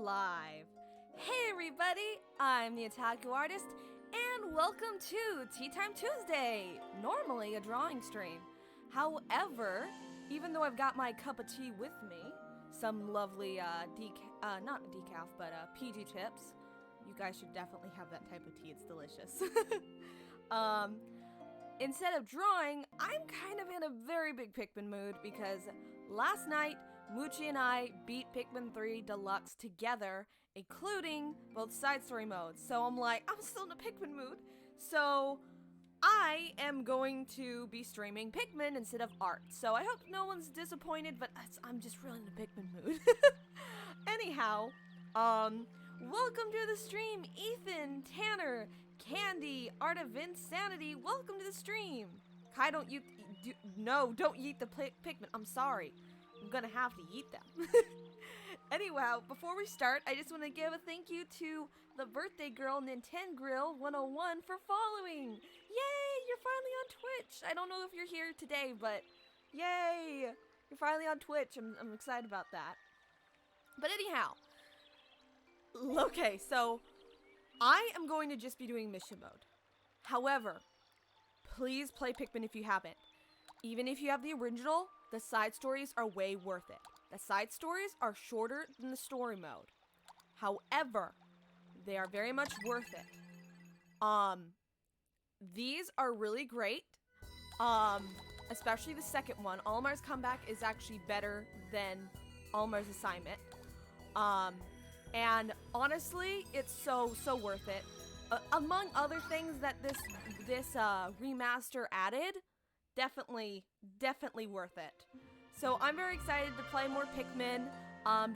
live. Hey everybody, I'm the Otaku Artist, and welcome to Tea Time Tuesday, normally a drawing stream. However, even though I've got my cup of tea with me, some lovely not decaf, but PG chips, you guys should definitely have that type of tea, it's delicious. Instead of drawing, I'm kind of in a very big Pikmin mood because last night, Moochie and I beat Pikmin 3 Deluxe together, including both side story modes. So I'm like, I'm still in a Pikmin mood. So I am going to be streaming Pikmin instead of art. So I hope no one's disappointed, but I'm just really in a Pikmin mood. Anyhow, welcome to the stream, Ethan, Tanner, Candy, Art of Insanity. Welcome to the stream. Kai, don't yeet the Pikmin. I'm sorry. I'm gonna have to eat them. Anyhow, before we start, I just want to give a thank you to the birthday girl Nintengrill 101 for following. Yay, you're finally on Twitch. I don't know if you're here today, but yay, you're finally on Twitch. I'm excited about that. But anyhow, okay, so I am going to just be doing mission mode. However, please play Pikmin if you haven't. Even if you have the original, the side stories are way worth it. The side stories are shorter than the story mode. However, they are very much worth it. These are really great. Especially the second one. Olimar's comeback is actually better than Olimar's assignment. And honestly, it's so worth it. Among other things that this remaster added, definitely worth it. So I'm very excited to play more Pikmin.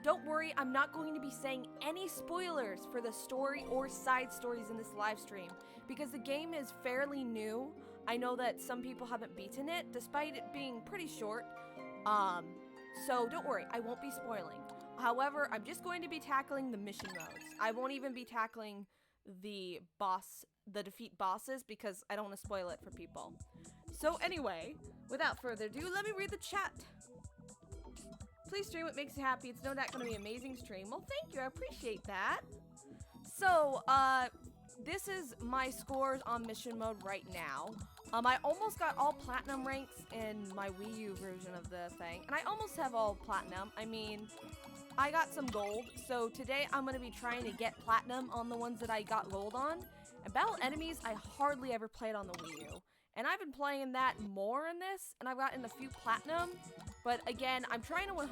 Don't worry, I'm not going to be saying any spoilers for the story or side stories in this live stream because the game is fairly new. I know that some people haven't beaten it despite it being pretty short. So don't worry, I won't be spoiling. However, I'm just going to be tackling the mission modes. I won't even be tackling the defeat bosses because I don't want to spoil it for people. So anyway, without further ado, let me read the chat. Please stream what makes you happy. It's no doubt going to be an amazing stream. Well, thank you. I appreciate that. So, this is my scores on mission mode right now. I almost got all platinum ranks in my Wii U version of the thing. And I almost have all platinum. I mean, I got some gold. So today I'm going to be trying to get platinum on the ones that I got gold on. And Battle Enemies, I hardly ever played on the Wii U. And I've been playing that more in this, and I've gotten a few platinum, but again, I'm trying to 100%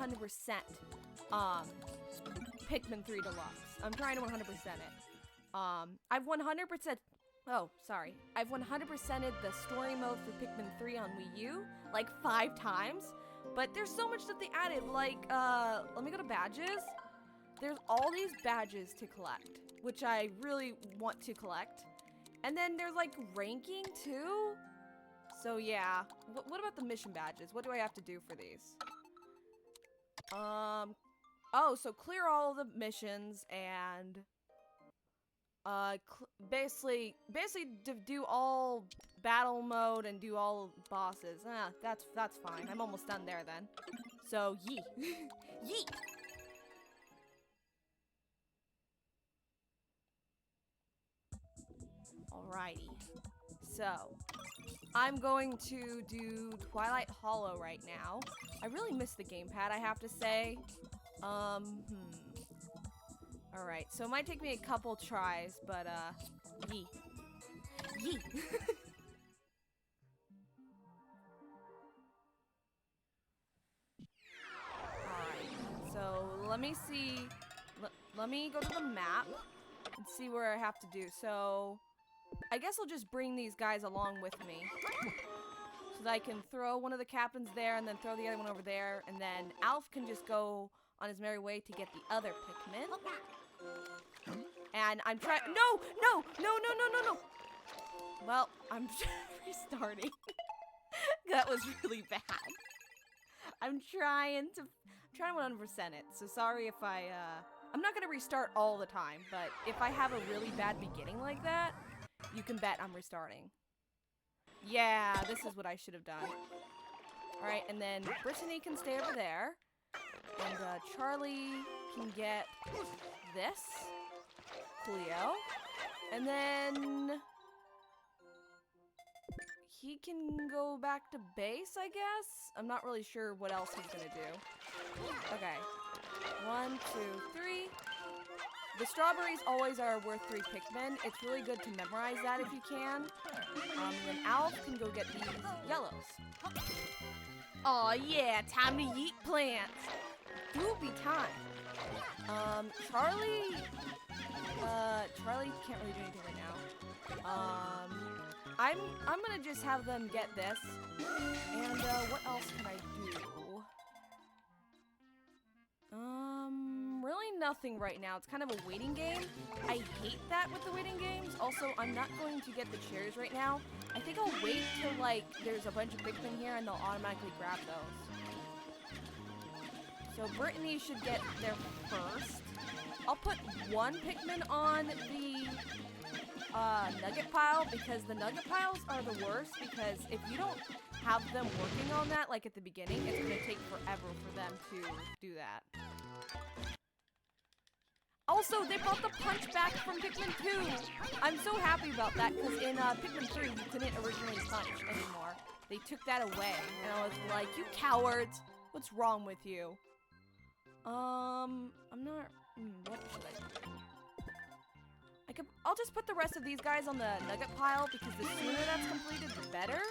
Pikmin 3 Deluxe. I'm trying to 100% it. I've 100%, I've 100%ed the story mode for Pikmin 3 on Wii U, like 5 times, but there's so much that they added, like, let me go to badges. There's all these badges to collect, which I really want to collect. And then there's like ranking too. So yeah, what about the mission badges? What do I have to do for these? Oh, so clear all of the missions and basically do all battle mode and do all bosses. That's fine. I'm almost done there then. So yeet. Yeet. Alrighty, so I'm going to do Twilight Hollow right now. I really miss the gamepad, I have to say. Alright, so it might take me a couple tries, but yee. Yee! Alright, so let me see. Let me go to the map and see where I have to do. So I guess I'll just bring these guys along with me so that I can throw one of the captains there and then throw the other one over there, and then Alf can just go on his merry way to get the other Pikmin. And I'm trying— No! Well, I'm restarting. That was really bad. I'm trying to 100% it, so sorry if I'm not gonna restart all the time, but if I have a really bad beginning like that, you can bet I'm restarting. Yeah, this is what I should have done. Alright, and then Brittany can stay over there. And Charlie can get this, Cleo, and then he can go back to base, I guess? I'm not really sure what else he's gonna do. Okay. 1, 2, 3. The strawberries always are worth 3 Pikmin. It's really good to memorize that if you can. Then Alf can go get these yellows. Aw, yeah, time to yeet plants. Doobie time. Charlie can't really do anything right now. I'm gonna just have them get this. And, what else can I do? Really nothing right now. It's kind of a waiting game. I hate that with the waiting games. Also, I'm not going to get the chairs right now. I think I'll wait till, like, there's a bunch of Pikmin here and they'll automatically grab those. So Brittany should get there first. I'll put 1 Pikmin on the nugget pile because the nugget piles are the worst because if you don't have them working on that, like at the beginning, it's going to take forever for them to do that. Also, they brought the punch back from Pikmin 2. I'm so happy about that because in Pikmin 3, you couldn't originally punch anymore. They took that away, and I was like, you cowards, what's wrong with you? I'm not, what should I do? I'll just put the rest of these guys on the nugget pile because the sooner that's completed, the better.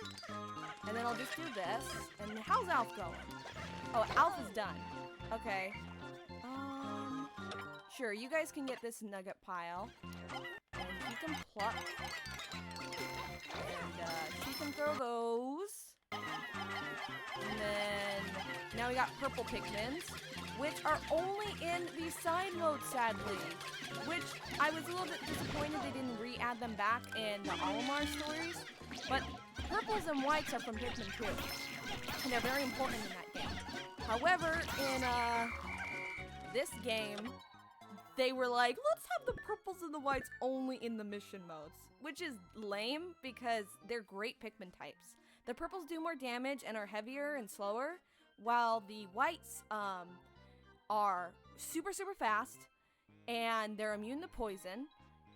And then I'll just do this. And how's Alf going? Oh, Alf is done. Okay. Sure, you guys can get this nugget pile. And he can pluck. And she can throw those. And then now we got purple Pikmins, which are only in the side mode, sadly. Which I was a little bit disappointed they didn't re-add them back in the Olimar stories. But purples and whites are from Pikmin 2. And they're very important in that game. However, in this game, they were like, let's have the purples and the whites only in the mission modes. Which is lame because they're great Pikmin types. The purples do more damage and are heavier and slower, while the whites are super, super fast, and they're immune to poison,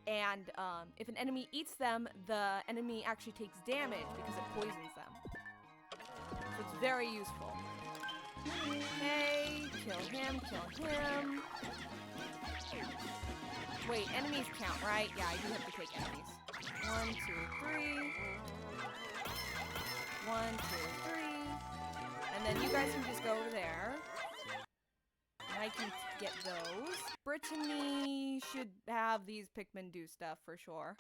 and if an enemy eats them, the enemy actually takes damage because it poisons them. So it's very useful. Okay, kill him, kill him. Wait, enemies count, right? Yeah, I do have to take enemies. 1, 2, 3. 1, 2, 3. And then you guys can just go over there. And I can get those. Brittany should have these Pikmin do stuff for sure.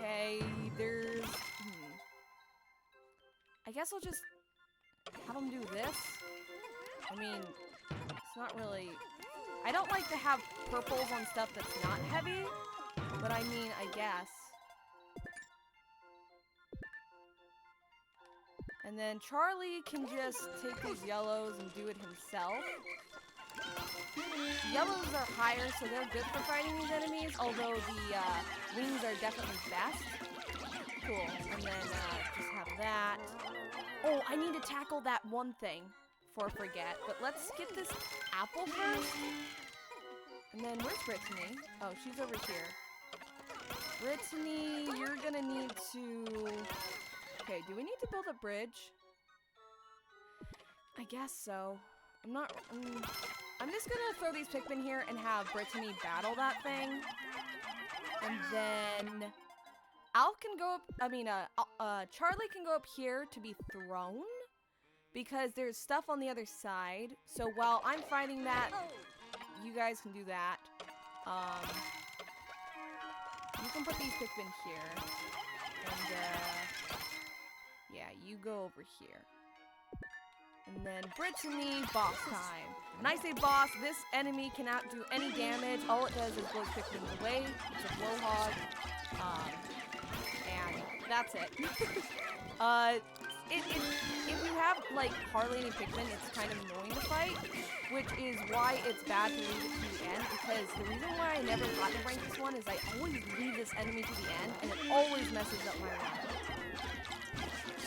Okay, there's... I guess I'll just have them do this. I mean, it's not really... I don't like to have purples on stuff that's not heavy, but I mean, I guess. And then Charlie can just take these yellows and do it himself. Yellows are higher, so they're good for fighting these enemies, although the wings are definitely best. Cool. And then just have that. Oh, I need to tackle that one thing before I forget. But let's get this apple first. And then where's Brittany? Oh, she's over here. Brittany, you're gonna need to... Okay, do we need to build a bridge? I guess so. I'm not... I'm just gonna throw these Pikmin here and have Brittany battle that thing. And then... Alf can go up... I mean, Charlie can go up here to be thrown. Because there's stuff on the other side. So while I'm fighting that, you guys can do that. You can put these Pikmin here. And, yeah, you go over here. And then Brittany, boss time. When I say boss, this enemy cannot do any damage. All it does is blow Pikmin away. It's a blowhog. And that's it. If you have, like, hardly any Pikmin, it's kind of annoying to fight, which is why it's bad to leave it to the end, because the reason why I never got to rank this one is I always leave this enemy to the end, and it always messes up my run.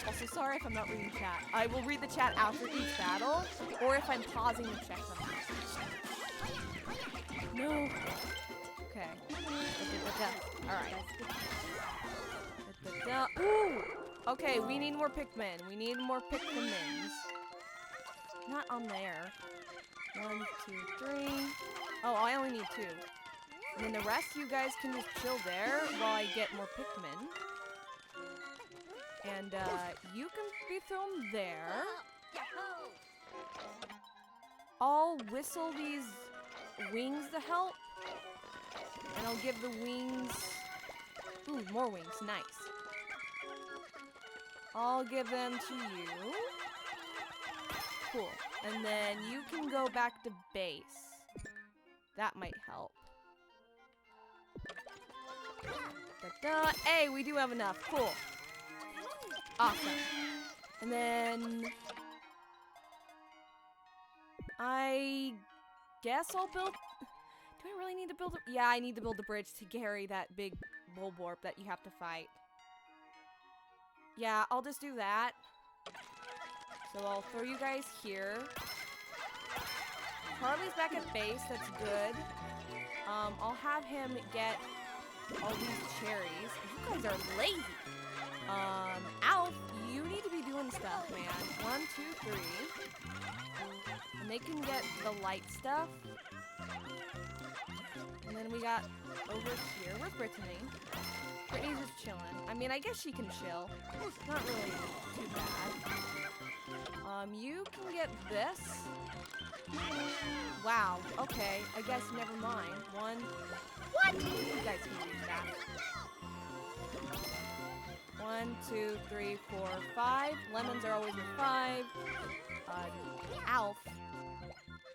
Also, sorry if I'm not reading chat. I will read the chat after each battle, or if I'm pausing to check them. Alright. Ooh! Okay, we need more Pikmin. We need more Pikmins. Not on there. 1, 2, 3. Oh, I only need 2. And then the rest you guys can just chill there while I get more Pikmin. And you can be thrown there. I'll whistle these wings to help. And I'll give the wings... Ooh, more wings. Nice. I'll give them to you. Cool. And then you can go back to base. That might help. Da-da. Hey, we do have enough. Cool. Awesome. And then... I guess I'll build... Do I really need to build a... Yeah, I need to build a bridge to carry that big Bulborb that you have to fight. Yeah, I'll just do that. So I'll throw you guys here. Charlie's back at base, that's good. I'll have him get all these cherries. You guys are lazy. Alf, you need to be doing stuff, man. 1, 2, 3. And they can get the light stuff. And then we got over here, where's Brittany? Brittany's just chilling. I mean, I guess she can chill. It's not really too bad. You can get this. Wow, okay. I guess never mind. 1. What? You guys can read that. 1, 2, 3, 4, 5. Lemons are always with 5. Alf.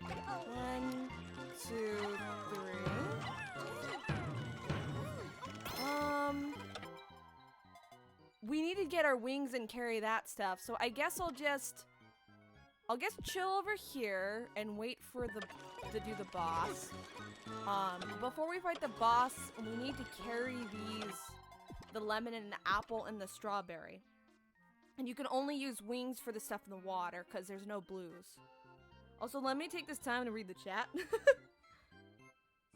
1, 2, 3. We need to get our wings and carry that stuff. So I guess I'll just chill over here and wait for to do the boss. Before we fight the boss, we need to carry the lemon and the apple and the strawberry. And you can only use wings for the stuff in the water because there's no blues. Also, let me take this time to read the chat.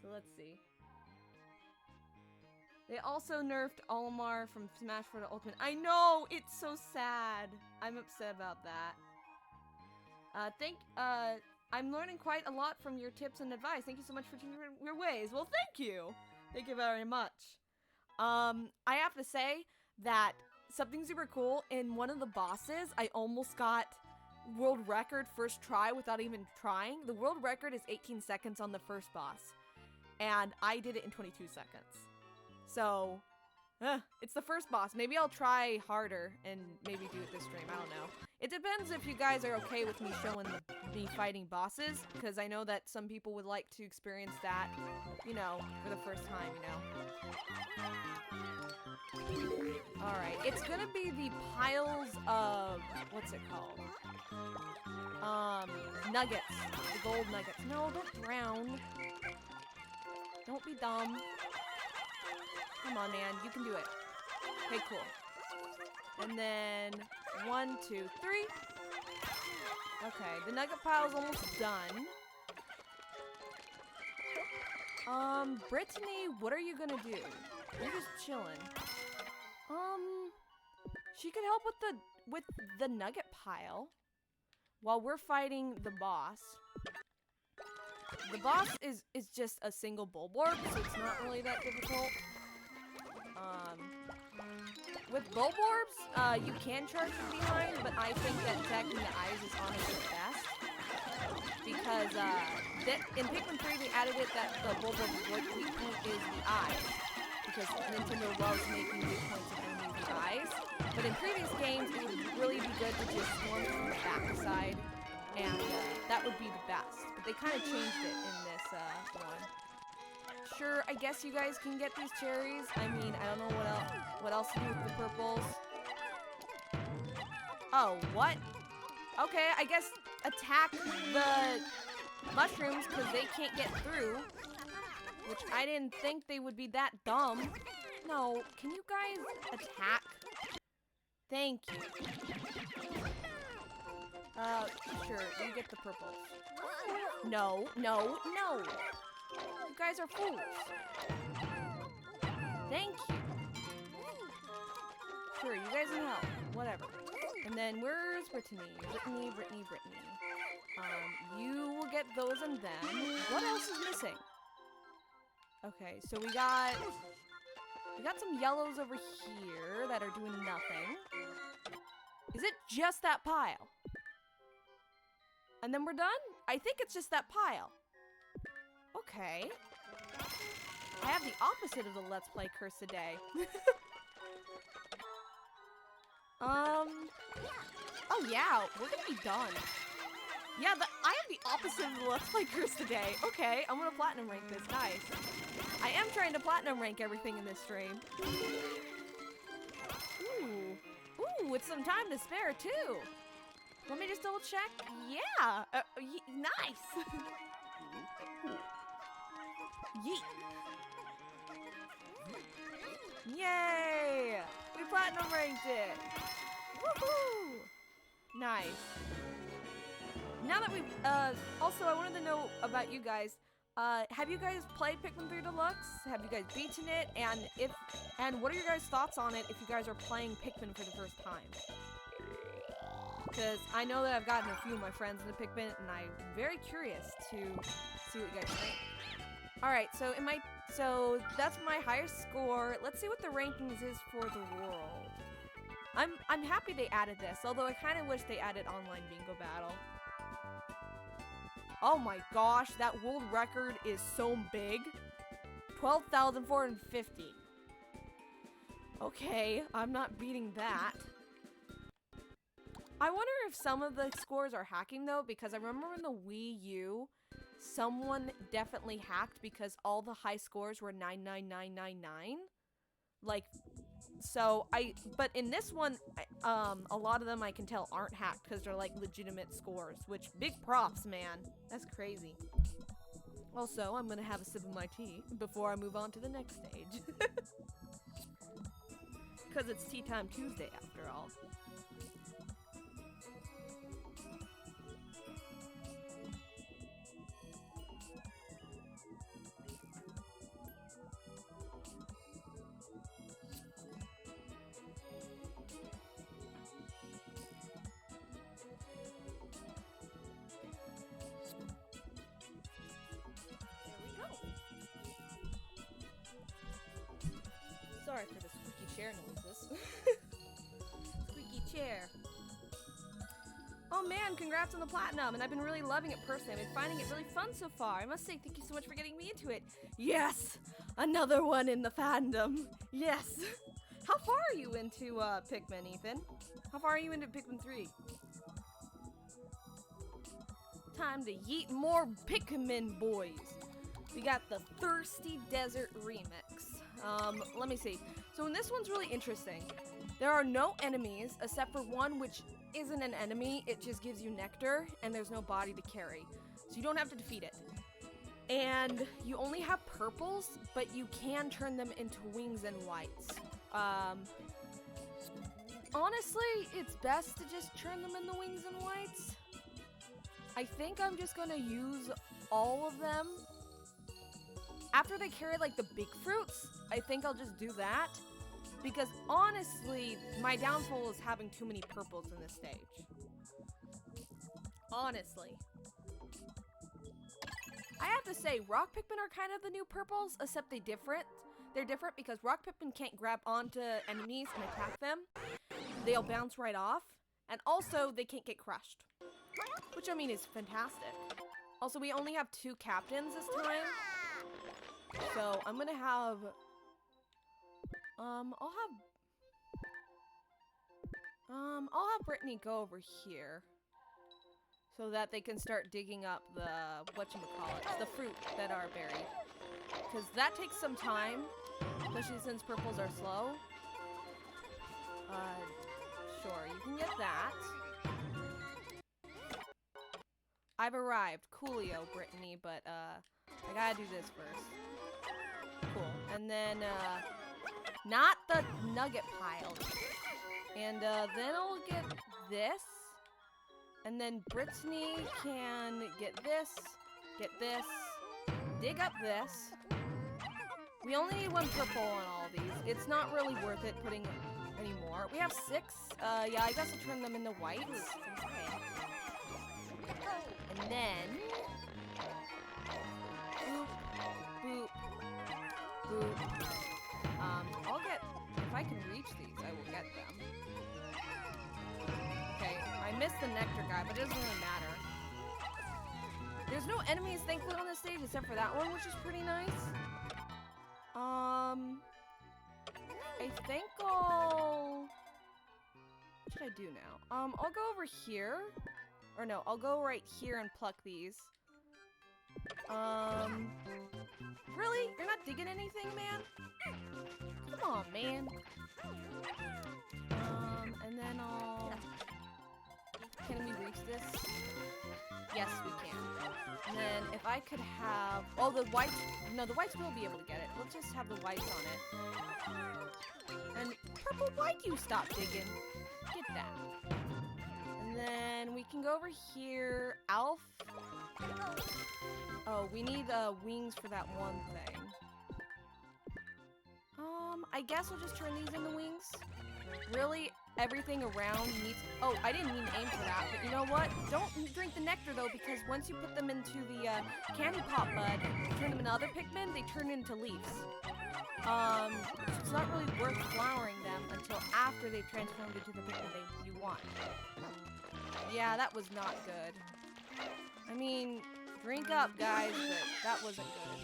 So let's see. They also nerfed Olimar from Smash 4 to Ultimate. I know! It's so sad. I'm upset about that. I'm learning quite a lot from your tips and advice. Thank you so much for changing your ways. Well, thank you! Thank you very much. I have to say that something super cool, in one of the bosses, I almost got world record first try without even trying. The world record is 18 seconds on the first boss. And I did it in 22 seconds. So, it's the first boss. Maybe I'll try harder and maybe do it this stream. I don't know. It depends if you guys are okay with me showing me fighting bosses, because I know that some people would like to experience that, you know, for the first time, you know. Alright, it's gonna be the piles of, what's it called? Nuggets. The gold nuggets. No, don't drown. Don't be dumb. Come on, man. You can do it. Okay, cool. And then 1, 2, 3. Okay, the nugget pile's almost done. Brittany, what are you gonna do? You're just chilling. She could help with the nugget pile while we're fighting the boss. The boss is just a single Bulborb, so it's not really that difficult. With Bulborbs, you can charge from behind, but I think that attacking the eyes is honestly the best. Because, in Pikmin 3 they added it that the Bulborb's weak point is the eyes. Because Nintendo loves making weak points of enemies the eyes. But in previous games, it would really be good to just storm from the backside, and that would be the best. But they kind of changed it in this one. Sure, I guess you guys can get these cherries. I mean, I don't know what else to do with the purples. Oh, what? Okay, I guess attack the mushrooms because they can't get through. Which I didn't think they would be that dumb. No, can you guys attack? Thank you. Sure, you get the purples. No, no, no! You guys are fools. Thank you. Sure, you guys can help. Whatever. And then where's Brittany? Brittany. You will get those and then what else is missing? Okay, so we got some yellows over here that are doing nothing. Is it just that pile? And then we're done? I think it's just that pile. Okay. I have the opposite of the Let's Play curse today. Oh yeah, we're gonna be done. Yeah, I have the opposite of the Let's Play curse today. Okay, I'm gonna platinum rank this. Nice. I am trying to platinum rank everything in this stream. Ooh, with some time to spare too. Let me just double check. Yeah, nice. Yeet. Yay! We platinum ranked it. Woohoo! Nice. Now that we've, also I wanted to know about you guys. Have you guys played Pikmin 3 Deluxe? Have you guys beaten it? And what are your guys' thoughts on it if you guys are playing Pikmin for the first time? Because I know that I've gotten a few of my friends into Pikmin, and I'm very curious to see what you guys think. Alright, so that's my highest score. Let's see what the rankings is for the world. I'm happy they added this, although I kind of wish they added online bingo battle. Oh my gosh, that world record is so big. 12,450. Okay, I'm not beating that. I wonder if some of the scores are hacking though, because I remember in the Wii U, someone definitely hacked because all the high scores were 99999. Like, so but in this one, a lot of them I can tell aren't hacked because they're like legitimate scores, which big props, man. That's crazy. Also, I'm gonna have a sip of my tea before I move on to the next stage. Because it's Tea Time Tuesday after all. Sorry for the squeaky chair noises. Squeaky chair. Oh man, congrats on the platinum, and I've been really loving it personally. I've been finding it really fun so far. I must say thank you so much for getting me into it. Yes! Another one in the fandom. Yes! How far are you into Pikmin, Ethan? How far are you into Pikmin 3? Time to yeet more Pikmin, boys. We got the Thirsty Desert Remix. Let me see. So in this one's really interesting. There are no enemies except for one which isn't an enemy. It just gives you nectar and there's no body to carry. So you don't have to defeat it. And you only have purples, but you can turn them into wings and whites. Honestly, it's best to just turn them into wings and whites. I think I'm just gonna use all of them. After they carry like the big fruits, I think I'll just do that. Because honestly, my downfall is having too many purples in this stage. Honestly. I have to say, rock Pikmin are kind of the new purples, except they're different. They're different because rock Pikmin can't grab onto enemies and attack them. They'll bounce right off. And also, they can't get crushed. Which I mean is fantastic. Also, we only have 2 captains this time. So I'm gonna have, I'll have Brittany go over here so that they can start digging up the, whatchamacallit, the fruit that are buried. Because that takes some time, especially since purples are slow. Sure, you can get that. I've arrived. Coolio, Brittany, but, I gotta do this first. Cool. And then, not the nugget pile. And, then I'll get this. And then Brittany can get this, dig up this. We only need 1 purple on all of these. It's not really worth it putting any more. We have 6. Yeah, I guess I'll turn them into whites. And then... boop, boop, boop. I'll get... If I can reach these, I will get them. Okay, I missed the nectar guy, but it doesn't really matter. There's no enemies, thankfully, on this stage, except for that one, which is pretty nice. I think I'll... What should I do now? I'll go over here. Or no, I'll go right here and pluck these. Really? You're not digging anything, man? Come on, man. And then I'll... Can we reach this? Yes, we can. And then if I could have... Oh, the whites... No, the whites will be able to get it. Let's just have the whites on it. And purple, why'd you stop digging? Get that. And then we can go over here. Alf. Oh, we need wings for that one thing. I guess we'll just turn these into wings. Really, everything around needs... Oh, I didn't mean to aim for that, but you know what? Don't drink the nectar, though, because once you put them into the candy pop bud, turn them into other Pikmin, they turn into leaves. So it's not really worth flowering them until after they've transformed into the Pikmin you want. Yeah, that was not good. I mean, drink up, guys, but that wasn't good.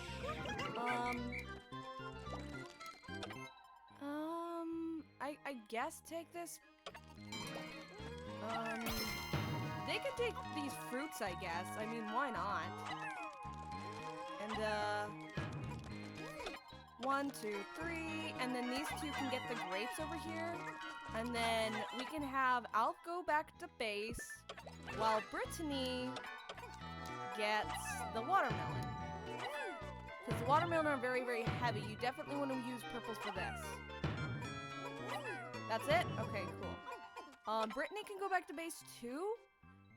I guess take this. They can take these fruits, I guess. I mean, why not? And, 1, 2, 3, and then these two can get the grapes over here. And then we can have Alf go back to base while Brittany gets the watermelon. Because the watermelon are very, very heavy. You definitely want to use purples for this. That's it? Okay, cool. Brittany can go back to base too,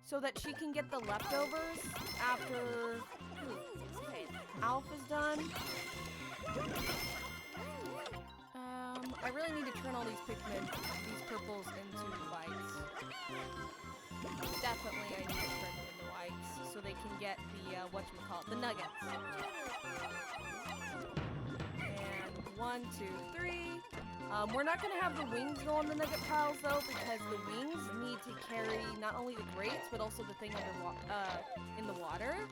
so that she can get the leftovers after Alf is done. I really need to turn all these Pikmin, these purples into whites. Definitely I need to turn them into whites, so they can get the, whatchamacallit, the nuggets. And 1, 2, 3. We're not going to have the wings go on the nugget piles, though, because the wings need to carry not only the grapes, but also the thing in the water.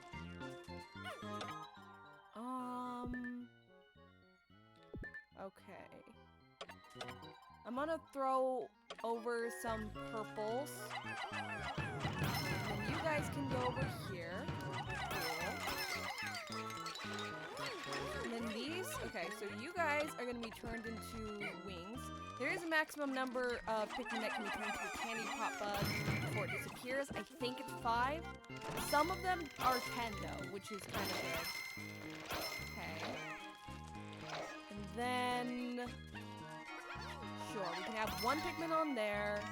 Okay. I'm going to throw over some purples. And then you guys can go over here. Cool. And then these, okay, so you guys are going to be turned into wings. There is a maximum number of Pikmin that can be turned into a candy pop bug before it disappears. I think it's 5. Some of them are 10 though, which is kind of good. Okay. And then... Sure, we can have 1 Pikmin on there.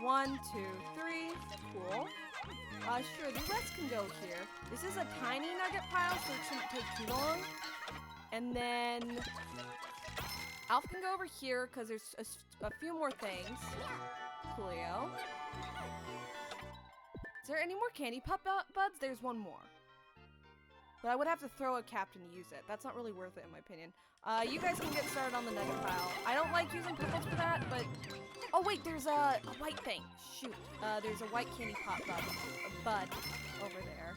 1, 2, 3. Cool. Sure, the rest can go here. This is a tiny nugget pile, so it shouldn't take too long. And then... Alf can go over here, because there's a few more things. Coolio. Is there any more candy pop buds? There's 1 more. But I would have to throw a captain to use it. That's not really worth it, in my opinion. You guys can get started on the nugget pile. I don't like using purples for that, but... Oh, wait, there's a white thing. Shoot. There's a white candy pop bud over there.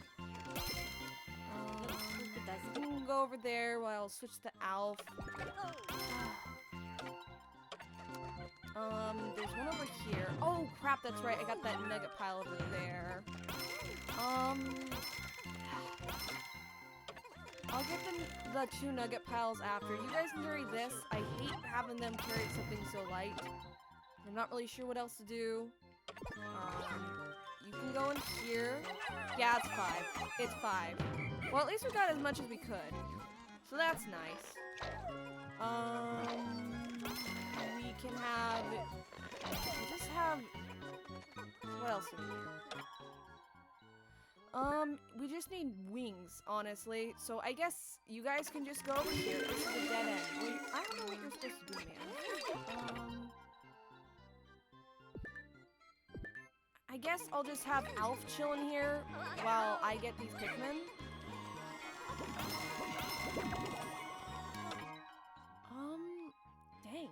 You can go over there while I'll switch to Alf. There's one over here. Oh, crap, that's right. I got that nugget pile over there. I'll get them the 2 nugget piles after. You guys can carry this. I hate having them carry something so light. I'm not really sure what else to do. You can go in here. Yeah, it's 5. It's 5. Well, at least we got as much as we could. So that's nice. We can have... We'll just have... What else do we do? We just need wings, honestly. So I guess you guys can just go over here. This is a dead end. Wait, I don't know what you're supposed to do, man. I guess I'll just have Alf chilling here while I get these Pikmin. Dang.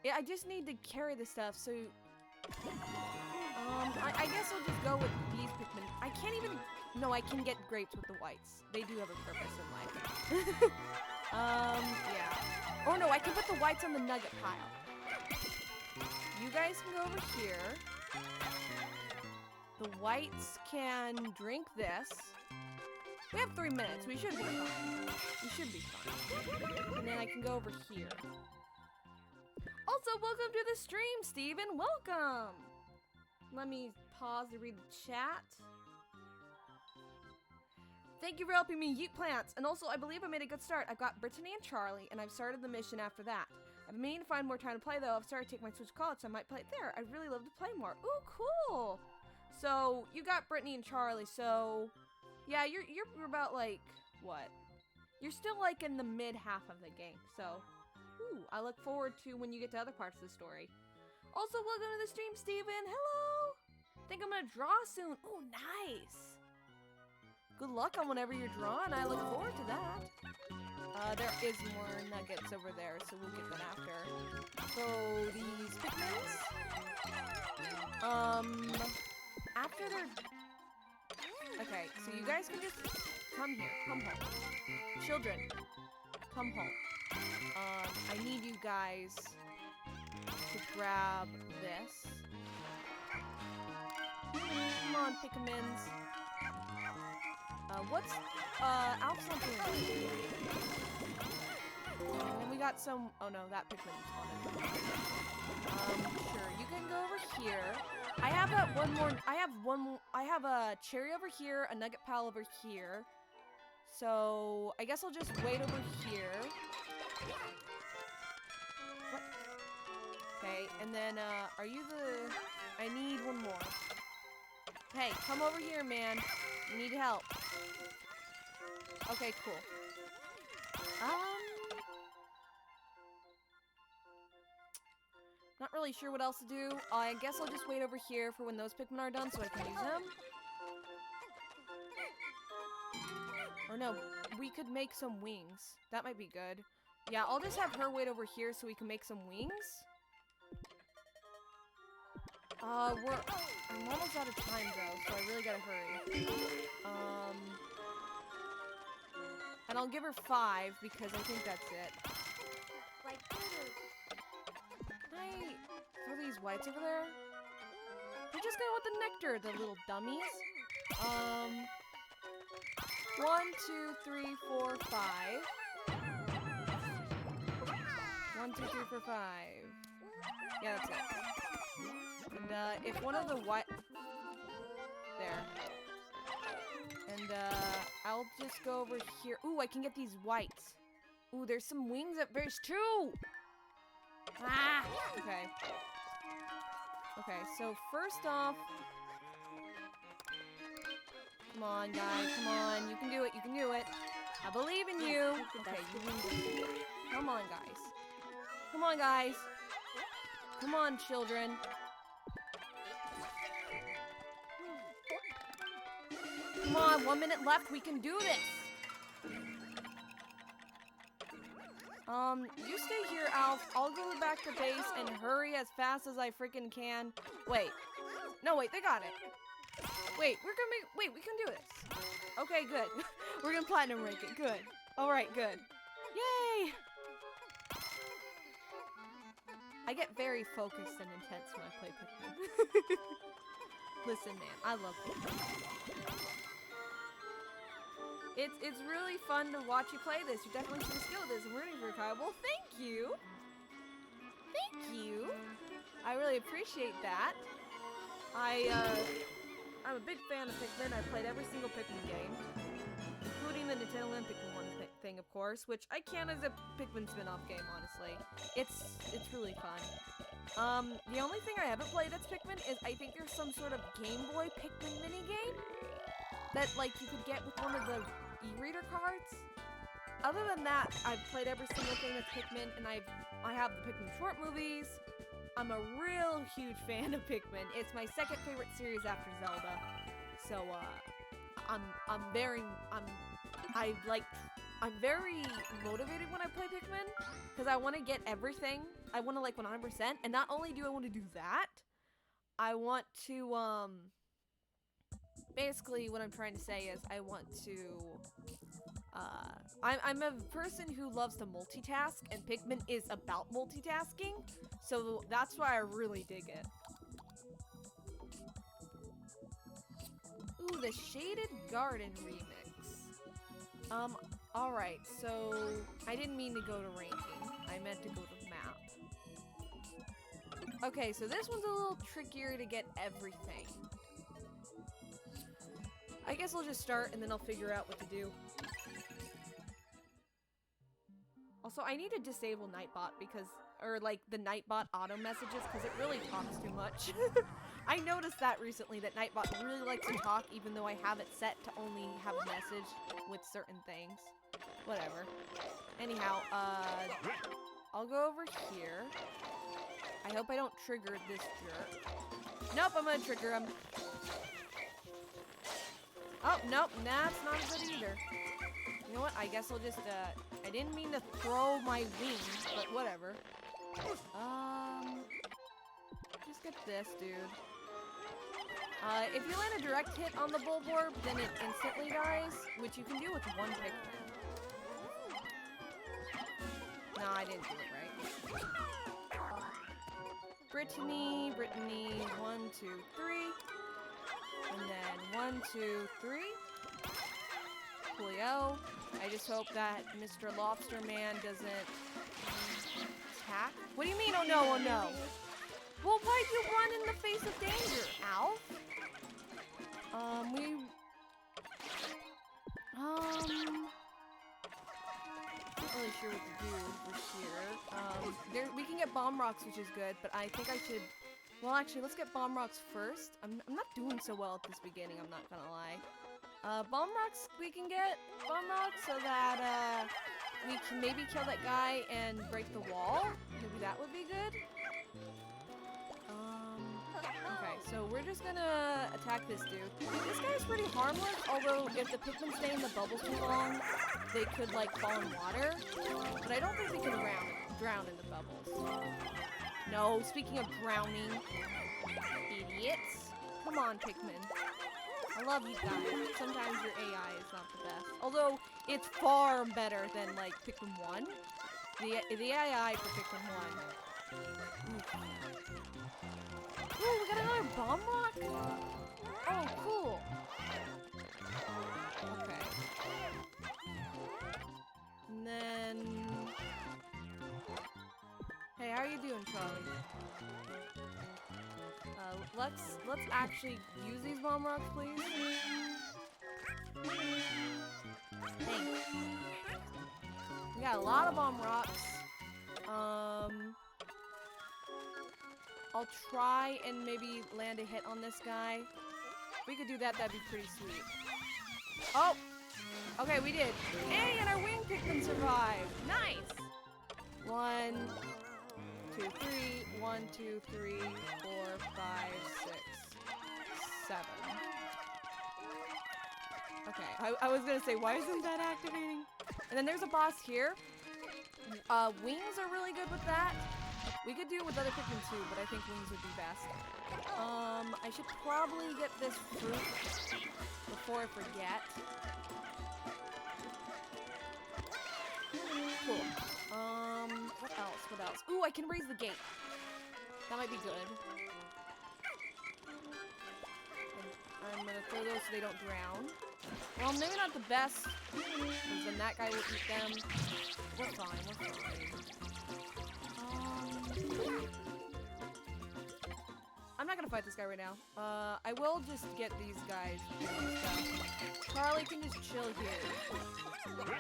Yeah, I just need to carry the stuff, so... I guess I'll just go with these Pikmin. I can't even... No, I can get grapes with the whites. They do have a purpose in life. Yeah. Or no, I can put the whites on the nugget pile. You guys can go over here. The whites can drink this. We have 3 minutes. We should be fine. We should be fine. And then I can go over here. Also, welcome to the stream, Steven. Welcome. Let me pause to read the chat. Thank you for helping me yeet plants. And also, I believe I made a good start. I've got Brittany and Charlie, and I've started the mission after that. I've been meaning to find more time to play, though. I've started to take my Switch to college, so I might play it there. I'd really love to play more. Ooh, cool. So, you got Brittany and Charlie, so... Yeah, you're about, like, what? You're still, like, in the mid-half of the game, so... Ooh, I look forward to when you get to other parts of the story. Also, welcome to the stream, Steven. Hello! Think I'm gonna draw soon. Ooh, nice! Good luck on whatever you're drawing. I look forward to that. There is more nuggets over there, so we'll get that after. So, these Pikmins. After they're... Okay, so you guys can just come here. Come home. Children, come home. I need you guys to grab this. Come on, Pikmins. What's, Alf's not doing it. And then we got some, oh no, that Pikmin's on it. Sure, you can go over here. I have I have a cherry over here, a nugget pal over here. So, I guess I'll just wait over here. What? Okay, and then, are you the... I need one more. Hey, come over here, man. You need help. Okay, cool. Not really sure what else to do. I guess I'll just wait over here for when those Pikmin are done so I can use them. Or no, we could make some wings. That might be good. Yeah, I'll just have her wait over here so we can make some wings. I'm almost out of time though, so I really gotta hurry. And I'll give her 5 because I think that's it. Can I throw these whites over there? They're just gonna want the nectar, the little dummies. 1, 2, 3, 4, 5. 1, 2, 3, 4, 5. Yeah, that's it. And, if one of the white... There. And, I'll just go over here. Ooh, I can get these whites. Ooh, there's some wings up. There's 2! Ah! Okay. Okay, so first off... Come on, guys. Come on. You can do it. You can do it. I believe in you. Okay, you can do it. Come on, guys. Come on, guys. Come on, children. Come on, 1 minute left. We can do this. You stay here, Alf. I'll go back to base and hurry as fast as I freaking can. Wait. No, wait. They got it. Wait, wait, we can do this. Okay, good. We're gonna platinum rank it. Good. Alright, good. Yay! I get very focused and intense when I play Pikmin. Listen, man, I love Pikmin. It's really fun to watch you play this. You're definitely some skill at this. I'm rooting for Kyle. Well, thank you. Thank you. I really appreciate that. I'm a big fan of Pikmin. I've played every single Pikmin game, including the Nintendo Land Pikmin 1 thing, of course, which I count as a Pikmin spin-off game, honestly. It's really fun. The only thing I haven't played that's Pikmin is I think there's some sort of Game Boy Pikmin minigame that, like, you could get with one of the e-reader cards. Other than that, I've played every single thing that's Pikmin, and I have the Pikmin short movies. I'm a real huge fan of Pikmin. It's my second favorite series after Zelda. So, I'm very motivated when I play Pikmin, because I want to get everything. I want to, like, 100%, and not only do I want to do that, I want to, basically what I'm trying to say is I want to, I'm a person who loves to multitask, and Pikmin is about multitasking, so that's why I really dig it. Ooh, the Shaded Garden remix. Alright, so I didn't mean to go to ranking. I meant to go to map. Okay, so this one's a little trickier to get everything. I guess I'll just start and then I'll figure out what to do. Also, I need to disable Nightbot because, or like the Nightbot auto messages, because it really talks too much. I noticed that recently, that Nightbot really likes to talk even though I have it set to only have a message with certain things. Whatever. Anyhow, I'll go over here. I hope I don't trigger this jerk. Nope, I'm gonna trigger him. Oh, nope, that's not good either. You know what, I guess I'll just, I didn't mean to throw my wings, but whatever. Just get this, dude. If you land a direct hit on the Bulborb, then it instantly dies, which you can do with one Pikmin. No, I didn't do it right. Brittany, 1, 2, 3. And then 1, 2, 3. Coolio. I just hope that Mr. Lobster Man doesn't attack. What do you mean, oh no, oh no? Well, why'd you run in the face of danger, Alf? Not really sure what to do for here. We can get bomb rocks, which is good, but I think I should. Well, actually, let's get bomb rocks first. I'm not doing so well at this beginning. I'm not gonna lie. Bomb rocks. We can get bomb rocks so that we can maybe kill that guy and break the wall. Maybe that would be good. Okay, so we're just gonna attack this dude. This guy's pretty harmless, although if the Pikmin stay in the bubbles too long, they could, like, fall in water. But I don't think they can drown in the bubbles. No, speaking of drowning, idiots. Come on, Pikmin. I love you guys. Sometimes your AI is not the best. Although, it's far better than, like, Pikmin 1. The AI for Pikmin 1. Ooh, we got another bomb rock? Oh, cool. Okay. And then... Hey, how are you doing, Charlie? Let's actually use these bomb rocks, please. Thanks. We got a lot of bomb rocks. I'll try and maybe land a hit on this guy. If we could do that, that'd be pretty sweet. Oh! Okay, we did. Hey, and our wing Pikmin survived! Nice! 1, 2, 3. 1, 2, 3, 4, 5, 6, 7. Okay, I was gonna say, why isn't that activating? And then there's a boss here. Wings are really good with that. We could do it with other Pikmin too, but I think wings would be best. I should probably get this fruit before I forget. Cool. What else? What else? Ooh, I can raise the gate. That might be good. I'm gonna throw those so they don't drown. Well, maybe not the best, because then that guy will eat them. We're fine, we're fine. I'm not gonna fight this guy right now. I will just get these guys doing stuff. Charlie can just chill here.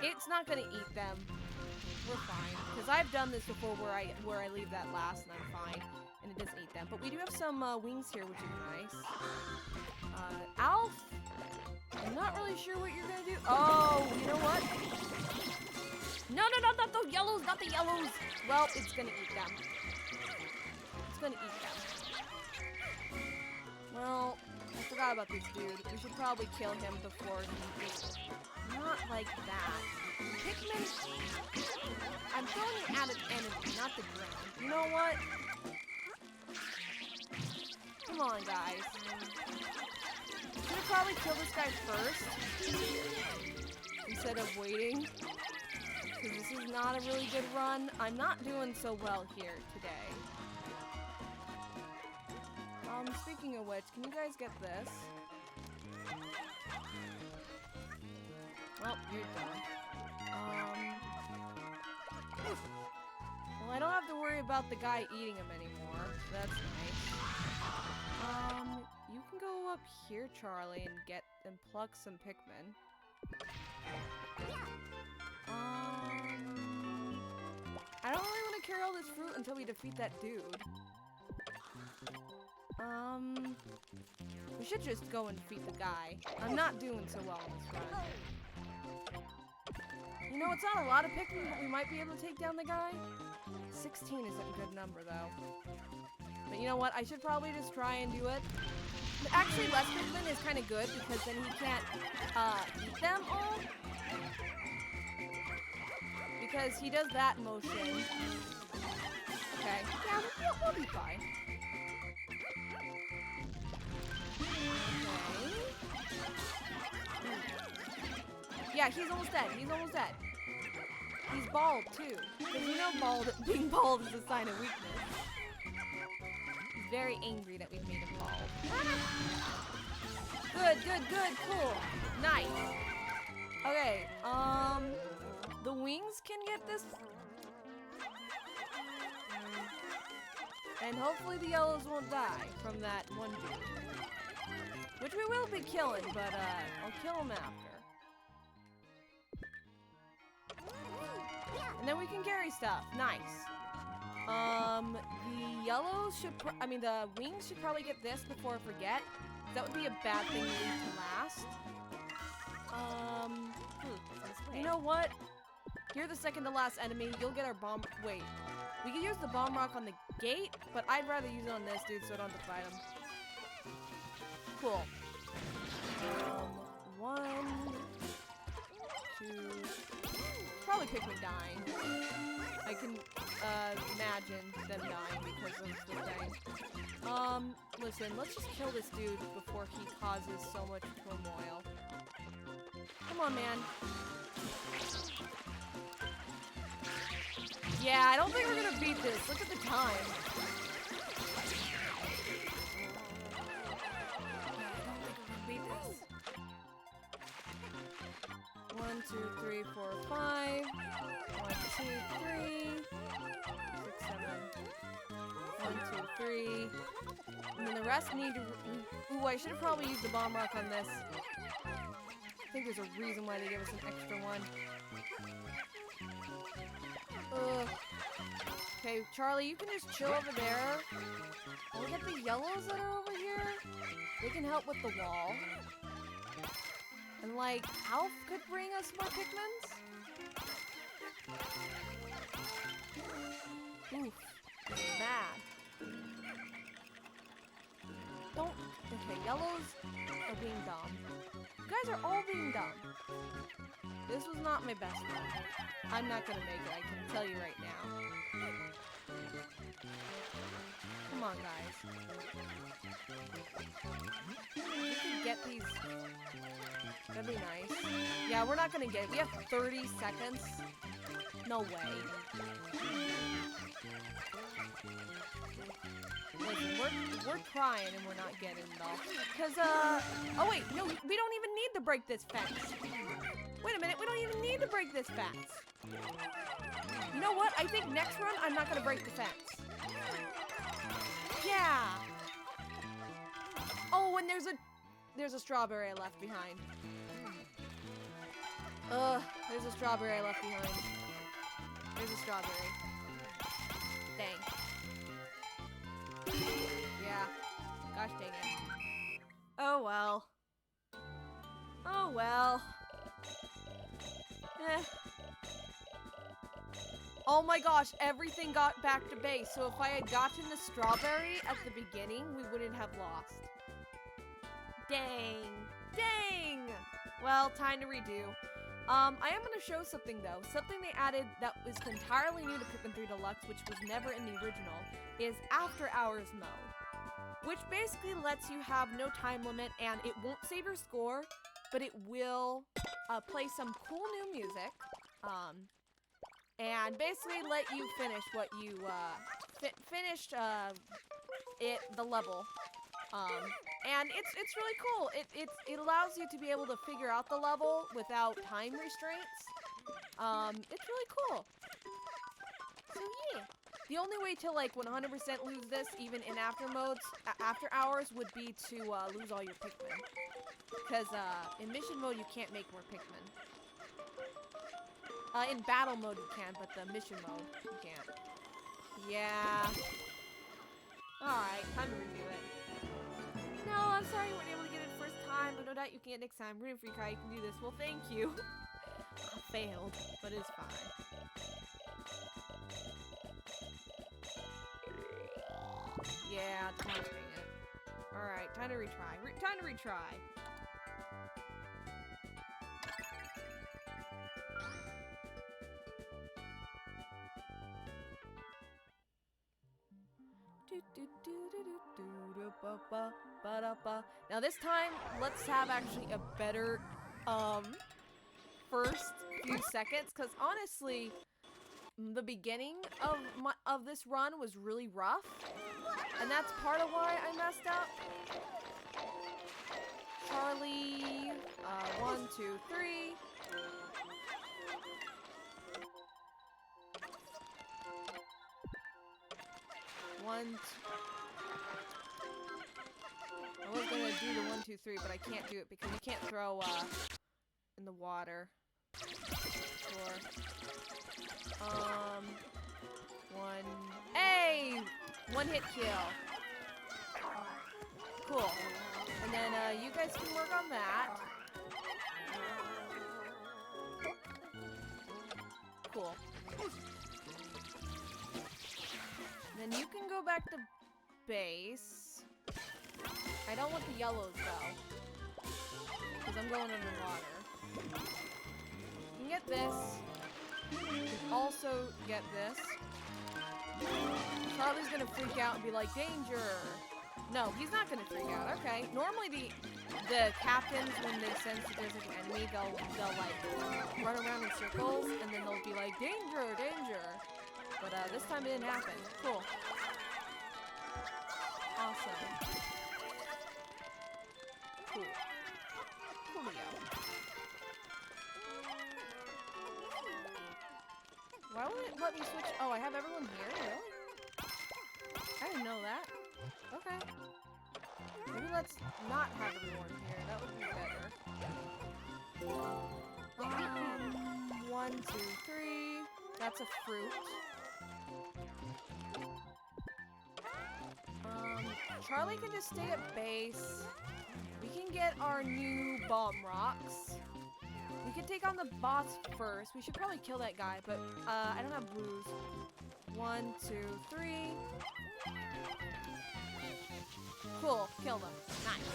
It's not gonna eat them. We're fine, because I've done this before where I leave that last and I'm fine. and it doesn't eat them. But we do have some wings here, which is nice. Alf, I'm not really sure what you're gonna do. Oh, you know what? No, not those yellows, not the yellows. Well, it's gonna eat them. It's gonna eat them. Well, I forgot about this dude. We should probably kill him before he gets... Not like that. Pikmin... I'm throwing it at its enemy, not the ground. You know what? Come on, guys. Should have probably killed this guy first. Instead of waiting. Because this is not a really good run. I'm not doing so well here today. Speaking of which, can you guys get this? Well, you're done. Well, I don't have to worry about the guy eating him anymore, so that's nice. You can go up here, Charlie, and pluck some Pikmin. I don't really want to carry all this fruit until we defeat that dude. We should just go and defeat the guy. I'm not doing so well on this run. You know, it's not a lot of Pikmin, but we might be able to take down the guy. 16 isn't a good number, though. But you know what? I should probably just try and do it. But actually, less Pikmin is kind of good, because then he can't eat them all. Because he does that motion. Okay. Yeah, we'll be fine. Okay. Yeah, he's almost dead. He's almost dead. He's bald, too. Because you know being bald is a sign of weakness. He's very angry that we've made him bald. Good, cool. Nice. Okay, the wings can get this. And hopefully the yellows won't die from that one dude. Which we will be killing, but, I'll kill him after. And then we can carry stuff. Nice. The yellows should, the wings should probably get this before I forget. That would be a bad thing to leave to last. You know what? You're the second to last enemy. You'll get our bomb. Wait. We can use the bomb rock on the gate, but I'd rather use it on this dude so I don't have to fight him. Cool. 1, 2. Probably Pikmin dying. I can imagine them dying because of the thing. Listen, let's just kill this dude before he causes so much turmoil. Come on, man. Yeah, I don't think we're gonna beat this. Look at the time. Beat this. 1, 2, 3, 4, 5. 1, 2, 3. 6, 7. 1, 2, 3. And then the rest need to. Ooh, I should have probably used the bomb rock on this. I think there's a reason why they gave us an extra one. Okay, Charlie, you can just chill over there. I'll get the yellows that are over here. They can help with the wall. And, like, Alf could bring us more Pikmins. Oof. Bad. Don't... Okay, yellows are being dumb. You guys are all being dumb. This was not my best one. I'm not gonna make it, I can tell you right now. Come on, guys. We can get these. That'd be nice. Yeah, we're not gonna get it. We have 30 seconds. No way. Listen, we're trying and we're not getting it all. Because, oh wait, no, we don't even need to break this fence. Wait a minute, we don't even need to break this fence. You know what? I think next run, I'm not gonna break the fence. Yeah. Oh, and there's a strawberry I left behind. There's a strawberry I left behind. There's a strawberry. Dang. Yeah. Gosh dang it. Oh well. Oh well. Eh. Oh my gosh, everything got back to base. So if I had gotten the strawberry at the beginning, we wouldn't have lost. Dang. Dang! Well, time to redo. I am going to show something though. Something they added that was entirely new to Pikmin 3 Deluxe, which was never in the original, is After Hours mode. Which basically lets you have no time limit, and it won't save your score, but it will play some cool new music. And basically let you finish what you finished the level. And it's really cool. It allows you to be able to figure out the level without time restraints. It's really cool. So yeah. The only way to like 100% lose this, even in after hours, would be to lose all your Pikmin. Because in mission mode you can't make more Pikmin. In battle mode you can, but the mission mode you can't. Yeah. Alright, time to review it. No, I'm sorry you weren't able to get it first time, but no doubt you can get it next time. Rooting for you, Kai. You can do this. Well, thank you. I failed, but it's fine. Yeah, time to bring it. Alright, time to retry. Time to retry. Now this time, let's have actually a better first few seconds, because honestly, the beginning of this run was really rough, and that's part of why I messed up. Charlie, 1, 2, 3. I was gonna do the 1, 2, 3, but I can't do it because you can't throw in the water. Sure. 1. Hey! 1 hit kill. Cool. And then you guys can work on that. Cool. And then you can go back to base. I don't want the yellows though, because I'm going underwater. You can get this. You can also get this. Charlie's gonna freak out and be like, danger! No, he's not gonna freak out. Okay. Normally the captains, when they sense that there's like an enemy, they'll like run around in circles and then they'll be like, danger, danger. But this time it didn't happen. Cool. Awesome. Cool. Coolio. Why won't it let me switch? Oh, I have everyone here? Really? I didn't know that. Okay. Maybe let's not have everyone here. That would be better. 1, 2, 3. That's a fruit. Charlie can just stay at base. We can get our new bomb rocks. We can take on the boss first. We should probably kill that guy, but I don't have blues. 1, 2, 3. Cool, kill them. Nice.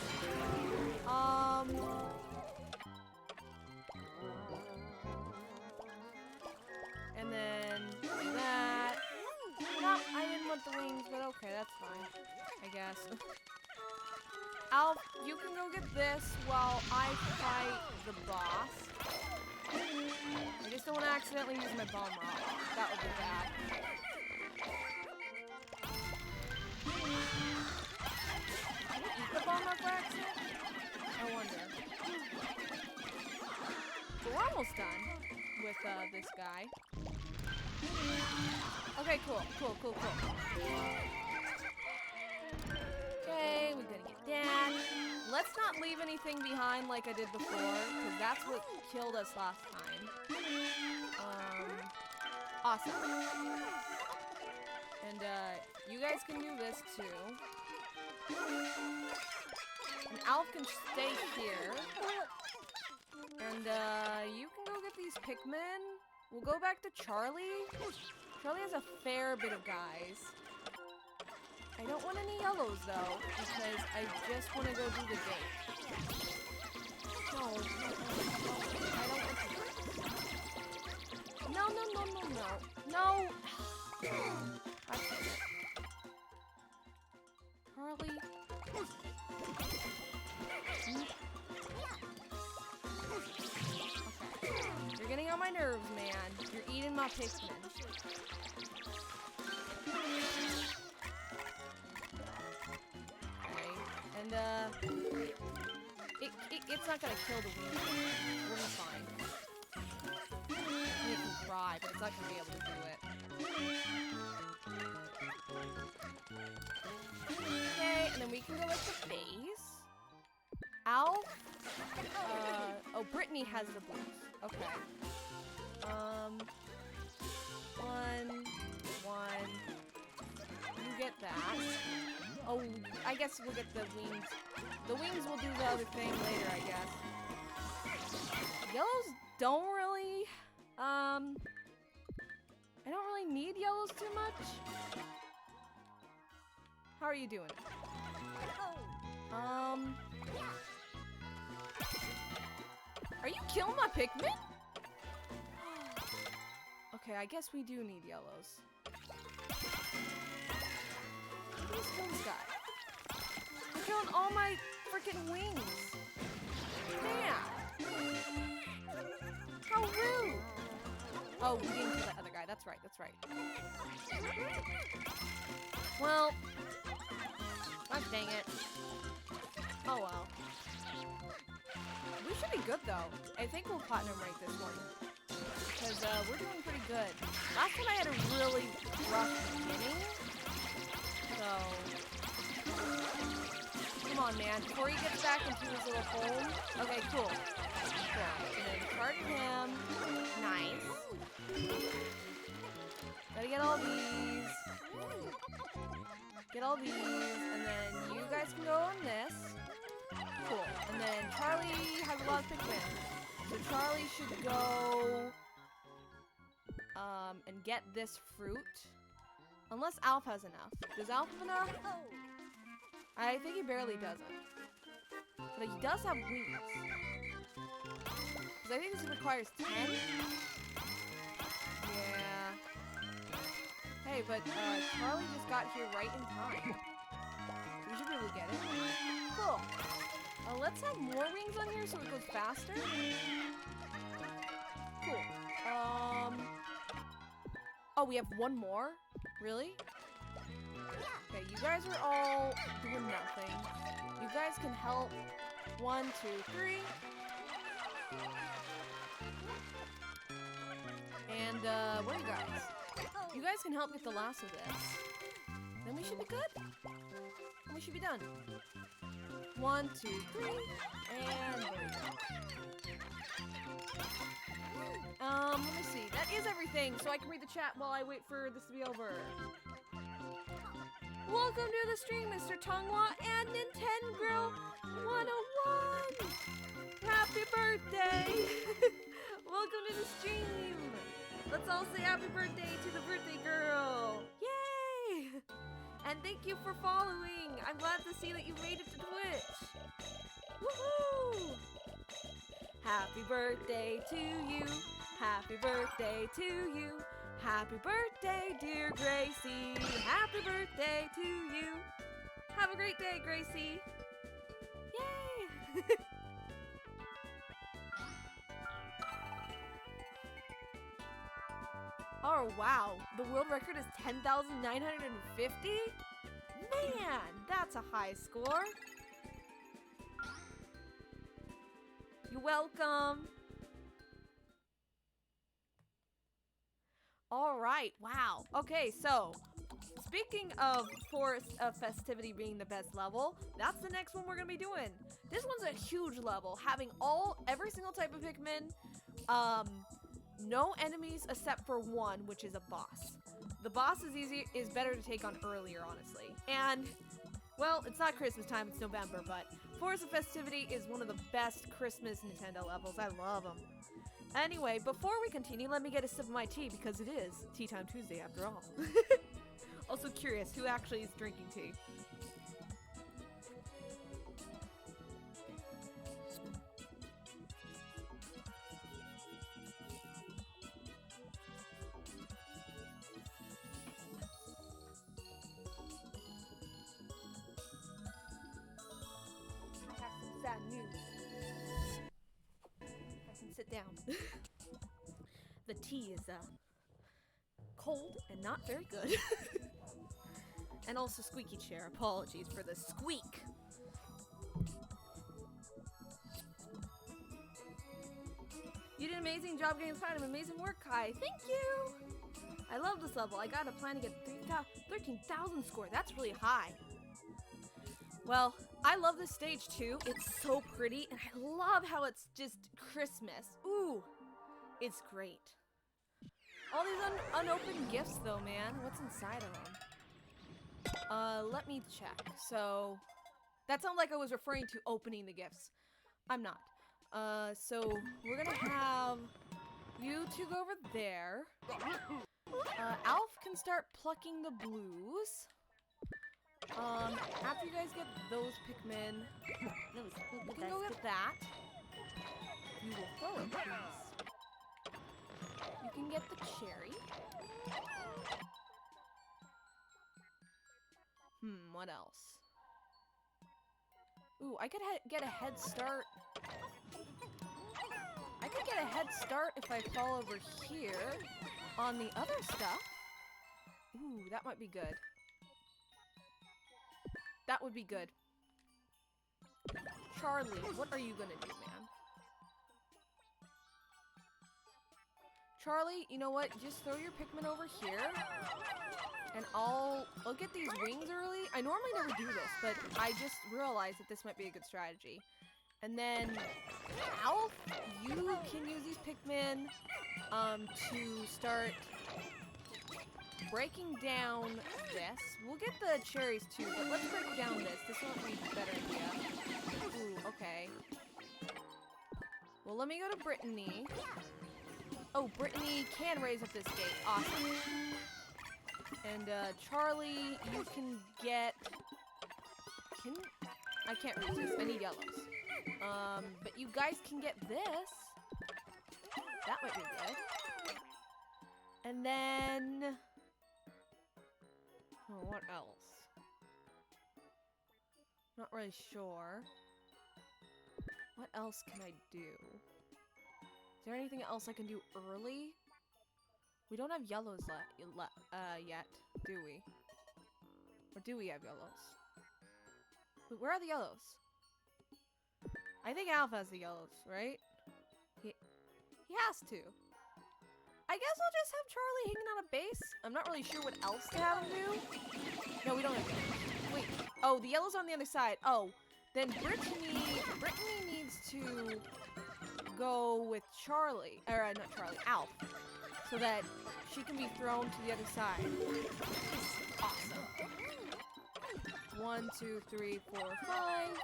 And then do that. No, I didn't want the wings, but okay, that's fine. I guess. Alf, you can go get this while I fight the boss. I just don't want to accidentally use my bomb rock. That would be bad. Can I eat the bomb rock by accident? I wonder. But we're almost done with this guy. Okay, cool. Okay, we're gonna get that. Let's not leave anything behind like I did before, because that's what killed us last time. Awesome. And, You guys can do this too. And Alf can stay here. And you can go get these Pikmin. We'll go back to Charlie. Charlie has a fair bit of guys. I don't want any yellows though, because I just want to go do the gate. No, I don't want to. No. No! Okay. Charlie. Okay. You're getting on my nerves, man. You're eating my Pikmin. Okay. And, it's not gonna kill the wing. We're gonna be fine. It can try, but it's not gonna be able to do it. Okay, and then we can go with the base. Alf. Oh, Brittany has the blues. Okay. One. You get that. Oh, I guess we'll get the wings. The wings will do the other thing later, I guess. Yellows don't really, I don't really need yellows too much. How are you doing? Are you killing my Pikmin? Okay, I guess we do need yellows. Please kill this guy. I'm killing all my freaking wings. Man. How rude. Oh, we didn't kill that other guy. That's right. Well. God dang it. Oh well. We should be good though. I think we'll platinum rate this one. Because we're doing pretty good. Last time I had a really rough beginning. So, come on, man. Before he gets back into his little home. Okay, cool. And then card him. Nice. Gotta get all these. Get all these. And then you guys can go on this. Cool. And then Charlie has a lot of Pikmin. So Charlie should go and get this fruit. Unless Alf has enough. Does Alf have enough? I think he barely doesn't. But he does have wings. Because I think this requires 10. Yeah. Hey, but Charlie just got here right in time. So we should be able to get it. Cool. Let's have more wings on here so it goes faster. Cool. Oh, we have one more? Really? Okay, you guys are all doing nothing. You guys can help. 1, 2, 3. And, where are you guys? You guys can help get the last of this. Then we should be good. And we should be done. 1, 2, 3. And there we go. Let me see. That is everything, so I can read the chat while I wait for this to be over. Welcome to the stream, Mr. Tongwa and Nintendo 101! Happy birthday! Welcome to the stream! Let's all say happy birthday to the birthday girl! Yay! And thank you for following! I'm glad to see that you made it to Twitch! Woohoo! Happy birthday to you! Happy birthday to you! Happy birthday, dear Gracie! Happy birthday to you! Have a great day, Gracie! Yay! Oh, wow. The world record is 10,950? Man, that's a high score. You're welcome. All right, wow. Okay, so speaking of Forest of Festivity being the best level, that's the next one we're gonna be doing. This one's a huge level, having every single type of Pikmin, no enemies except for one, which is a boss. The boss is better to take on earlier, honestly. And, well, it's not Christmas time, it's November, but Forest of Festivity is one of the best Christmas Nintendo levels. I love them. Anyway, before we continue, let me get a sip of my tea, because it is Tea Time Tuesday after all. Also curious, who actually is drinking tea? I have some sad news. I can sit down. The tea is cold and not very good. And also squeaky chair. Apologies for the squeak. You did an amazing job getting started. Amazing work, Kai. Thank you. I love this level. I got a plan to get 13,000 score. That's really high. Well, I love this stage too. It's so pretty, and I love how it's just Christmas. Ooh, it's great. All these unopened gifts though, man. What's inside of them? Let me check. So, that sounds like I was referring to opening the gifts. I'm not. So, we're gonna have you two go over there. Alf can start plucking the blues. After you guys get those Pikmin, you can go get that. You will throw it, please. You can get the cherry. What else? Ooh, I could get a head start. I could get a head start if I fall over here on the other stuff. Ooh, that might be good. That would be good. Charlie, what are you gonna do, man? Charlie, you know what? Just throw your Pikmin over here. And I'll get these wings early. I normally never do this, but I just realized that this might be a good strategy. And then, Alf, you can use these Pikmin to start breaking down this. We'll get the cherries too, but let's break down this. This might be a better idea. Ooh, okay. Well, let me go to Brittany. Oh, Brittany can raise up this gate. Awesome. And, Charlie, you can get... I can't read this. I need yellows. But you guys can get this. That might be good. And then... Oh, what else? Not really sure. What else can I do? Is there anything else I can do early? We don't have yellows yet, do we? Or do we have yellows? Wait, where are the yellows? I think Alf has the yellows, right? He has to. I guess I'll just have Charlie hanging on a base. I'm not really sure what else to have him do. No, we don't have yellows. Wait. Oh, the yellow's on the other side. Oh, then Brittany needs to go with Charlie. Or, not Charlie, Alf. So that she can be thrown to the other side. Awesome. 1, 2, 3, 4, 5.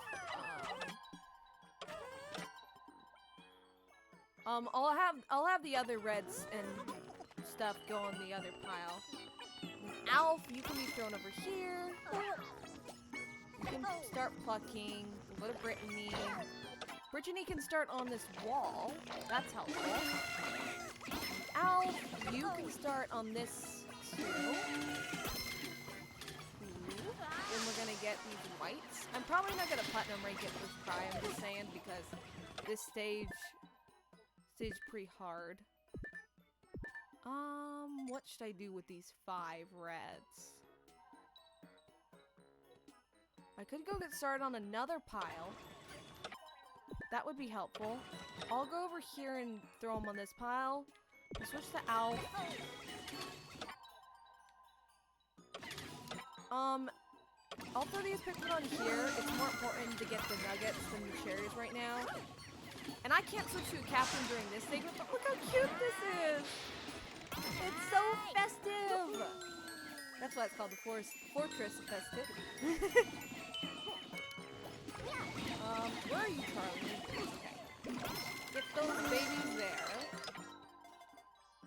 I'll have the other reds and stuff go on the other pile. Alf, you can be thrown over here. You can start plucking. We'll go to Brittany. Brittany can start on this wall. That's helpful. Alf, you can start on this too. Then we're gonna get these whites. I'm probably not gonna platinum rank it first try, I'm just saying, because this stage pretty hard. What should I do with these 5 reds? I could go get started on another pile. That would be helpful. I'll go over here and throw them on this pile. We'll switch to Alf. I'll throw these Pikmin on here. It's more important to get the nuggets than the cherries right now. And I can't switch to a captain during this segment, but look how cute this is! It's so festive! That's why it's called the Fortress of Festivity. Where are you, Charlie? Okay. Get those babies there.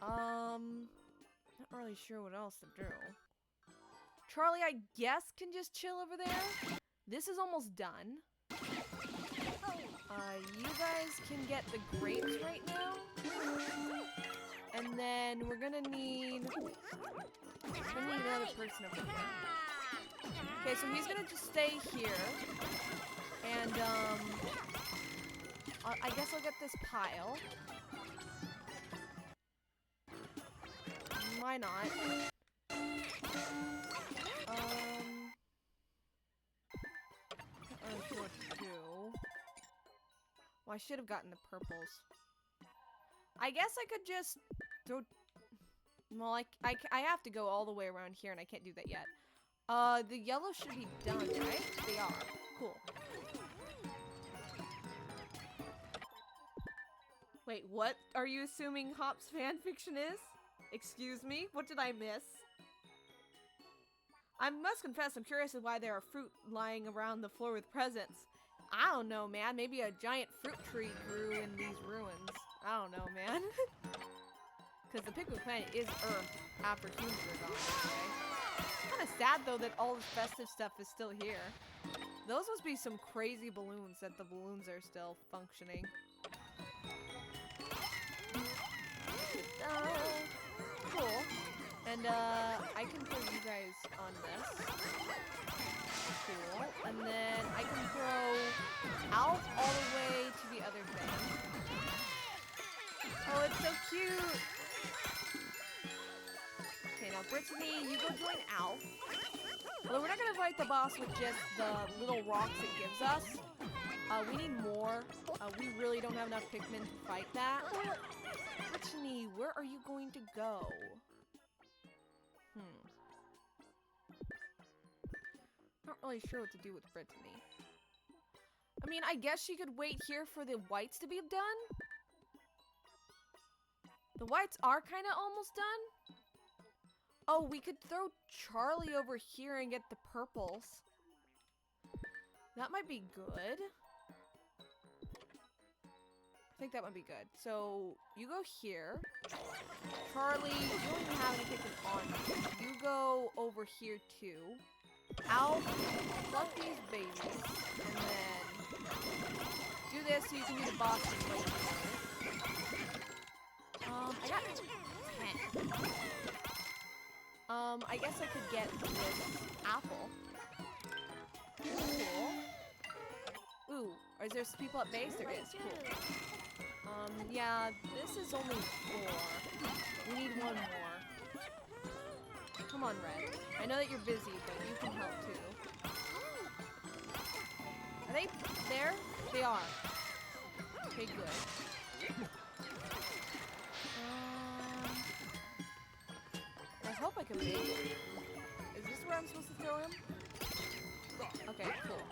Not really sure what else to do. Charlie, I guess, can just chill over there. This is almost done. You guys can get the grapes right now. And then we're gonna need another person over here. Okay, so he's gonna just stay here. And, I guess I'll get this pile. Why not? Not really sure what to do. Well, I should have gotten the purples. I guess I could just throw... Well, I have to go all the way around here, and I can't do that yet. The yellow should be done, right? They are. Cool. Wait, what are you assuming Hop's fanfiction is? Excuse me? What did I miss? I must confess, I'm curious as why there are fruit lying around the floor with presents. I don't know, man. Maybe a giant fruit tree grew in these ruins. I don't know, man. Because the Pikmin planet is Earth after humans are gone, okay? Kind of sad, though, that all this festive stuff is still here. Those must be some crazy balloons that the balloons are still functioning. Cool. And, I can throw you guys on this. Cool. And then I can throw Alf all the way to the other thing. Oh, it's so cute! Okay, now Brittany, you go join Alf. Although we're not gonna fight the boss with just the little rocks it gives us. We need more. We really don't have enough Pikmin to fight that. Brittany, where are you going to go? Not really sure what to do with Brittany. I mean, I guess she could wait here for the whites to be done. The whites are kind of almost done. Oh, we could throw Charlie over here and get the purples. That might be good. I think that might be good. So, you go here. Charlie, you don't even have any Pikmin on you. You go over here too. I'll pluck these babies, and then do this so you can do the boss and wait. I got 10. I guess I could get this apple. Cool. Ooh, is there some people at base? There is. Cool. Yeah, this is only 4. We need one more. Come on, Red. I know that you're busy, but you can help too. Are they there? They are. Okay, good. I hope I can make it. Is this where I'm supposed to throw him? Okay, cool.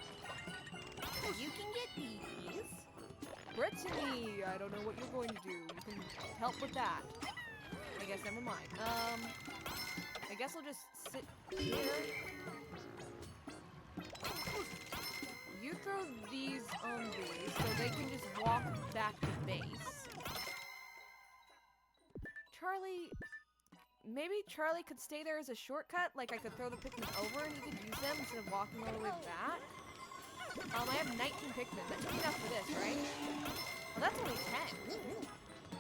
You can get these. Brittany, I don't know what you're going to do. You can help with that. I guess never mind. I guess I'll just sit here. You throw these on these so they can just walk back to base. Charlie, maybe Charlie could stay there as a shortcut. Like I could throw the Pikmin over and he could use them instead of walking all the way back. I have 19 Pikmin. That should be enough for this, right? Well, that's only 10.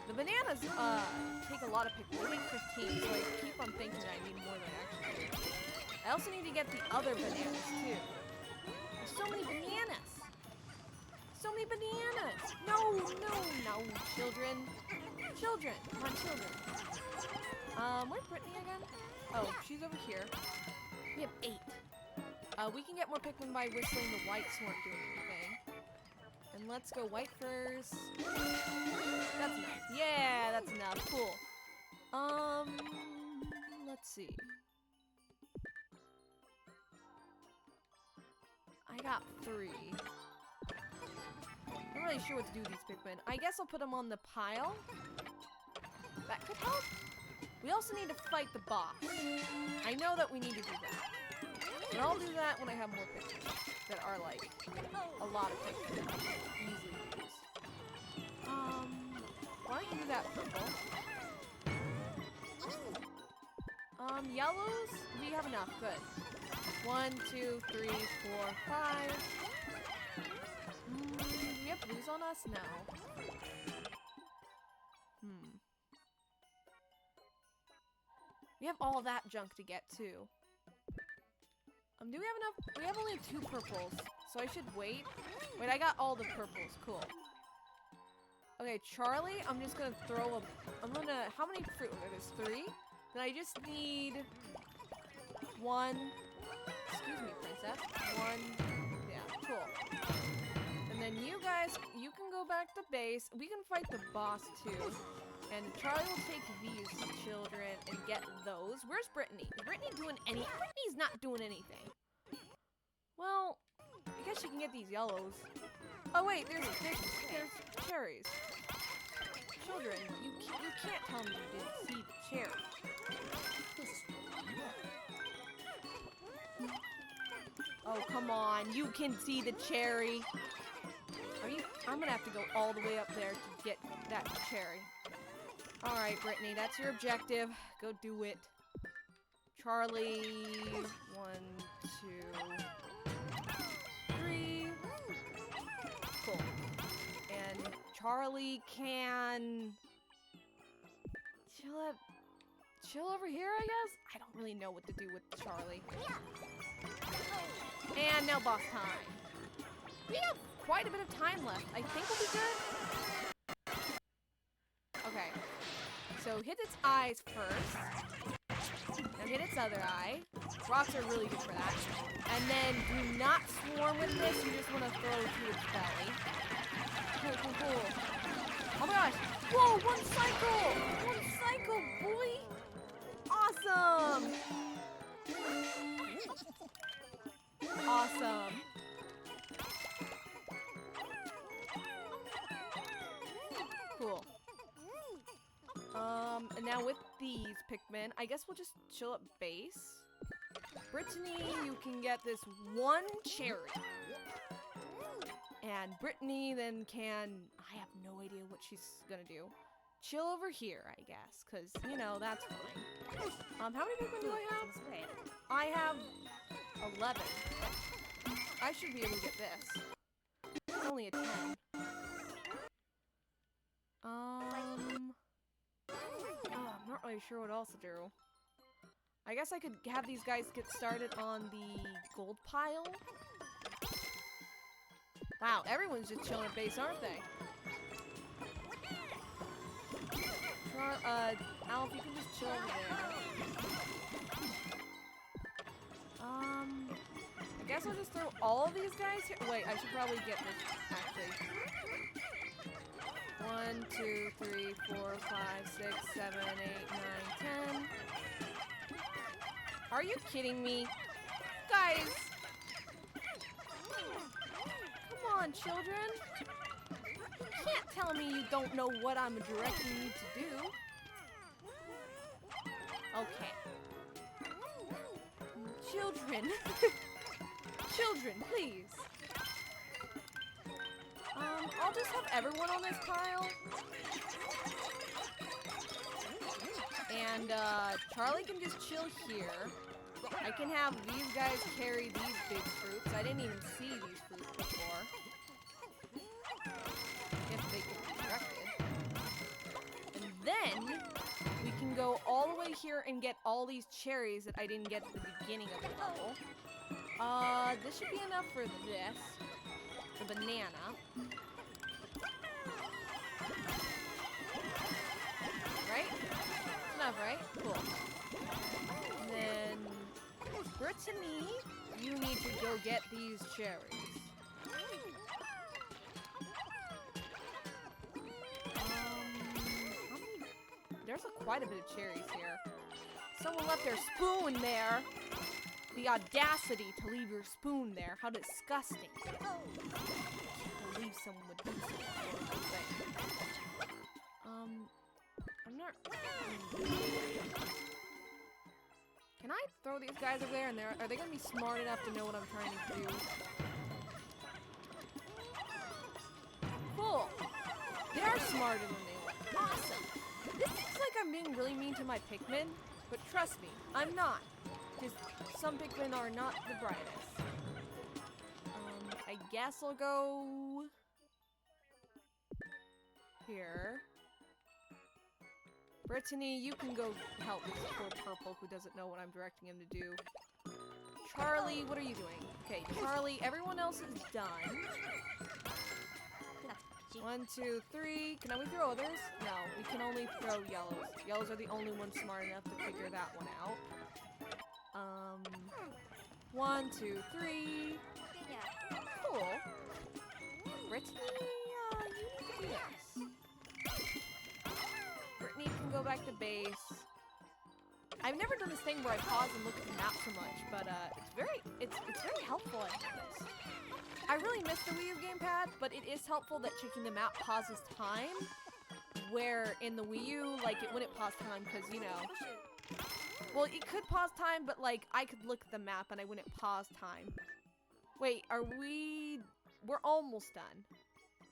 The bananas take a lot of Pikmin. They take 15, so I keep on thinking I need more than I actually do. I also need to get the other bananas, too. There's so many bananas! So many bananas! No, no, no, children. Children! Come on, children. Where's Brittany again? Oh, she's over here. We have 8. We can get more Pikmin by whistling the whites who aren't doing anything. And let's go white first. That's enough. Yeah, that's enough. Cool. Let's see. I got 3. I'm not really sure what to do with these Pikmin. I guess I'll put them on the pile. That could help. We also need to fight the boss. I know that we need to do that. And I'll do that when I have more Pikmin that are like a lot of Pikmin easily used. Why don't you do that purple? Yellows? We have enough. Good. 1, 2, 3, 4, 5. Do we have blues on us? No. We have all that junk to get too. Do we have enough? We have only 2 purples, so I should wait. Wait, I got all the purples. Cool. Okay, Charlie, I'm just gonna throw a... how many fruit? Okay, there's 3. Then I just need 1. Excuse me, princess. 1. Yeah, cool. And then you guys, you can go back to base. We can fight the boss too. And Charlie will take these children and get those. Where's Brittany? Is Brittany doing any... Brittany's not doing anything. Well, I guess she can get these yellows. Oh wait, there's cherries. Children, you can't tell me you didn't see the cherry. Oh, come on. You can see the cherry. I'm gonna have to go all the way up there to get that cherry. Alright, Brittany, that's your objective. Go do it. Charlie, 1, 2, 3. Cool. And Charlie can chill over here, I guess? I don't really know what to do with Charlie. And now boss time. We have quite a bit of time left. I think we'll be good. Okay. So hit its eyes first. Now hit its other eye. Rocks are really good for that. And then do not swarm with this. You just want to throw it to its belly. Cool. Oh my gosh. Whoa, 1 cycle. 1 cycle, boy. Awesome. Awesome. Cool. And now with these Pikmin, I guess we'll just chill at base. Brittany, you can get this 1 cherry. And Brittany then can... I have no idea what she's gonna do. Chill over here, I guess, because, you know, that's fine. How many Pikmin do I have? I have 11. I should be able to get this. It's only a 10. I'm not really sure what else to do. I guess I could have these guys get started on the gold pile. Wow, everyone's just chilling at base, aren't they? Al, if you can just chill over there. I guess I'll just throw all of these guys here. Wait, I should probably get this, actually. 1, 2, 3, 4, 5, 6, 7, 8, 9, 10. Are you kidding me? Guys! Come on, children. You can't tell me you don't know what I'm directing you to do. Okay. Children. Children, please. I'll just have everyone on this pile. And, Charlie can just chill here. I can have these guys carry these big fruits. I didn't even see these fruits before. If they can be directed. And then, we can go all the way here and get all these cherries that I didn't get at the beginning of the level. This should be enough for this. The banana. Right? Enough, right? Cool. And then, Brittany, you need to go get these cherries. There's quite a bit of cherries here. Someone left their spoon there. The audacity to leave your spoon there. How disgusting. I can't believe someone would do such a horrible thing. I'm Can I throw these guys over there and are they gonna be smart enough to know what I'm trying to do? Cool. They are smarter than they look. Awesome. This seems like I'm being really mean to my Pikmin, but trust me, I'm not. Because some Pikmin are not the brightest. I guess I'll go here. Brittany, you can go help this poor purple who doesn't know what I'm directing him to do. Charlie, what are you doing? Okay, Charlie, everyone else is done. 1, 2, 3. Can we throw others? No, we can only throw yellows. Yellows are the only ones smart enough to figure that one out. 1, 2, 3. Cool. Brittany, you need to do this. Brittany can go back to base. I've never done this thing where I pause and look at the map so much, but it's very helpful at this. I really miss the Wii U gamepad, but it is helpful that checking the map pauses time, where in the Wii U, like, it wouldn't pause time because, you know, well, it could pause time, but, like, I could look at the map and I wouldn't pause time. Wait, we're almost done.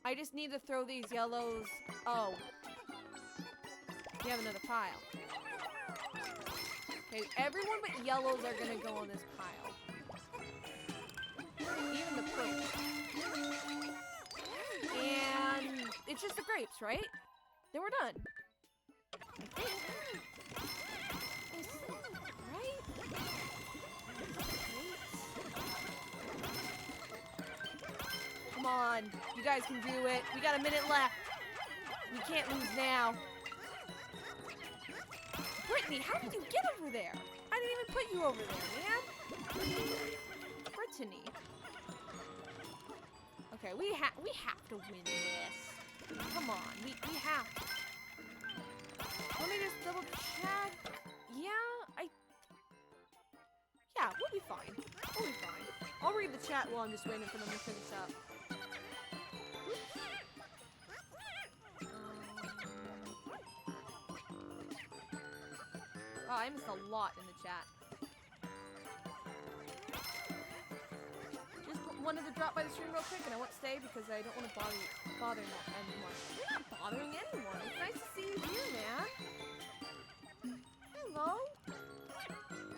I just need to throw these yellows. Oh. We have another pile. Okay, everyone but yellows are gonna go on this pile. Even the purple. And it's just the grapes, right? Then we're done. I think. Right? Come on, you guys can do it. We got a minute left. We can't lose now. Brittany, how did you get over there? I didn't even put you over there, man. Brittany. Okay, we have to win this. Come on, we have to. Let me just double check. Yeah, we'll be fine. We'll be fine. I'll read the chat while I'm just waiting for them to finish up. Oh, I missed a lot in the chat. Just wanted to drop by the stream real quick, and I won't stay because I don't want to bother anyone. You're not bothering anyone. It's nice to see you here, man. Hello.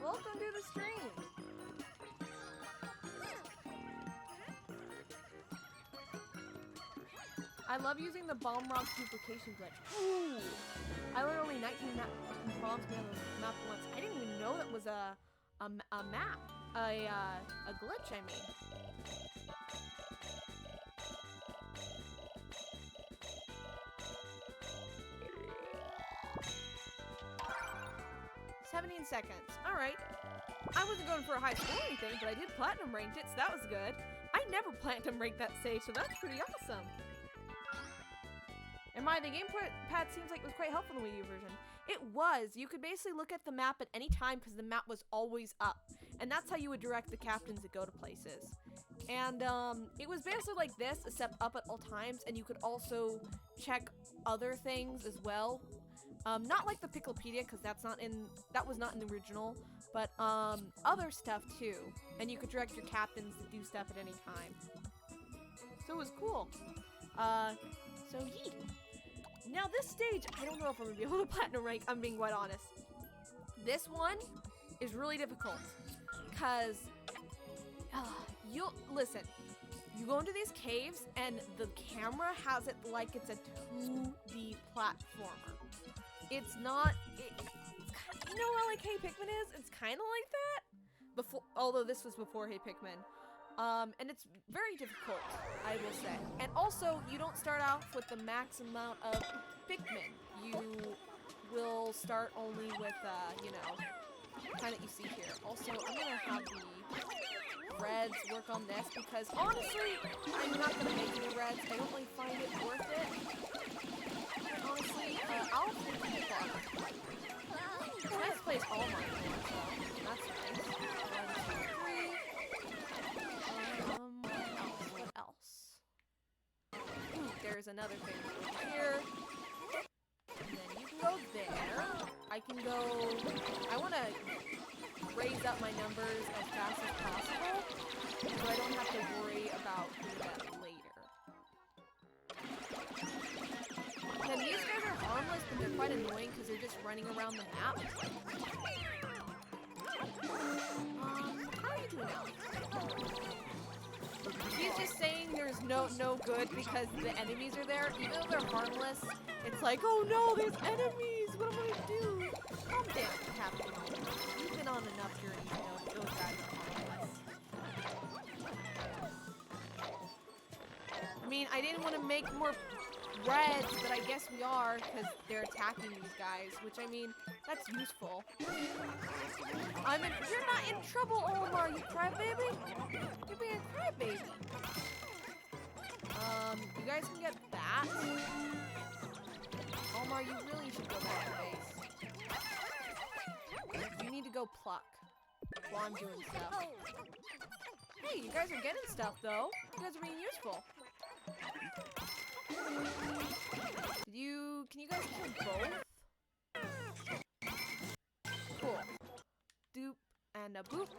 Welcome to the stream. I love using the bomb rock duplication glitch. Ooh! I learned only 19 bombs on the map once. I didn't even know that was a map. A glitch, I mean. "17 seconds. Alright. I wasn't going for a high score or anything, but I did platinum ranked it, so that was good. I never platinum ranked that stage, so that's pretty awesome. And the gamepad seems like it was quite helpful in the Wii U version. It was. You could basically look at the map at any time because the map was always up. And that's how you would direct the captains to go to places. And it was basically like this, except up at all times, and you could also check other things as well. Not like the Picklepedia, because that was not in the original, but other stuff too. And you could direct your captains to do stuff at any time. So it was cool. So yeet. Now this stage, I don't know if I'm gonna be able to platinum rank, I'm being quite honest. This one is really difficult, because listen, you go into these caves and the camera has it like it's a 2D platformer. It's not, you know how like Hey Pikmin is? It's kind of like that, although this was before Hey Pikmin. And it's very difficult, I will say. And also, you don't start off with the max amount of Pikmin. You will start only with, you know, the kind that you see here. Also, I'm gonna have the reds work on this because, honestly, I'm not gonna make any reds. I don't really find it worth it. And honestly, I'll take the bottom. Let's place all mine in, so that's nice. 1, 2, 3. What else? Ooh, there's another thing over here. And then you can go there. I can go... I want to raise up my numbers as fast as possible, so I don't have to worry about doing that later. Then these guys are harmless, but they're quite annoying because they're just running around the map. How are you doing now? He's just saying there's no good because the enemies are there. Even though they're harmless, it's like, oh no, there's enemies. What am I gonna do? Calm down, Captain. You've been on enough journeys to know those guys are harmless. I mean, I didn't want to make more reds, but I guess we are because they're attacking these guys, which I mean, that's useful. You're not in trouble, Omar, you crybaby. You're being a crybaby. You guys can get that. Omar, you really should go back to base. You need to go pluck while I'm doing stuff. Hey, you guys are getting stuff though. You guys are being useful. Can you guys kill both? Cool. Doop and a boop.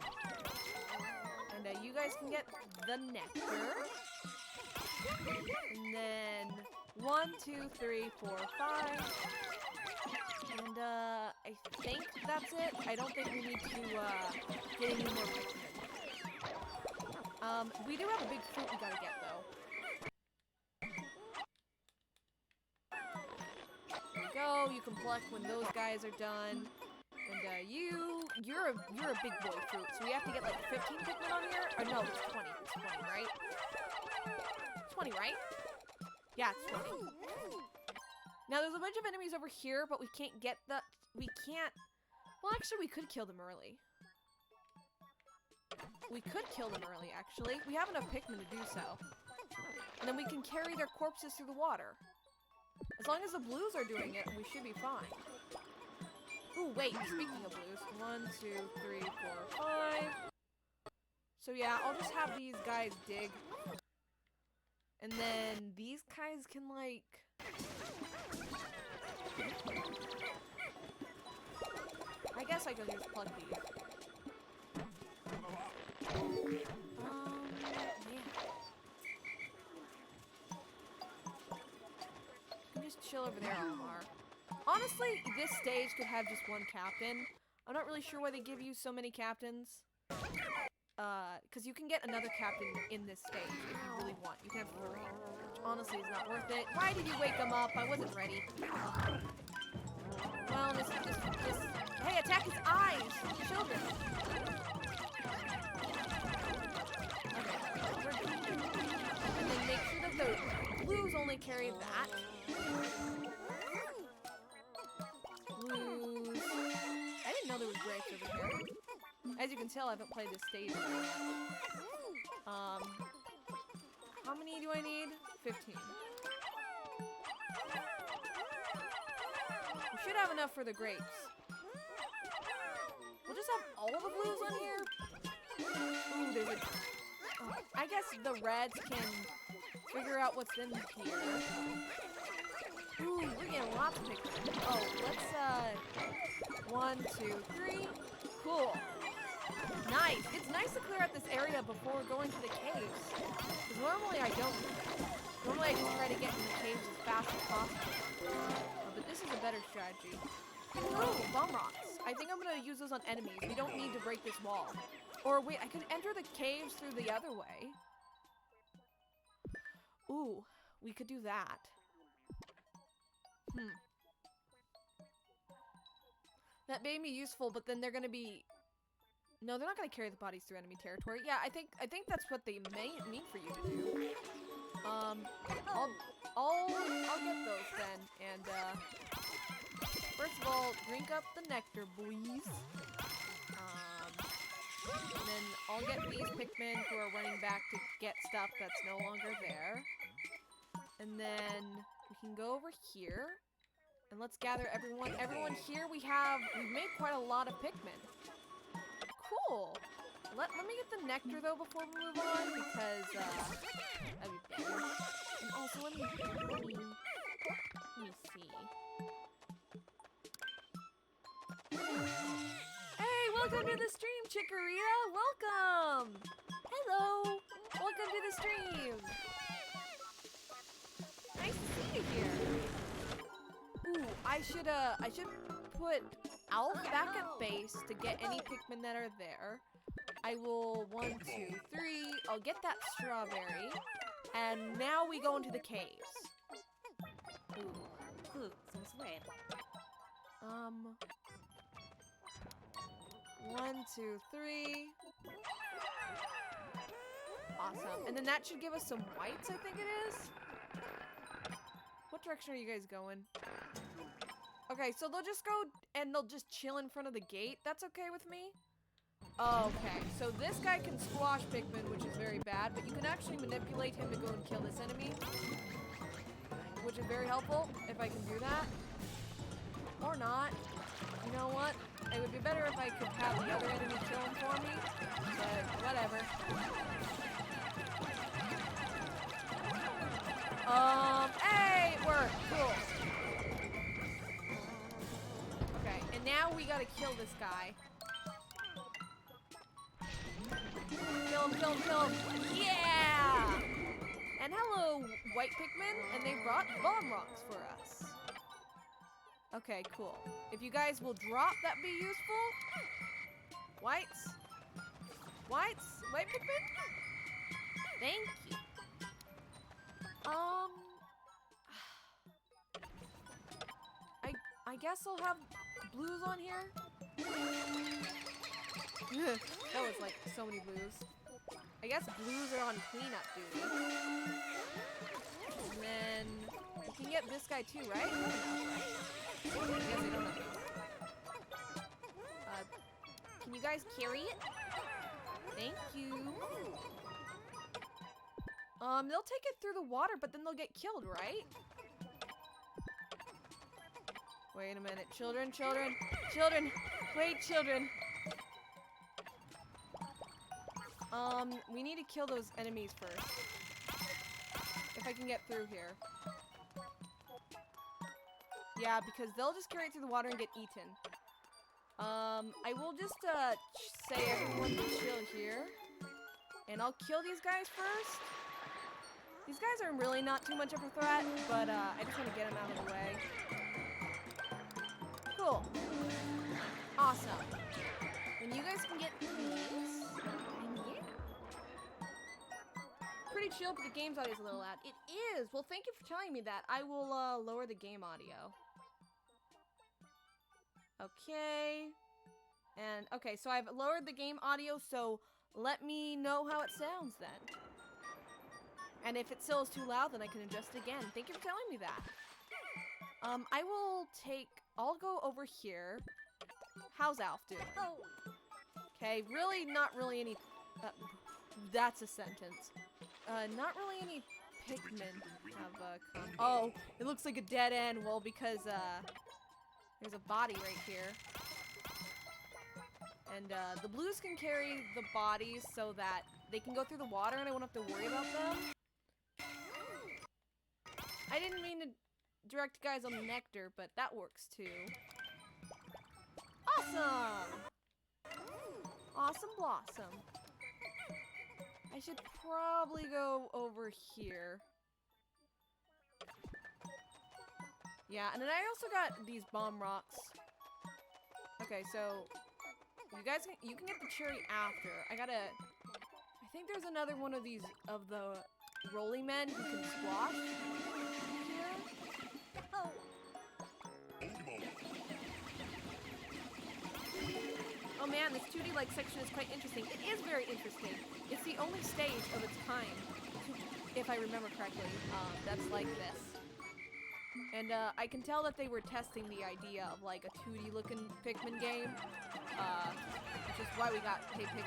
And you guys can get the nectar. And then 1, 2, 3, 4, 5. And I think that's it. I don't think we need to get any more Pikmin. We do have a big fruit we gotta get though. There we go. You can pluck when those guys are done. And you're a big boy fruit, so we have to get like 15 Pikmin on here. Or no, it's 20. It's 20, right? 20, right? Yeah, it's 20. Now there's a bunch of enemies over here, but we can't get the. Well, actually, we could kill them early. We could kill them early, actually. We have enough Pikmin to do so. And then we can carry their corpses through the water. As long as the blues are doing it, we should be fine. Ooh, wait, speaking of blues. 1, 2, 3, 4, 5. So yeah, I'll just have these guys dig. And then these guys can, like... I guess I could just plug these. Just chill over there, Omar. Honestly, this stage could have just one captain. I'm not really sure why they give you so many captains. Because you can get another captain in this stage if you really want. You can have 3. Which honestly is not worth it. Why did you wake them up? I wasn't ready. Well, just... Hey, attack his eyes! Children! Okay. And then make sure that the blues only carry that. Blues. I didn't know there was grapes over here. As you can tell, I haven't played this stage yet. How many do I need? 15. We should have enough for the grapes. We'll just have all the blues on here. Ooh, there's a... Oh, I guess the reds can figure out what's in here. Ooh, we're getting lots of Pikmin. Oh, let's, 1, 2, 3. Cool. Nice. It's nice to clear out this area before going to the caves. Because normally I don't. Normally I just try to get in the caves as fast as possible. But this is a better strategy. Ooh, bomb rocks. I think I'm going to use those on enemies. We don't need to break this wall. Or wait, I could enter the caves through the other way. Ooh, we could do that. That may be useful, but then they're gonna be... No, they're not gonna carry the bodies through enemy territory. Yeah, I think that's what they may mean for you to do. I'll get those then. And first of all, drink up the nectar, boys. And then I'll get these Pikmin who are running back to get stuff that's no longer there. And then we can go over here. And let's gather everyone. Everyone here, we've made quite a lot of Pikmin. Cool. Let me get the nectar though before we move on, because that'd be better. And also let me see. Hey, welcome to the stream, Chikorita. Welcome. Hello. Welcome to the stream. Nice to see you here. Ooh, I should put Alf back at base to get any Pikmin that are there. I will 1, 2, 3. I'll get that strawberry, and now we go into the caves. Ooh, some sweat. 1, 2, 3. Awesome. And then that should give us some whites, I think it is. What direction are you guys going? Okay, so they'll just go and they'll just chill in front of the gate. That's okay with me? Okay, so this guy can squash Pikmin, which is very bad, but you can actually manipulate him to go and kill this enemy, which is very helpful if I can do that. Or not. You know what? It would be better if I could have the other enemy kill him for me, but whatever. Hey, it worked. Cool. Okay, and now we gotta kill this guy. Kill him, kill him, kill him. Yeah! And hello, white Pikmin, and they brought bomb rocks for us. Okay, cool. If you guys will drop, that'd be useful. Whites? Whites? White Pikmin? Thank you. I guess I'll have blues on here. That was like so many blues. I guess blues are on cleanup duty. And then you can get this guy too, right? I guess I don't know. Can you guys carry it? Thank you. They'll take it through the water, but then they'll get killed, right? Wait a minute. Children, children, children. Wait, children. We need to kill those enemies first. If I can get through here. Yeah, because they'll just carry it through the water and get eaten. I will just, say everyone to chill here. And I'll kill these guys first. These guys are really not too much of a threat, but, I just want to get them out of the way. Cool. Awesome. When you guys can get these, yeah. Pretty chill, but the game's audio is a little loud. It is! Well, thank you for telling me that. I will, lower the game audio. Okay. And, okay, so I've lowered the game audio, so let me know how it sounds then. And if it still is too loud, then I can adjust it again. Thank you for telling me that. I'll go over here. How's Alf doing? Okay, really, not really any, that's a sentence. Not really any Pikmin have, oh, it looks like a dead end. Well, because, there's a body right here. And, the blues can carry the bodies so that they can go through the water and I won't have to worry about them. I didn't mean to direct guys on the nectar, but that works too. Awesome! Awesome blossom. I should probably go over here. Yeah, and then I also got these bomb rocks. Okay, so you can get the cherry after. I think there's another one of these of the Rolly Men who can squash. Oh man, this 2D-like section is quite interesting. It is very interesting. It's the only stage of its kind, if I remember correctly, that's like this. And I can tell that they were testing the idea of like a 2D-looking Pikmin game, which is why we got Hey Pikmin.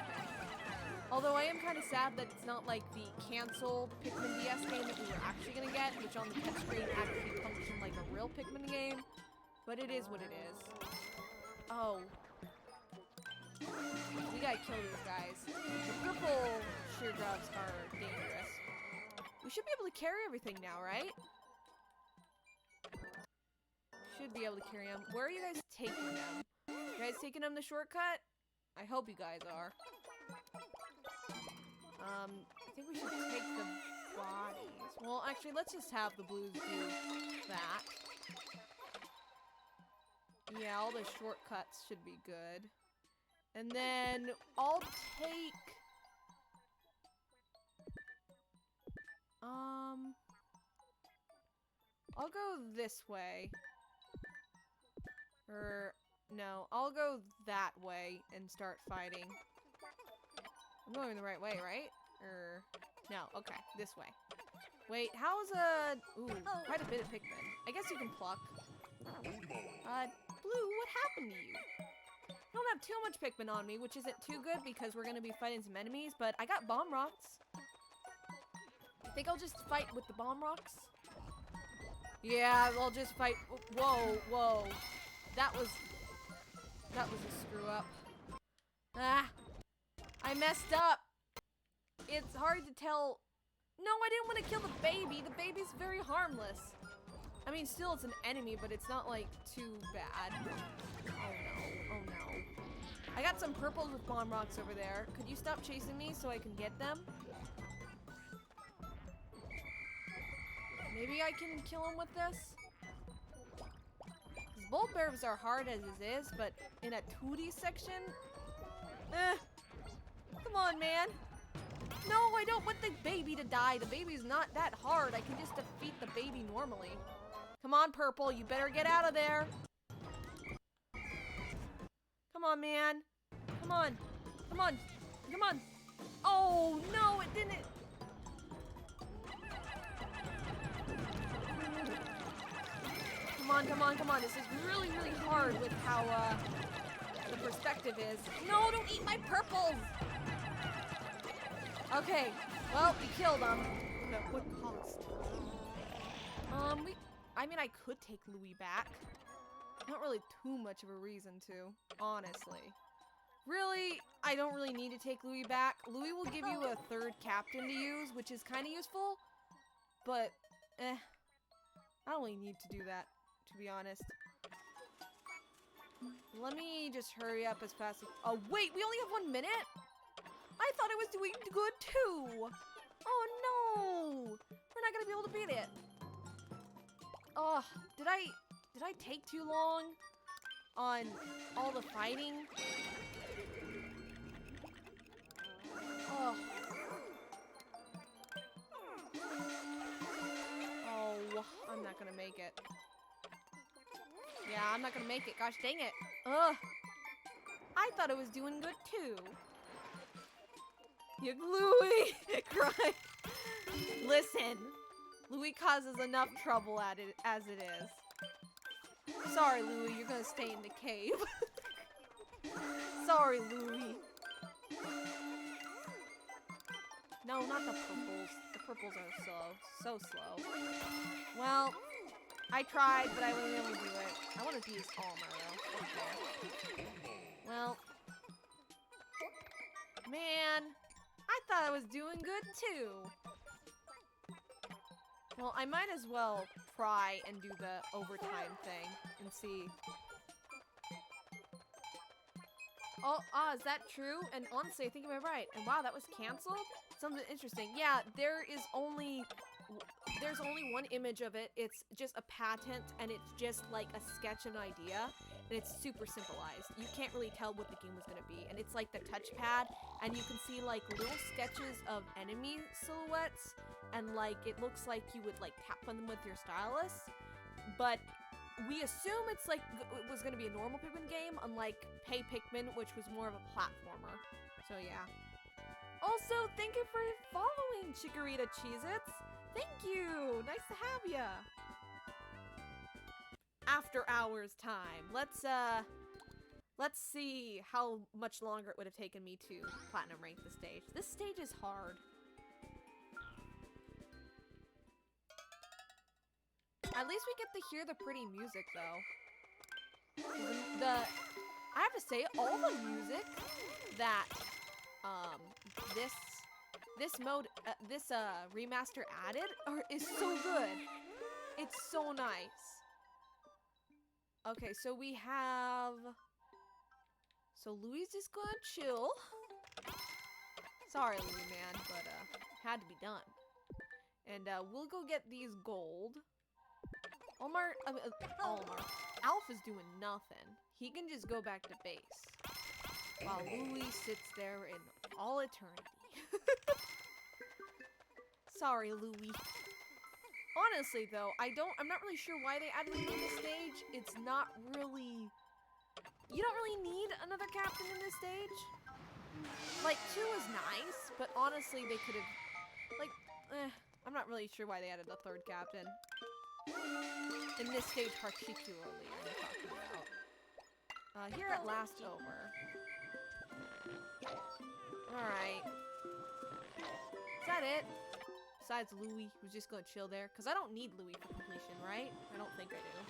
Although I am kind of sad that it's not like the canceled Pikmin DS game that we were actually gonna get, which on the touchscreen actually functioned like a real Pikmin game. But it is what it is. Oh. We gotta kill these guys. The purple sheer grubs are dangerous. We should be able to carry everything now, right? Should be able to carry them. Where are you guys taking them? You guys taking them the shortcut? I hope you guys are. I think we should take the bodies. Well, actually, let's just have the blues do that. Yeah, all the shortcuts should be good. And then I'll take... I'll go this way. Or, no, I'll go that way and start fighting. I'm going the right way, right? Or, no, okay, this way. Wait, how's ooh, quite a bit of Pikmin. I guess you can pluck. Blue, what happened to you? I don't have too much Pikmin on me, which isn't too good because we're gonna be fighting some enemies, but I got bomb rocks. I think I'll just fight with the bomb rocks. Yeah, I'll just fight. Whoa, whoa. That was a screw up. Ah, I messed up. It's hard to tell. No, I didn't want to kill the baby. The baby's very harmless. I mean, still it's an enemy, but it's not like too bad. Oh no, oh no. I got some purples with bomb rocks over there. Could you stop chasing me so I can get them? Maybe I can kill him with this? Because Bulbarbs are hard as is, but in a 2D section? Come on, man. No, I don't want the baby to die. The baby's not that hard. I can just defeat the baby normally. Come on, Purple. You better get out of there. Come on, man. Come on. Come on. Come on. Oh, no, it didn't. Come on, come on, come on. This is really, really hard with how the perspective is. No, don't eat my purples. Okay, well, we killed them. But at what cost? I mean, I could take Louie back. Not really too much of a reason to, honestly. Really, I don't really need to take Louie back. Louie will give you a third captain to use, which is kind of useful. But, I don't really need to do that, to be honest. Let me just hurry up as fast as... Oh, wait, we only have 1 minute? I thought I was doing good, too. Oh, no. We're not going to be able to beat it. Oh, did I take too long on all the fighting? Oh. Oh, I'm not gonna make it. Yeah, I'm not gonna make it. Gosh dang it. Ugh. I thought I was doing good too. You Louie cry. Listen, Louie causes enough trouble at it as it is. Sorry, Louie, you're gonna stay in the cave. Sorry, Louie. No, not the purples. The purples are so slow. Well, I tried, but I wasn't able to do it. I want to use armor, though. Okay. Well, man, I thought I was doing good, too. Well, I might as well try and do the overtime thing and see. Oh, is that true? And honestly, I think I'm right. And wow, that was canceled? Something interesting. Yeah, there's only one image of it. It's just a patent, and it's just like a sketch of an idea, and it's super simplified. You can't really tell what the game was gonna be, and it's like the touchpad, and you can see like little sketches of enemy silhouettes, and like it looks like you would like tap on them with your stylus, but we assume it's like it was gonna be a normal Pikmin game, unlike Pay Pikmin, which was more of a platformer. So yeah. Also, thank you for following, Chikorita Cheez-Its. Thank you. Nice to have ya. After hours time. Let's see how much longer it would have taken me to platinum rank the stage. This stage is hard. At least we get to hear the pretty music, though. I have to say, all the music that this mode, this remaster added is so good. It's so nice. Okay, so we have So Louis just gonna chill. Sorry, Louis, man, but had to be done. And we'll go get these gold. Almar, Alf is doing nothing. He can just go back to base. While Louis sits there in all eternity. Sorry, Louis. Honestly, though, I'm not really sure why they added him to this stage. It's not really... You don't really need another captain in this stage. Like, 2 is nice, but honestly, they could have... Like, I'm not really sure why they added a 3rd captain. In this stage particularly, I'm talking about. Here at last over. Alright. Is that it? Besides Louis, who's just gonna chill there. Because I don't need Louis for completion, right? I don't think I do.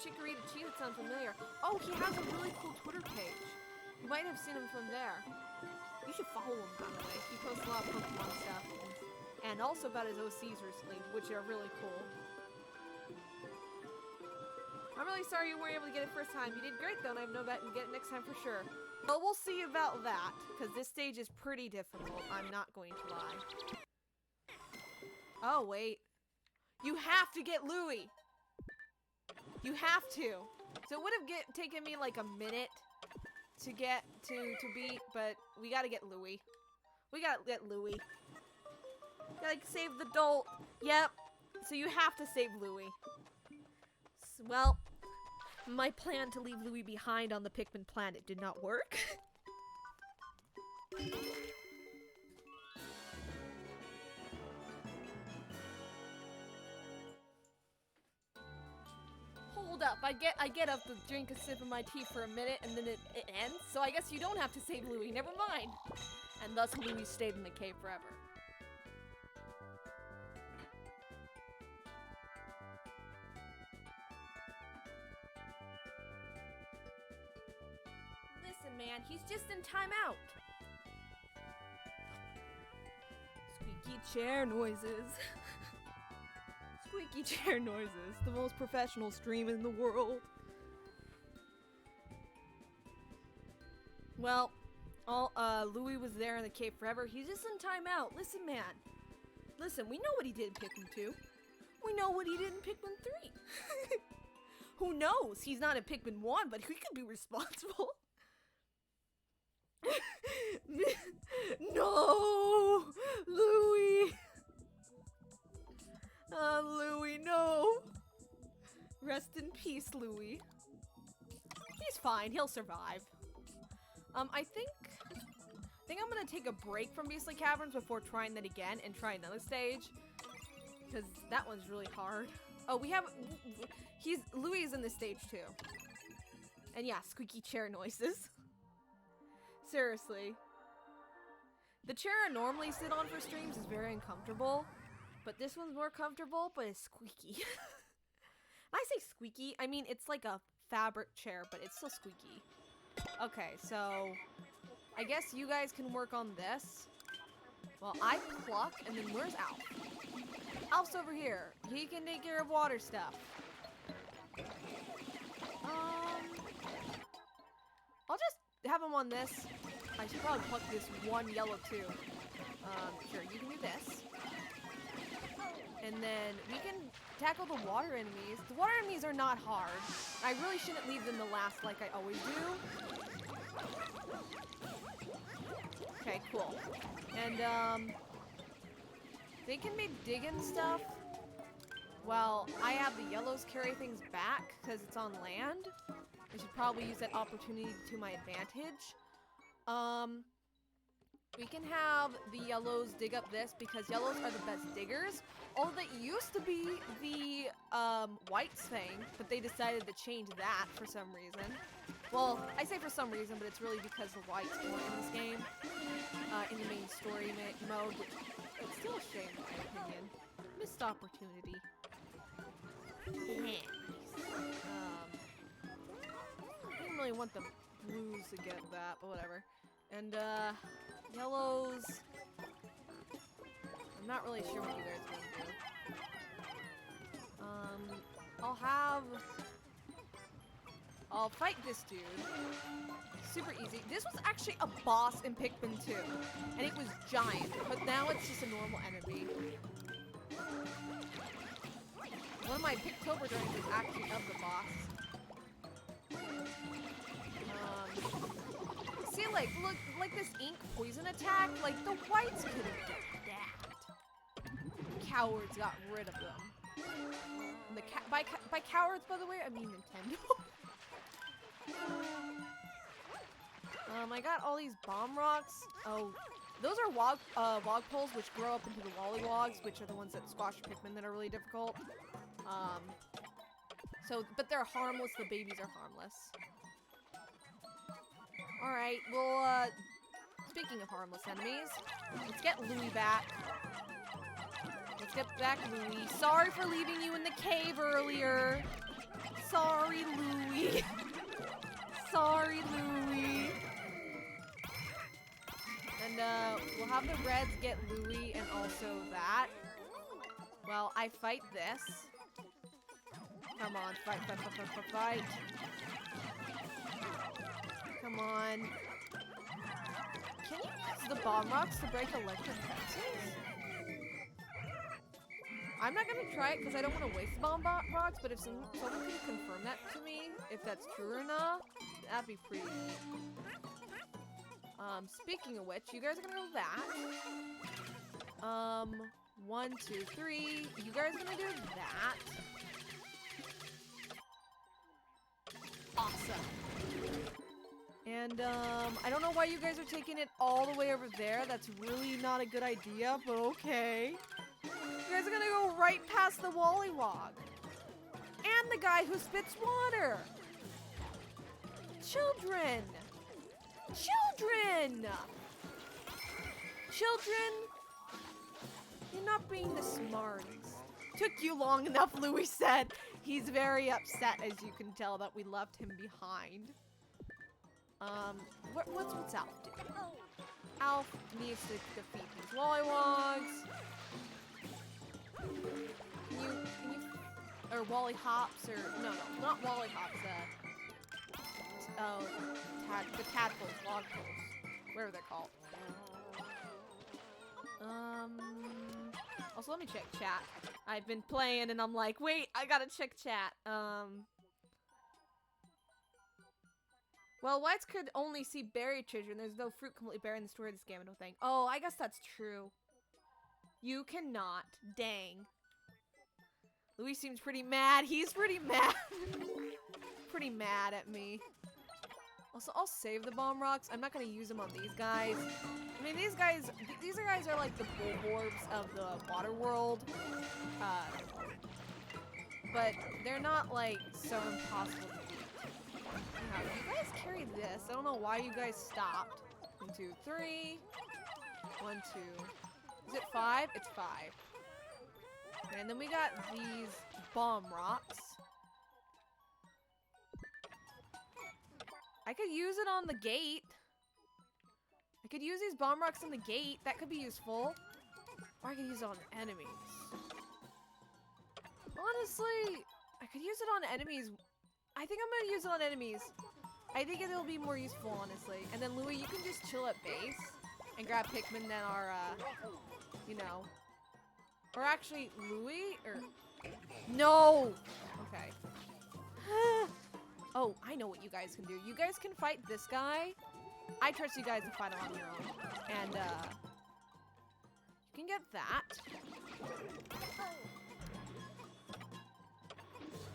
Chikorita Cheetah sounds familiar. Oh, he has a really cool Twitter page. You might have seen him from there. You should follow him, by the way. He posts a lot of Pokemon stuff. And also about his OCs recently, which are really cool. I'm really sorry you weren't able to get it first time. You did great, though, and I have no doubt you'll get it next time for sure. Well, we'll see about that, because this stage is pretty difficult. I'm not going to lie. Oh, wait. You have to get Louis! You have to! So it would have taken me like a minute to get to beat, but we gotta get Louis. We gotta get Louis. Gotta save the dolt. Yep. So you have to save Louis. Well, my plan to leave Louis behind on the Pikmin planet did not work. Hold up, I get up to drink a sip of my tea for a minute and then it ends, so I guess you don't have to save Louis, never mind. And thus Louis stayed in the cave forever. Listen, man, he's just in timeout. Squeaky chair noises. Squeaky chair noises. The most professional stream in the world. Well, Louis was there in the cave forever. He's just in timeout. Listen, man. Listen, we know what he did in Pikmin 2. We know what he did in Pikmin 3. Who knows? He's not in Pikmin 1, but he could be responsible. No! Louis! Louis, no! Rest in peace, Louis. He's fine, he'll survive. I think I'm gonna take a break from Beastly Caverns before trying that again and try another stage. Because that one's really hard. Oh, Louis is in this stage too. And yeah, squeaky chair noises. Seriously. The chair I normally sit on for streams is very uncomfortable. But this one's more comfortable, but it's squeaky. When I say squeaky, I mean it's like a fabric chair, but it's still squeaky. Okay, so I guess you guys can work on this. Well, I pluck, and then where's Alf? Alf's over here. He can take care of water stuff. I'll just have him on this. I should probably pluck this one yellow too. Sure, you can do this. And then we can tackle the water enemies. The water enemies are not hard. I really shouldn't leave them to last like I always do. Okay, cool. And, they can be digging stuff. Well, I have the yellows carry things back because it's on land. I should probably use that opportunity to my advantage. We can have the yellows dig up this because yellows are the best diggers. Although that used to be the whites thing, but they decided to change that for some reason. Well, I say for some reason, but it's really because the whites weren't in this game, in the main story mode, which it's still a shame in my opinion. Missed opportunity. I didn't really want the blues to get that, but whatever. And yellows. I'm not really sure what you guys want to do. I'll have I'll fight this dude. Super easy. This was actually a boss in Pikmin 2. And it was giant. But now it's just a normal enemy. One of my Piktober drawings is actually of the boss. See, like, look, like this ink poison attack, like, the whites could have done that. Cowards got rid of them. And by cowards, by the way, I mean Nintendo. I got all these bomb rocks. Oh, those are wog poles, which grow up into the Wollywogs, which are the ones that squash Pikmin that are really difficult. But they're harmless. The babies are harmless. Alright, well, speaking of harmless enemies, let's get Louie back. Let's get back Louie. Sorry for leaving you in the cave earlier. Sorry, Louie. Sorry, Louie. And, we'll have the Reds get Louie and also that. Well, I fight this. Come on, fight, fight, fight, fight, fight, fight. Come on. Can you use the bomb rocks to break electric fences? I'm not gonna try it because I don't want to waste the bomb rocks, but if someone can confirm that to me, if that's true or not, that'd be pretty neat. Speaking of which, you guys are gonna go that. 1, 2, 3. You guys are gonna do that. Awesome. And, I don't know why you guys are taking it all the way over there. That's really not a good idea, but okay. You guys are gonna go right past the Wollywog. And the guy who spits water. Children. Children! Children, you're not being the smartest. Took you long enough, Louis said. He's very upset, as you can tell, that we left him behind. What's Alf doing? Alf needs to defeat these Wollywogs. Can you, or Wally Hops, or, no, not Wally Hops, the tadpoles, logpoles, whatever they're called. Also, let me check chat. I've been playing and I'm like, wait, I gotta check chat. Well, whites could only see buried treasure and there's no fruit completely buried in the story of this game, I don't think. Oh, I guess that's true. You cannot. Dang. Louis seems pretty mad. He's pretty mad. Pretty mad at me. Also, I'll save the bomb rocks. I'm not gonna use them on these guys. I mean, these guys are like the bulborbs of the water world. But they're not like so impossible to beat. Anyhow, you guys carry this. I don't know why you guys stopped. 1, 2, 3. 1, 2. Is it 5? It's 5. And then we got these bomb rocks. I could use it on the gate. I could use these bomb rocks on the gate. That could be useful. Or I could use it on enemies. Honestly, I could use it on enemies. I think I'm gonna use it on enemies. I think it'll be more useful, honestly. And then Louis, you can just chill at base and grab Pikmin that are, you know. Or actually, Louis, or... No! Okay. Oh, I know what you guys can do. You guys can fight this guy. I trust you guys to fight him on your own. And, you can get that.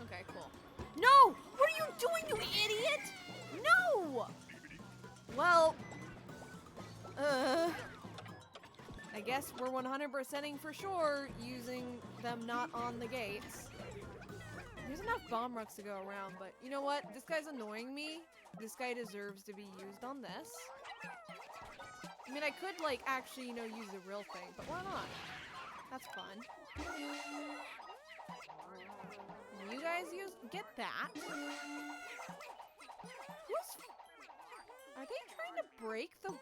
Okay, cool. No! What are you doing, you idiot? No! Well, I guess we're 100%ing for sure using them not on the gates. There's enough bomb rocks to go around, but you know what? This guy's annoying me. This guy deserves to be used on this. I mean, I could, like, actually, you know, use the real thing, but why not? That's fun. And you guys get that. Are they trying to break the wall?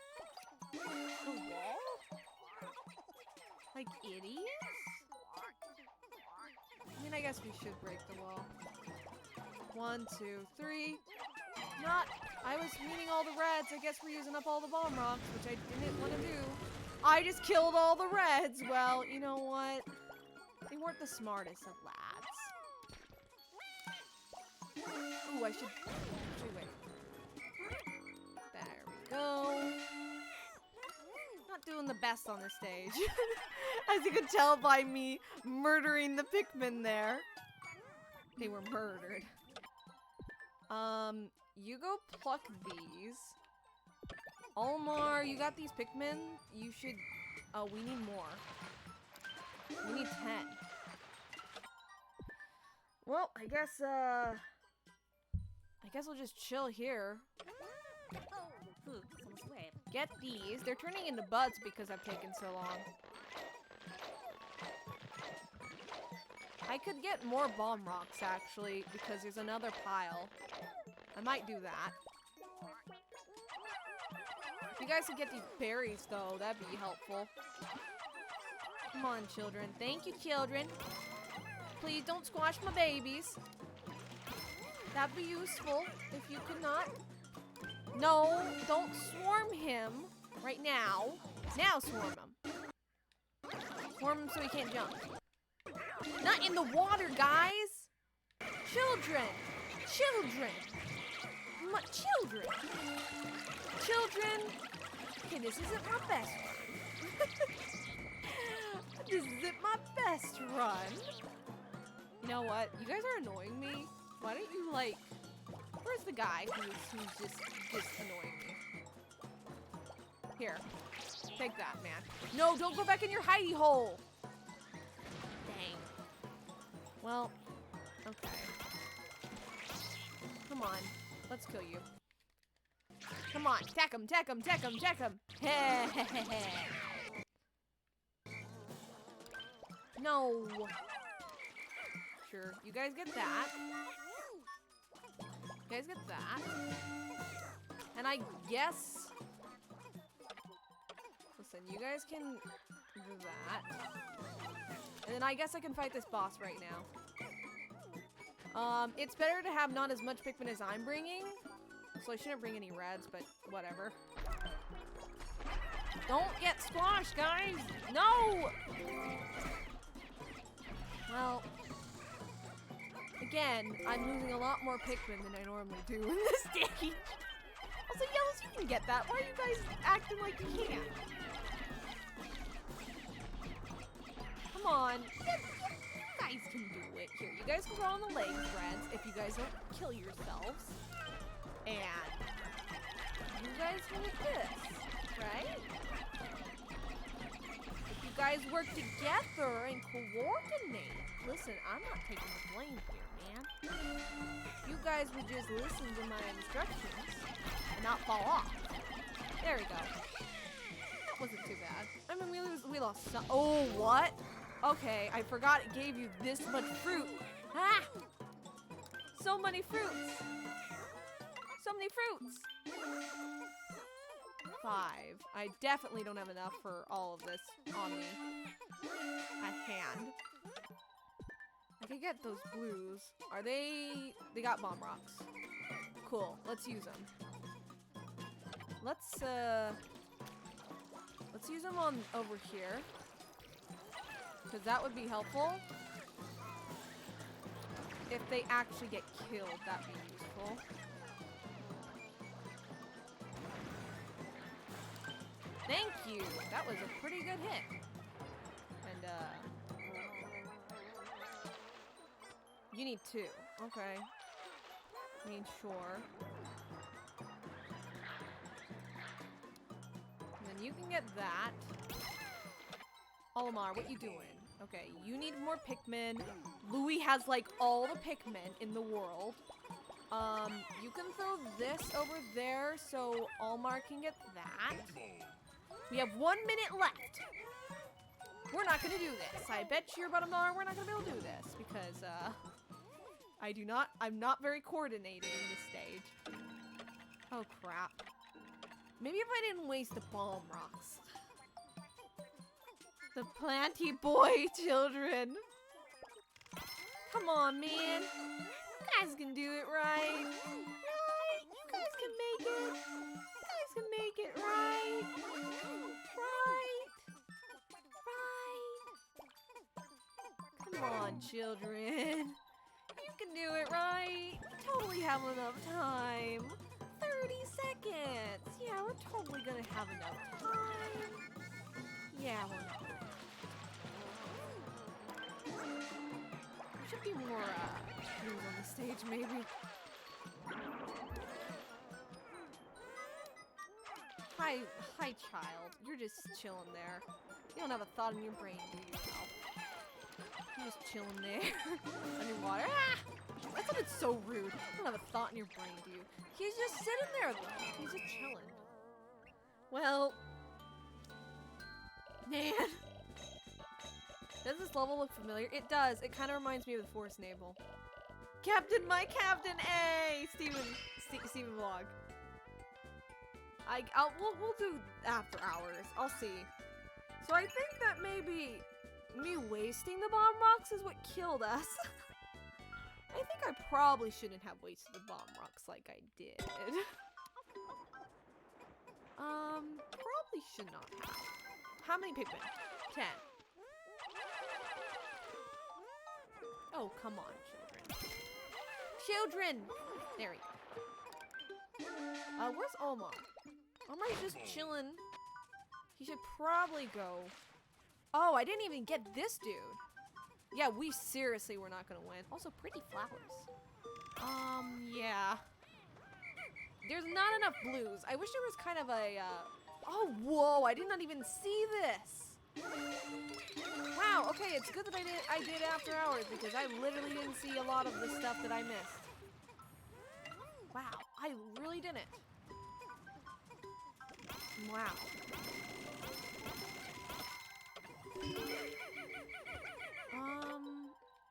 Like idiots? I mean, I guess we should break the wall. 1, 2, 3. Not. I was meaning all the reds. I guess we're using up all the bomb rocks, which I didn't want to do. I just killed all the reds. Well, you know what? They weren't the smartest of lads. Ooh, I should wait. There we go. Not doing the best on this stage. As you can tell by me murdering the Pikmin there. They were murdered. You go pluck these. Almar, you got these Pikmin? You should... Oh, we need more. We need 10. Well, I guess we'll just chill here. Get these. They're turning into buds because I've taken so long. I could get more bomb rocks, actually, because there's another pile. I might do that. If you guys could get these berries, though, that'd be helpful. Come on, children. Thank you, children. Please don't squash my babies. That'd be useful if you could not. No, don't swarm him right now. Now swarm him. Swarm him so he can't jump. Not in the water, guys! Children! Children! Children! Children! Okay, this isn't my best run. This isn't my best run. You know what? You guys are annoying me. Why don't you, like... Where's the guy who's just annoying me? Here. Take that, man. No, don't go back in your hidey hole! Dang. Well, okay. Come on. Let's kill you. Come on. Tack him, tack him, tack him, tack him. No. Sure. You guys get that. You guys get that. And I guess... Listen, you guys can do that. And then I guess I can fight this boss right now. It's better to have not as much Pikmin as I'm bringing. So I shouldn't bring any reds, but whatever. Don't get squashed, guys! No! Well, again, I'm losing a lot more Pikmin than I normally do in this stage. Also, Yellows, you can get that. Why are you guys acting like you can't? Come on. You guys can do it. Here, you guys can go on the legs, friends, if you guys don't kill yourselves. And you guys can do this, right? If you guys work together and coordinate. Listen, I'm not taking the blame here, man. You guys would just listen to my instructions and not fall off. There we go. That wasn't too bad. I mean, we lost some. Oh, what? Okay, I forgot it gave you this much fruit. Ah! So many fruits. So many fruits. 5. I definitely don't have enough for all of this on me. At hand. I could get those blues. Are they... They got bomb rocks. Cool. Let's use them. Let's use them on over here. Because that would be helpful. If they actually get killed, that'd be useful. Thank you! That was a pretty good hit. And, you need 2. Okay. I mean, sure. And then you can get that. Olimar, what you doing? Okay, you need more Pikmin. Louis has, like, all the Pikmin in the world. You can throw this over there so Olimar can get that. We have 1 minute left. We're not gonna do this. I bet you your bottom dollar we're not gonna be able to do this because, I'm not very coordinated in this stage. Oh, crap. Maybe if I didn't waste the bomb rocks. The planty boy children. Come on, man. You guys can do it, right? Right? You Come on, children. You can do it, right? Totally have enough time. 30 seconds. Yeah, we're totally gonna have enough time. Yeah, we're not. Should be more moves on the stage, maybe. Hi, child. You're just chilling there. You don't have a thought in your brain, do you, Al? You're just chilling there. Underwater. Ah! That sounded so rude. You don't have a thought in your brain, do you? He's just sitting there, though. He's just chilling. Well, man. Does this level look familiar? It does. It kind of reminds me of the Force Naval. Captain, my captain! Hey! Steven vlog. We'll do after hours. I'll see. So I think that maybe me wasting the bomb rocks is what killed us. I think I probably shouldn't have wasted the bomb rocks like I did. Probably should not have. How many Pikmin? 10. Oh, come on, children. Children! There we go. Where's Omar? Omar's just chilling. He should probably go. Oh, I didn't even get this dude. Yeah, we seriously were not gonna win. Also, pretty flowers. Yeah. There's not enough blues. I wish there was kind of a, Oh, whoa, I did not even see this. Wow, okay, it's good that I did after hours because I literally didn't see a lot of the stuff that I missed. Wow, I really didn't. Wow.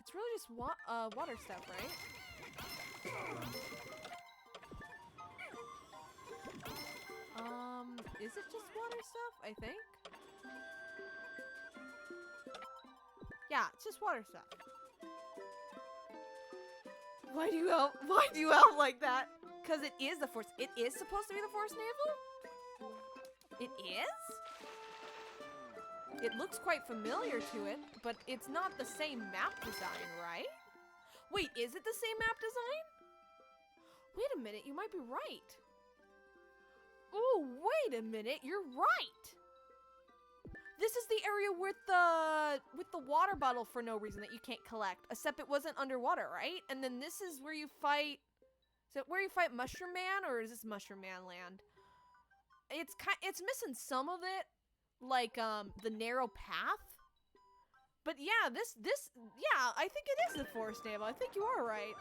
It's really just water stuff, right? Is it just water stuff? I think. Yeah, it's just water stuff. Why do you out like that? Because it is the Force. It is supposed to be the Force Naval? It is? It looks quite familiar to it, but it's not the same map design, right? Wait, is it the same map design? Wait a minute, you might be right. Oh, wait a minute, you're right. This is the area with the water bottle for no reason that you can't collect, except it wasn't underwater, right? And then this is where you fight. Is it where you fight Mushroom Man, or is this Mushroom Man land? It's missing some of it, like the narrow path. But yeah, yeah, I think it is the Forest Naval. I think you are right.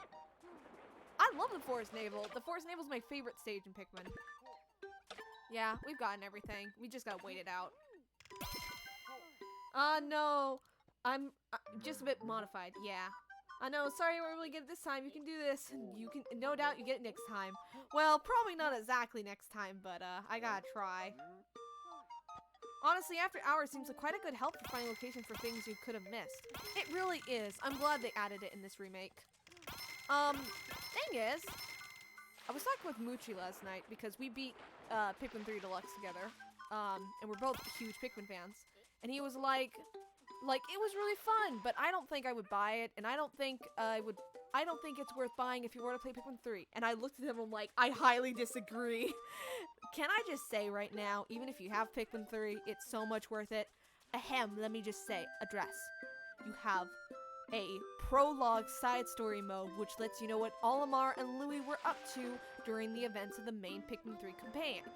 I love the Forest Naval. The Forest Naval is my favorite stage in Pikmin. Yeah, we've gotten everything. We just gotta wait it out. No. I'm just a bit modified. Yeah. I know. Sorry, I won't really get it this time. You can do this. You can, no doubt, you get it next time. Well, probably not exactly next time, but I gotta try. Honestly, after hours seems like quite a good help for finding locations for things you could have missed. It really is. I'm glad they added it in this remake. Thing is, I was talking with Moochie last night because we beat Pikmin 3 Deluxe together, and we're both huge Pikmin fans. And he was like, it was really fun, but I don't think I would buy it, and I don't think it's worth buying if you were to play Pikmin 3. And I looked at him and I'm like, I highly disagree. Can I just say right now, even if you have Pikmin 3, it's so much worth it. Ahem, let me just say, address. You have a prologue side story mode, which lets you know what Olimar and Louie were up to during the events of the main Pikmin 3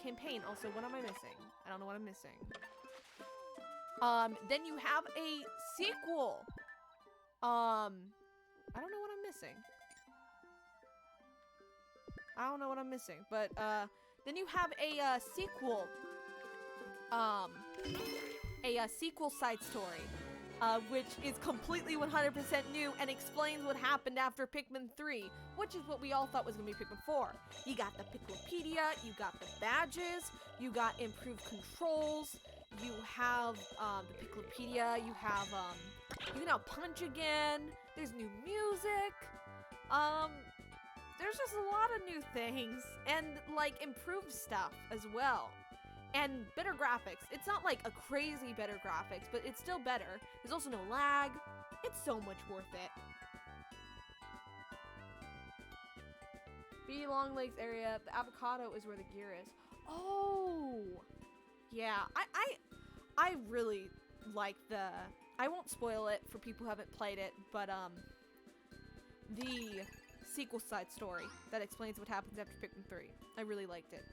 campaign. Also, what am I missing? I don't know what I'm missing. Then you have a sequel. I don't know what I'm missing. I don't know what I'm missing, but, then you have a, sequel. A sequel side story. Which is completely 100% new and explains what happened after Pikmin 3, which is what we all thought was going to be Pikmin 4. You got the Piklopedia, you got the badges, you got improved controls, you have the Piklopedia, you have, you can now punch again, there's new music, there's just a lot of new things, and, like, improved stuff as well. And better graphics. It's not like a crazy better graphics, but it's still better. There's also no lag. It's so much worth it. B long legs area. The avocado is where the gear is. Oh, yeah. I really like the. I won't spoil it for people who haven't played it, but the sequel side story that explains what happens after Pikmin 3. I really liked it.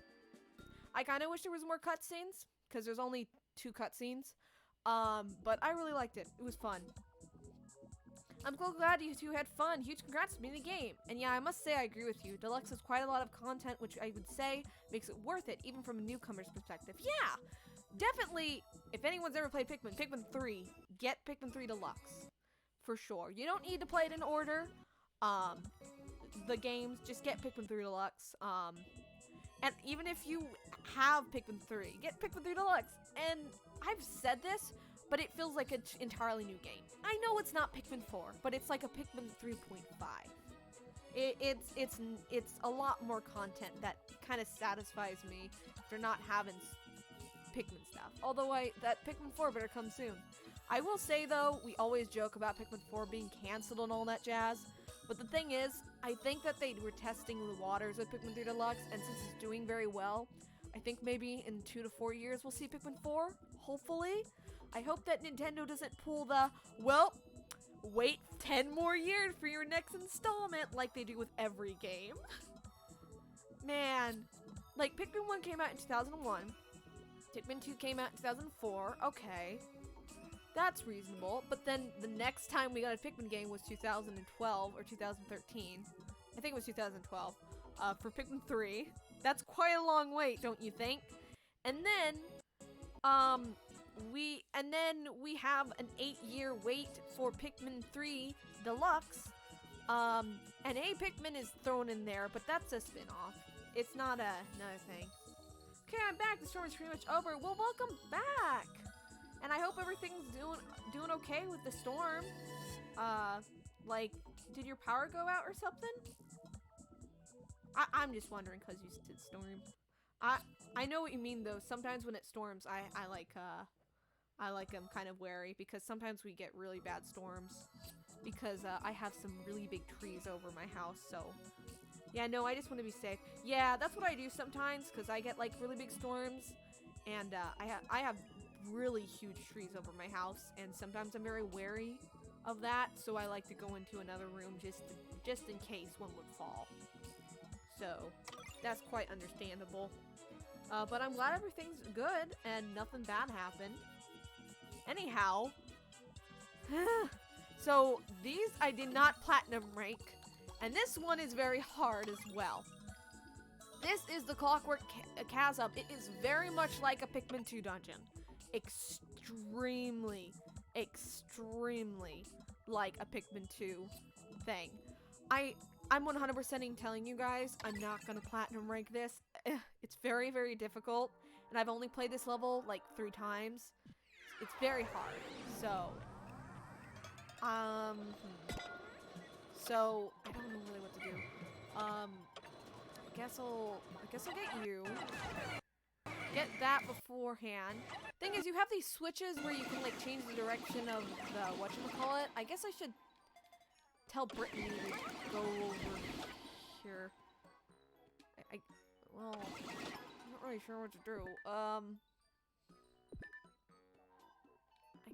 I kind of wish there was more cutscenes because there's only 2 cutscenes, but I really liked it. It was fun. I'm so glad you two had fun. Huge congrats to beating the game. And yeah, I must say I agree with you. Deluxe has quite a lot of content, which I would say makes it worth it, even from a newcomer's perspective. Yeah, definitely. If anyone's ever played Pikmin, Pikmin 3, get Pikmin 3 Deluxe. For sure. You don't need to play it in order. The games, just get Pikmin 3 Deluxe. And even if you have Pikmin 3, get Pikmin 3 Deluxe. And I've said this, but it feels like an entirely new game. I know it's not Pikmin 4, but it's like a Pikmin 3.5. It's a lot more content that kind of satisfies me after not having Pikmin stuff. Although that Pikmin 4 better come soon. I will say though, we always joke about Pikmin 4 being canceled and all that jazz. But the thing is, I think that they were testing the waters with Pikmin 3 Deluxe, and since it's doing very well, I think maybe in 2 to 4 years we'll see Pikmin 4, hopefully. I hope that Nintendo doesn't pull the, well, wait 10 more years for your next installment like they do with every game. Man, like Pikmin 1 came out in 2001, Pikmin 2 came out in 2004, okay. That's reasonable, but then the next time we got a Pikmin game was 2012 or 2013. I think it was 2012 for Pikmin 3. That's quite a long wait, don't you think? And then we have an 8-year wait for Pikmin 3 Deluxe. And a Pikmin is thrown in there, but that's a spin-off. It's not another thing. Okay, I'm back. The storm is pretty much over. Well, welcome back. And I hope everything's doing okay with the storm. Like, did your power go out or something? I'm just wondering because you said storm. I know what you mean though. Sometimes when it storms, I like I'm kind of wary because sometimes we get really bad storms because I have some really big trees over my house. So yeah, no, I just want to be safe. Yeah, that's what I do sometimes because I get like really big storms, and I have really huge trees over my house, and sometimes I'm very wary of that, so I like to go into another room just in case one would fall. So that's quite understandable. But I'm glad everything's good and nothing bad happened. Anyhow, so these I did not platinum rank, and this one is very hard as well. This is the Clockwork Chasm. It is very much like a Pikmin 2 dungeon. Extremely like a Pikmin 2 thing. I'm 100% telling you guys, I'm not gonna platinum rank this. It's very, very difficult, and I've only played this level like 3 times. It's very hard. So, so I don't know really what to do. I guess I'll get you. Get that beforehand. Thing is, you have these switches where you can like change the direction of the whatchamacallit. I guess I should tell Brittany to go over here. Well, I'm not really sure what to do. I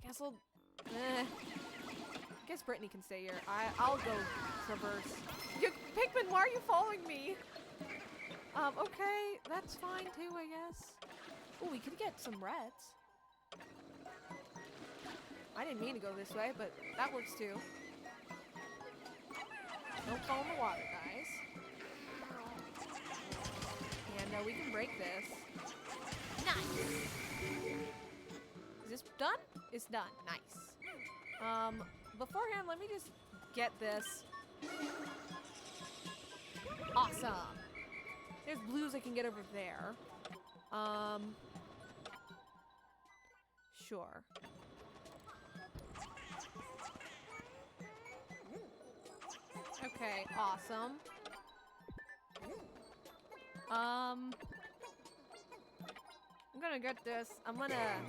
guess I guess Brittany can stay here. I'll go traverse. Pikmin, why are you following me? Okay, that's fine too, I guess. Oh, we could get some reds. I didn't mean to go this way, but that works too. Don't fall in the water, guys. And we can break this. Nice! Is this done? It's done. Nice. Beforehand, let me just get this. Awesome! There's blues I can get over there. Sure. Okay, awesome. I'm gonna get this. I'm gonna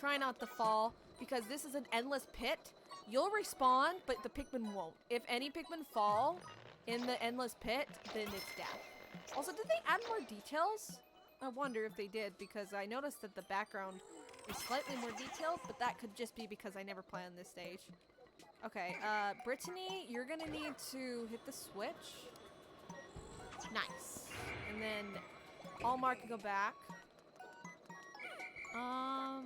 try not to fall because this is an endless pit you'll respawn, but the Pikmin won't. If any Pikmin fall in the endless pit, then it's death. Also, did they add more details? I wonder if they did, because I noticed that the background is slightly more detailed, but that could just be because I never play on this stage. Okay, Brittany, you're gonna need to hit the switch. Nice. And then Allmark can go back. I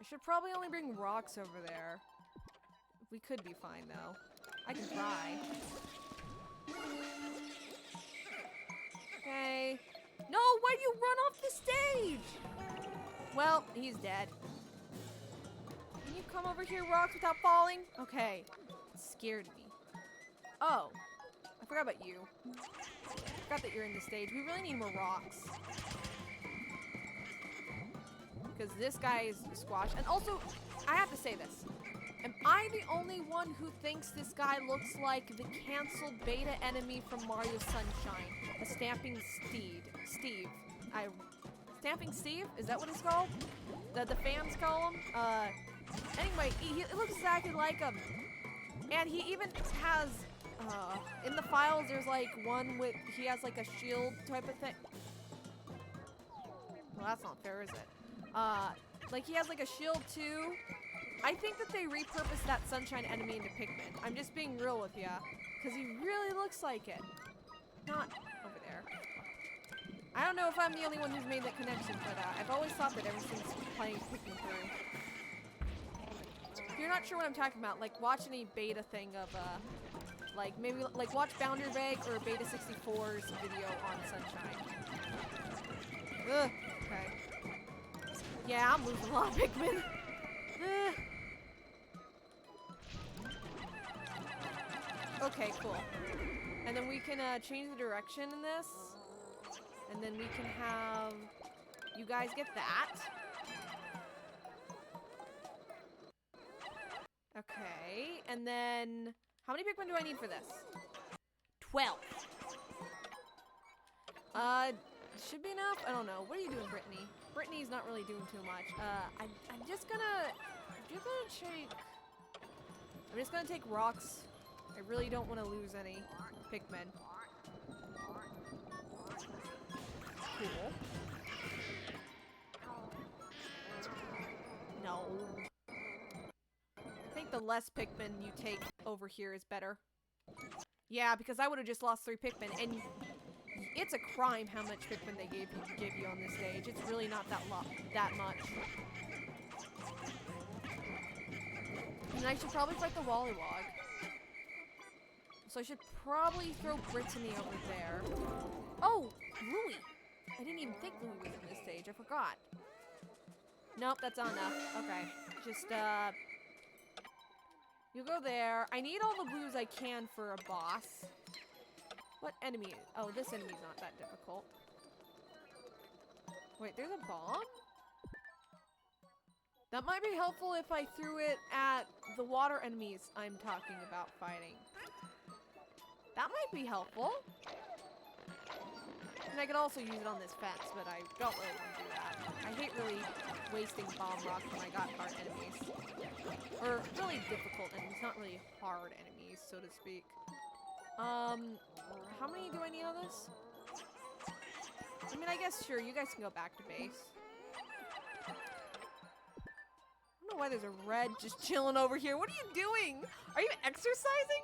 should probably only bring rocks over there. We could be fine, though. I can try. Okay. No, why'd you run off the stage? Well, he's dead. Can you come over here, rocks, without falling? Okay. It scared me. Oh. I forgot about you. I forgot that you're in the stage. We really need more rocks. Because this guy is squashed. And also, I have to say this. Am I the only one who thinks this guy looks like the canceled beta enemy from Mario Sunshine? A Stamping Steve. Stamping Steve? Is that what it's called? The fans call him? Anyway, it looks exactly like him. And he even has, in the files, there's like one with, he has like a shield type of thing. Well, that's not fair, is it? Like he has like a shield too. I think that they repurposed that Sunshine enemy into Pikmin. I'm just being real with ya, because he really looks like it. Not over there. I don't know if I'm the only one who's made that connection, but I've always thought that ever since playing Pikmin 3. If you're not sure what I'm talking about, like watch any beta thing of, like maybe like watch Boundary Bag or Beta 64's video on Sunshine. Ugh. Okay. Yeah, I'm losing a lot of Pikmin. Okay, cool. And then we can change the direction in this. And then we can have you guys get that. Okay, and then how many Pikmin do I need for this? 12. Should be enough? I don't know. What are you doing, Brittany? Brittany's not really doing too much. I'm just gonna take rocks. I really don't want to lose any Pikmin. Cool. No. I think the less Pikmin you take over here is better. Yeah, because I would have just lost 3 Pikmin, and it's a crime how much Pikmin they give you on this stage. It's really not that much. And I should probably fight the Wollywog. So I should probably throw Brittany over there. Oh, Louie! I didn't even think Louie was in this stage. I forgot. Nope, that's not enough. Okay. Just, you go there. I need all the blues I can for a boss. What enemy? Oh, this enemy's not that difficult. Wait, there's a bomb? That might be helpful if I threw it at the water enemies I'm talking about fighting. That might be helpful. And I could also use it on this fence, but I don't really want to do that. I hate really wasting bomb rocks when I got hard enemies. Or really difficult enemies, not really hard enemies, so to speak. How many do I need on this? I mean, I guess, sure, you guys can go back to base. I don't know why there's a red just chilling over here. What are you doing? Are you exercising?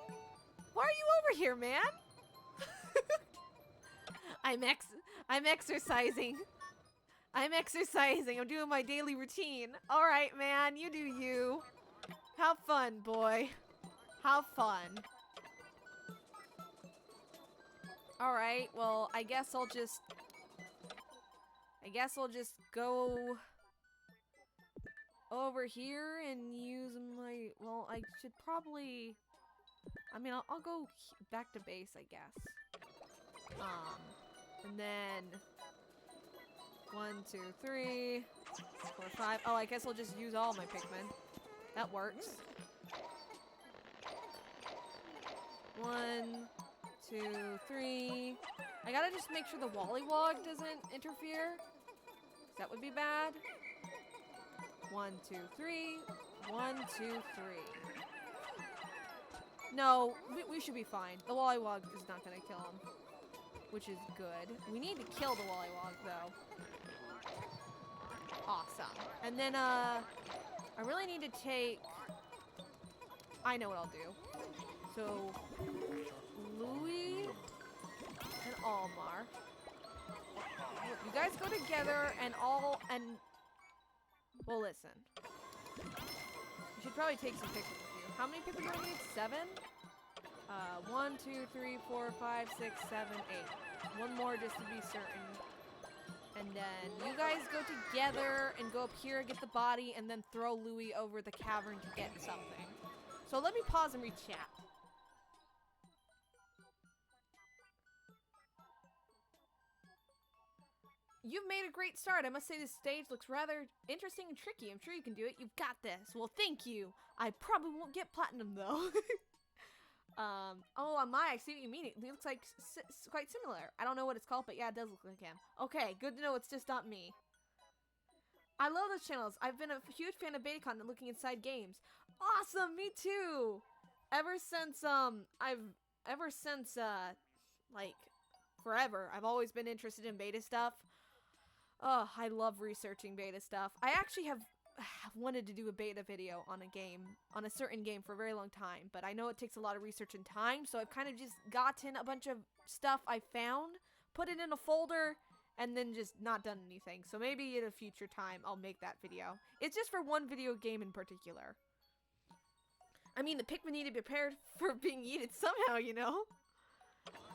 Why are you over here, man? I'm exercising. I'm exercising. I'm doing my daily routine. All right, man, you do you. Have fun, boy. Have fun. All right, well, I guess I'll just go over here and use my, well, I should probably, I mean, I'll go back to base, I guess. And then 1, 2, 3, 4, 5. Oh, I guess I'll just use all my Pikmin. That works. 1, 2, 3. I gotta just make sure the Wollywog doesn't interfere. That would be bad. 1, 2, 3. 1, 2, 3. No, we should be fine. The Wollywog is not gonna kill him, which is good. We need to kill the Wollywog though. Awesome. And then I really need to take. I know what I'll do. So Louis and Almar. You guys go together and well, listen. You should probably take some Pikmin with you. How many Pikmin do I need? 7? 1, 2, 3, 4, 5, 6, 7, 8. One more just to be certain. And then you guys go together and go up here and get the body and then throw Louis over the cavern to get something. So let me pause and read chat. You've made a great start. I must say this stage looks rather interesting and tricky. I'm sure you can do it. You've got this. Well, thank you. I probably won't get platinum, though. Oh, my, I see what you mean. It looks like quite similar. I don't know what it's called, but yeah, it does look like him. Okay, good to know it's just not me. I love those channels. I've been a huge fan of beta content looking inside games. Awesome, me too. Ever since, like, forever, I've always been interested in beta stuff. Oh, I love researching beta stuff. I actually have wanted to do a beta video on a game, on a certain game for a very long time, but I know it takes a lot of research and time, so I've kind of just gotten a bunch of stuff I found, put it in a folder, and then just not done anything. So maybe at a future time, I'll make that video. It's just for one video game in particular. I mean, the Pikmin need to be prepared for being eaten somehow, you know?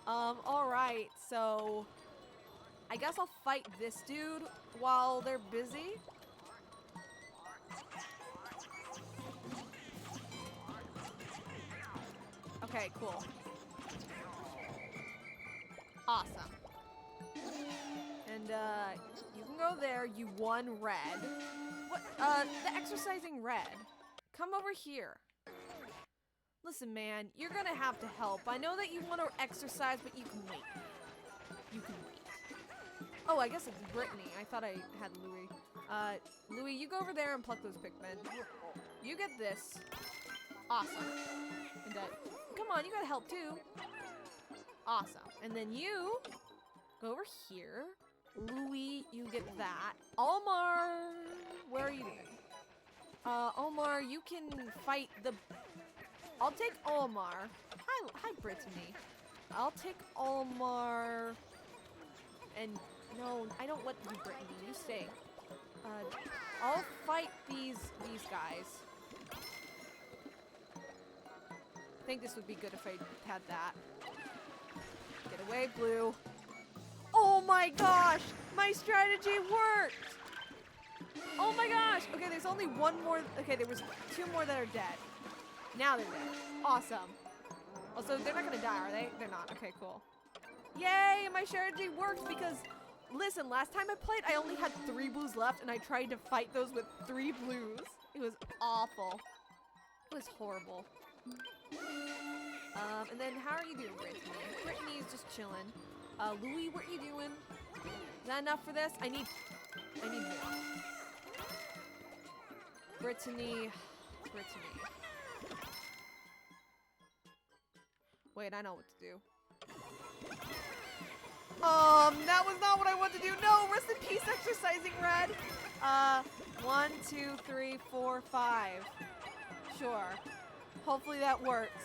Alright, so I guess I'll fight this dude while they're busy. Okay, cool. Awesome. And, you can go there. You won red. What? The exercising red. Come over here. Listen, man, you're gonna have to help. I know that you want to exercise, but you can wait. You can wait. Oh, I guess it's Brittany. I thought I had Louis. Louis, you go over there and pluck those Pikmin. You get this. Awesome. And, come on, you gotta help too. Awesome. And then you go over here. Louis, you get that. Almar, where are you doing? Almar, you can fight the... I'll take Almar. Hi, Brittany. I'll take Almar. And no, I don't want you, Brittany. You stay. I'll fight these guys. I think this would be good if I had that. Get away, Blue. Oh my gosh! My strategy worked! Oh my gosh! Okay, there's only one more. Okay, there was 2 more that are dead. Now they're dead. Awesome. Also, they're not gonna die, are they? They're not. Okay, cool. Yay! My strategy worked because, listen, last time I played, I only had 3 blues left, and I tried to fight those with 3 blues. It was awful. It was horrible. And then how are you doing, Brittany? Brittany's just chilling. Louis, what are you doing? Is that enough for this? I need more. Brittany. Wait, I know what to do. That was not what I wanted to do. No, rest in peace, exercising red. 1, 2, 3, 4, 5. Sure. Hopefully that works.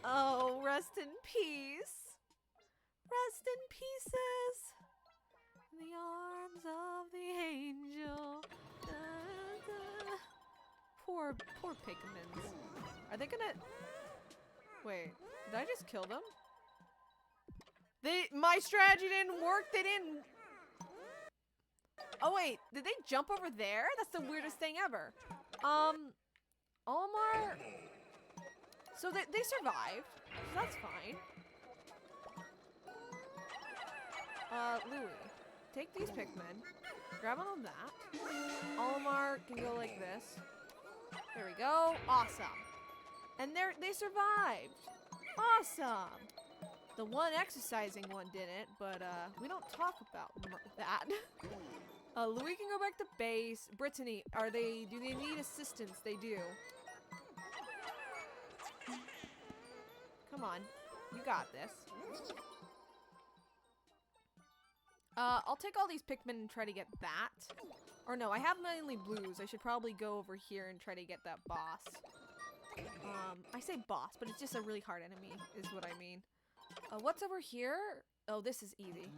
Oh, rest in peace. Rest in pieces. In the arms of the angel. Da, da. Poor Pikmins. Are they gonna... Wait, did I just kill them? My strategy didn't work. They didn't... Oh wait, did they jump over there? That's the weirdest thing ever. Almar... So they survived. So that's fine. Louis, take these Pikmin. Grab on that. Almar can go like this. There we go. Awesome. And they survived. Awesome. The one exercising one didn't, but we don't talk about that. Louis can go back to base. Brittany, do they need assistance? They do. Come on. You got this. I'll take all these Pikmin and try to get that. Or no, I have mainly blues. I should probably go over here and try to get that boss. I say boss, but it's just a really hard enemy, is what I mean. What's over here? Oh, this is easy.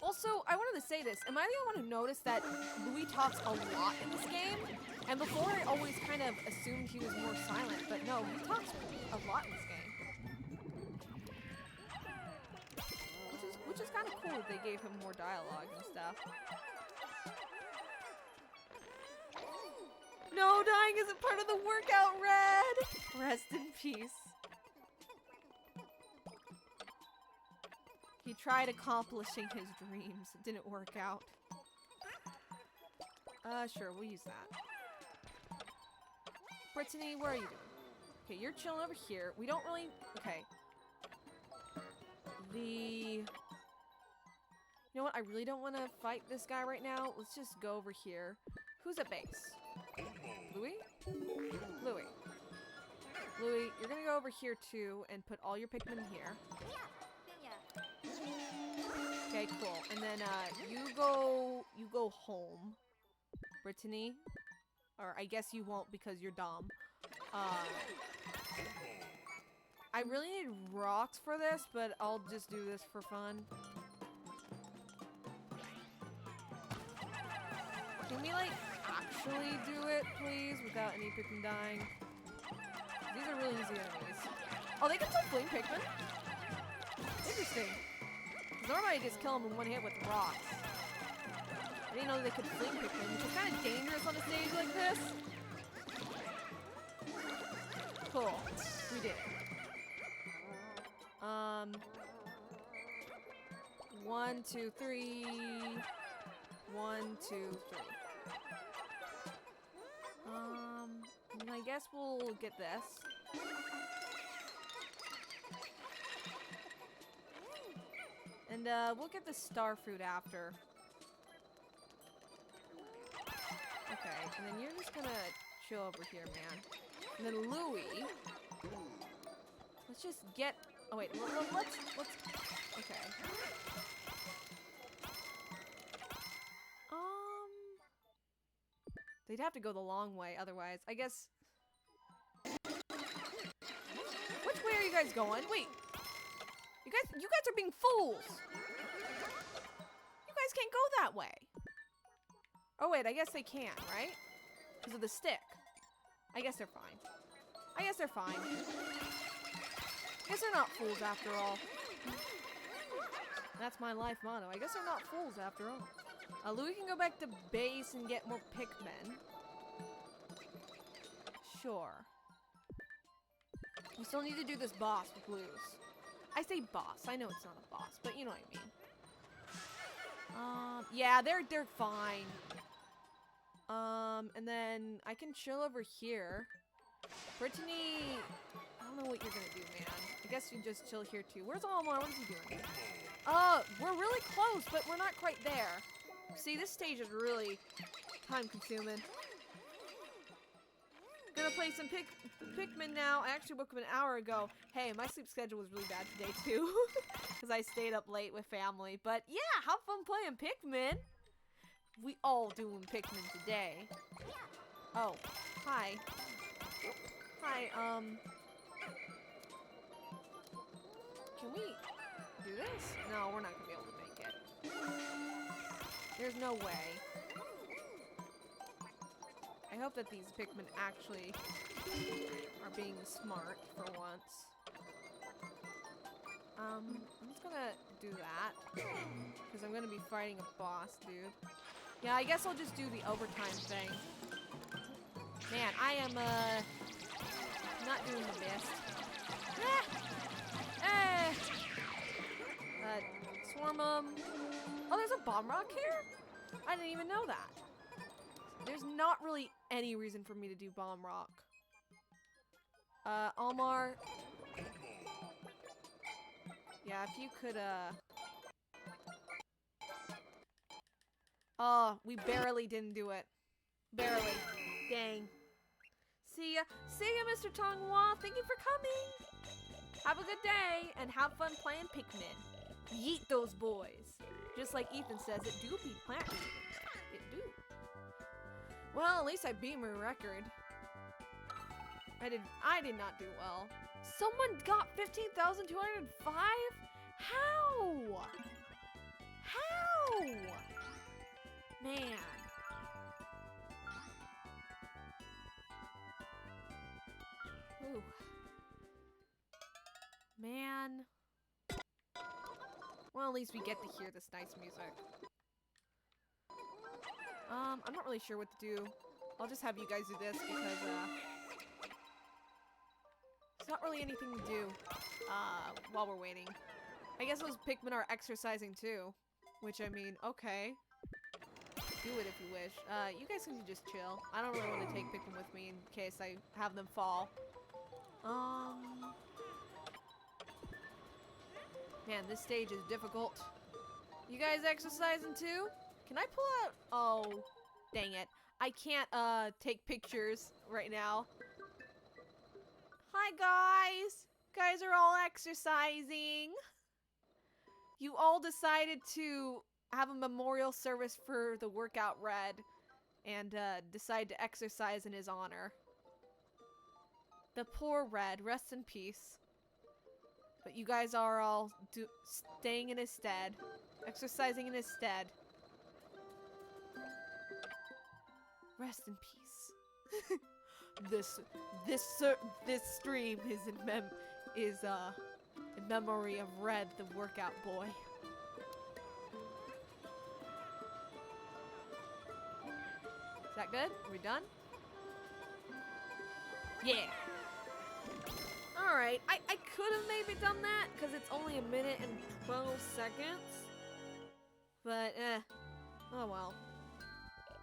Also, I wanted to say this. Am I the only one who noticed that Louis talks a lot in this game? And before, I always kind of assumed he was more silent, but no, he talks a lot in this game. Which is kind of cool that they gave him more dialogue and stuff. No, dying isn't part of the workout, Red! Rest in peace. He tried accomplishing his dreams. It didn't work out. Sure, we'll use that. Brittany, where are you doing? Okay, you're chilling over here. We don't really... Okay. You know what? I really don't want to fight this guy right now. Let's just go over here. Who's at base? Louis? Louis. Louis, you're gonna go over here too and put all your Pikmin here. Okay, cool. And then you go home. Brittany. Or I guess you won't because you're dumb. I really need rocks for this, but I'll just do this for fun. Can we, like, actually do it, please, without any Pikmin dying? These are really easy enemies. Oh, they can still flame Pikmin? Interesting. Because normally I just kill them in one hit with rocks. I didn't know they could flame Pikmin, which is kind of dangerous on a stage like this. Cool. We did it. 1, 2, 3. 1, 2, 3. And I guess we'll get this. And we'll get the star fruit after. Okay, and then you're just gonna chill over here, man. And then Louis. Let's just get. Oh wait, let's. Okay. They'd have to go the long way, otherwise. I guess. Which way are you guys going? Wait. You guys are being fools. You guys can't go that way. Oh wait, I guess they can, right? Because of the stick. I guess they're fine. I guess they're fine. I guess they're not fools after all. That's my life motto. I guess they're not fools after all. Louis can go back to base and get more Pikmin. Sure. We still need to do this boss with blues. I say boss. I know it's not a boss, but you know what I mean. Yeah, they're fine. And then I can chill over here. Brittany, I don't know what you're gonna do, man. I guess you just chill here too. Where's Almar? What is he doing? We're really close, but we're not quite there. See, this stage is really time-consuming. Gonna play some Pikmin now. I actually woke up an hour ago. Hey, my sleep schedule was really bad today, too. Because I stayed up late with family. But, yeah, have fun playing Pikmin. We all doing Pikmin today. Oh, hi. Hi, can we do this? No, we're not gonna be able to make it. There's no way. I hope that these Pikmin actually are being smart for once. I'm just gonna do that. Because I'm gonna be fighting a boss, dude. Yeah, I guess I'll just do the overtime thing. Man, I am, not doing the best. Swarm 'em. Oh, there's a bomb rock here? I didn't even know that. There's not really any reason for me to do bomb rock. Almar. Yeah, if you could, Oh, we barely didn't do it. Barely. Dang. See ya. See ya, Mr. Tonghua. Thank you for coming. Have a good day, and have fun playing Pikmin. Yeet those boys. Just like Ethan says, it do be planting. It do. Well, at least I beat my record. I did not do well. Someone got 15,205? How? How? Man. Ooh. Man. Well, at least we get to hear this nice music. I'm not really sure what to do. I'll just have you guys do this because, there's not really anything to do, while we're waiting. I guess those Pikmin are exercising too. Which, I mean, okay. Do it if you wish. You guys can just chill. I don't really want to take Pikmin with me in case I have them fall. Man, this stage is difficult. You guys exercising too? Can I pull out? Oh, dang it. I can't, take pictures right now. Hi, guys. Guys are all exercising. You all decided to have a memorial service for the workout Red and, decide to exercise in his honor. The poor Red, rest in peace. But you guys are all staying in his stead. Exercising in his stead. Rest in peace. This stream is in memory of Red, the workout boy. Is that good? Are we done? Yeah. Alright, I could have maybe done that, because it's only 1 minute and 12 seconds. But, oh well.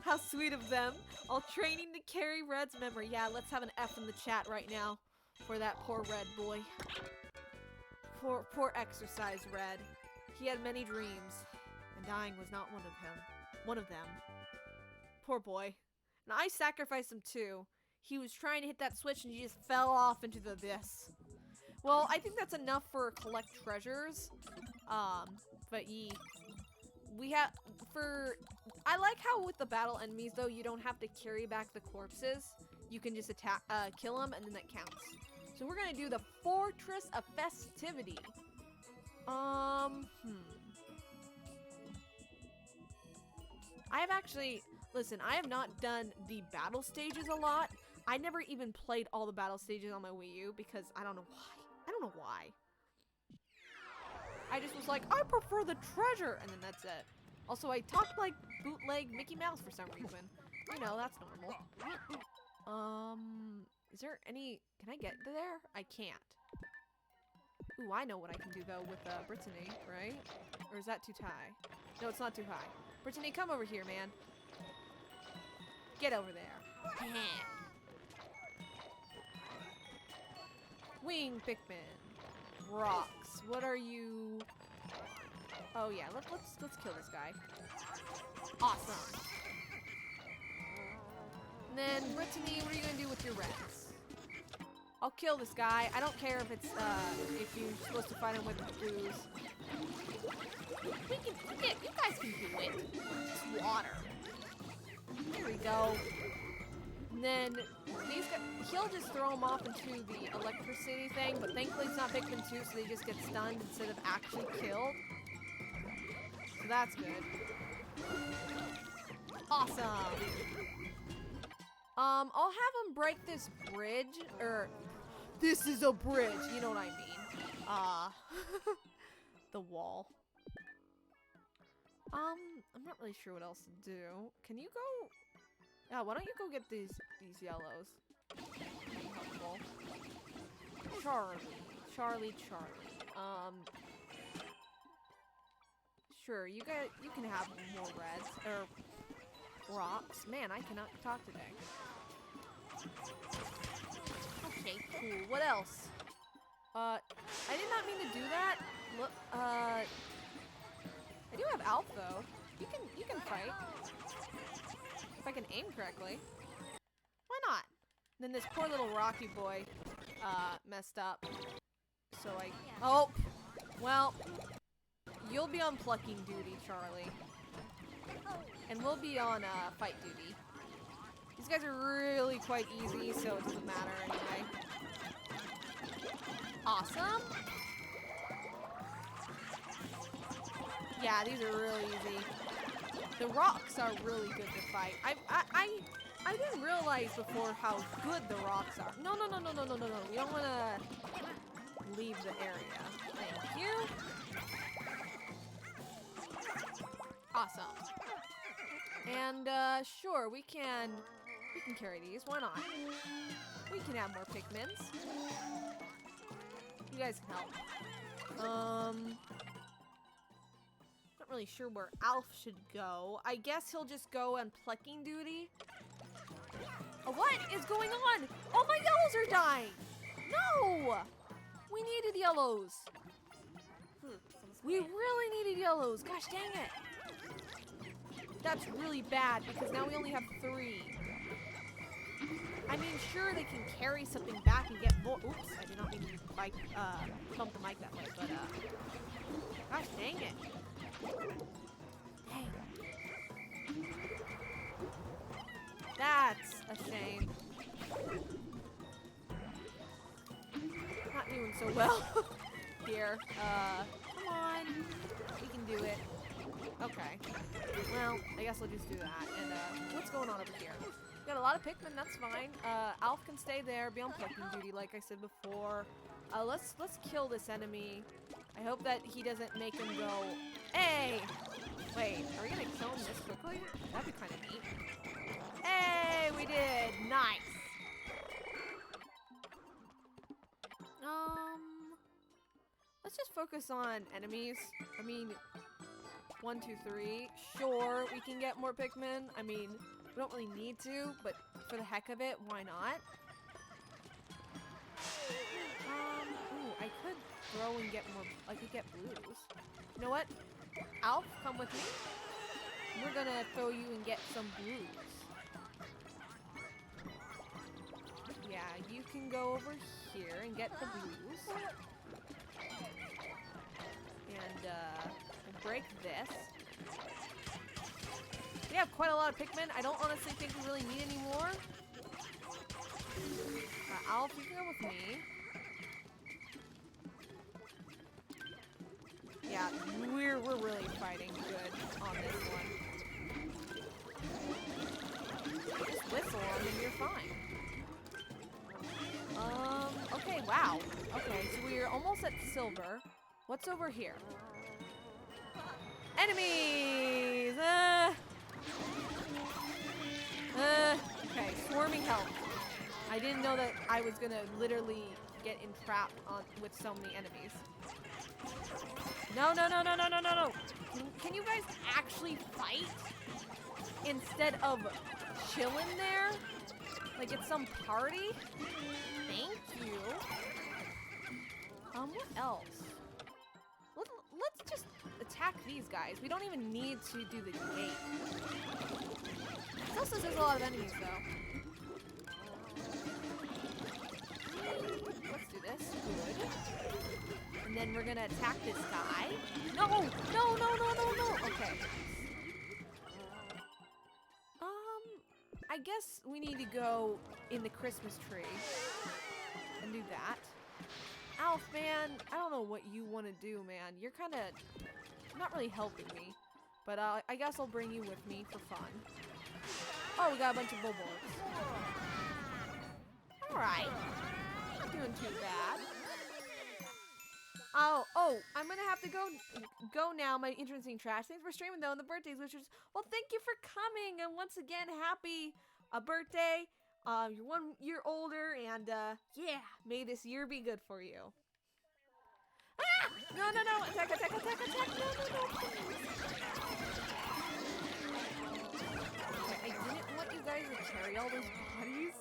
How sweet of them. All training to carry Red's memory. Yeah, let's have an F in the chat right now for that poor Red boy. Poor exercise Red. He had many dreams, and dying was not one of them. Poor boy. And I sacrificed him too. He was trying to hit that switch and he just fell off into the abyss. Well, I think that's enough for collect treasures. But I like how with the battle enemies though, you don't have to carry back the corpses. You can just kill them and then that counts. So we're gonna do the Fortress of Festivity. I have actually, listen, I have not done the battle stages a lot. I never even played all the battle stages on my Wii U because I don't know why. I don't know why. I just was like, I prefer the treasure, and then that's it. Also, I talked like bootleg Mickey Mouse for some reason. You know, that's normal. Is there any, can I get to there? I can't. Ooh, I know what I can do though with Brittany, right? Or is that too high? No, it's not too high. Brittany, come over here, man. Get over there. Wing Pikmin. Rocks. What are you? Oh yeah, let's kill this guy. Awesome. And then Brittany, what are you gonna do with your reds? I'll kill this guy. I don't care if it's if you're supposed to fight him with booze. You guys can do it. Just water. There we go. And then these guys, he'll just throw them off into the electricity thing, but thankfully it's not Pikmin 2, so they just get stunned instead of actually killed. So that's good. Awesome. I'll have him break this bridge, or this is a bridge, you know what I mean. The wall. I'm not really sure what else to do. Can you go? Yeah, why don't you go get these yellows? Helpful. Charlie. Sure, you can have more reds or rocks. Man, I cannot talk today. Okay, cool. What else? I did not mean to do that. Look, I do have Alpha though. You can fight. If I can aim correctly. Why not? Then this poor little Rocky boy messed up. So oh, well, you'll be on plucking duty, Charlie. And we'll be on fight duty. These guys are really quite easy, so it doesn't matter anyway. Awesome. Yeah, these are really easy. The rocks are really good to fight. I didn't realize before how good the rocks are. No. We don't want to leave the area. Thank you. Awesome. And sure, we can carry these. Why not? We can add more Pikmins. You guys can help. Not really sure where Alf should go. I guess he'll just go on plucking duty. What is going on? Oh, my yellows are dying. No! We needed yellows. We really needed yellows. Gosh dang it. That's really bad because now we only have 3. I mean, sure, they can carry something back and get more. Oops, I did not mean to bump the mic that way, but gosh dang it. Dang. That's a shame. Not doing so well here. Come on. We can do it. Okay. Well, I guess we'll just do that. And what's going on over here? We got a lot of Pikmin, that's fine. Alf can stay there, be on plucking duty, like I said before. Let's kill this enemy. I hope that he doesn't make him go, hey! Wait, are we gonna kill him this quickly? That'd be kind of neat. Hey, we did! Nice! Let's just focus on enemies. I mean, 1, 2, 3. Sure, we can get more Pikmin. I mean, we don't really need to, but for the heck of it, why not? Ooh, I could throw and get more, I could get blues. You know what? Alf, come with me. We're gonna throw you and get some blues. Yeah, you can go over here and get the blues. And, break this. We have quite a lot of Pikmin. I don't honestly think we really need any more. Alf, you can go with me. Yeah, we're really fighting good on this one. Just whistle and you're fine. Okay, wow. Okay, so we're almost at silver. What's over here? Enemies! Okay, swarming health. I didn't know that I was gonna literally get entrapped with so many enemies. No. Can you guys actually fight? Instead of chilling there? Like it's some party? Thank you. What else? Let's just attack these guys. We don't even need to do the gate. It also says there's a lot of enemies, though. Let's do this. Good. And then we're gonna attack this guy. No! Okay. I guess we need to go in the Christmas tree and do that. Alf, man, I don't know what you want to do, man. You're kind of not really helping me. But I guess I'll bring you with me for fun. Oh, we got a bunch of Bulbors. Alright. Not doing too bad. Oh, I'm gonna have to go now. My interesting trash. Thanks for streaming, though, and the birthdays wishes. Well, thank you for coming, and once again, happy birthday. You're 1 year older, and yeah, may this year be good for you. Ah! No! Attack! No! Okay, I didn't want you guys to carry all those bodies.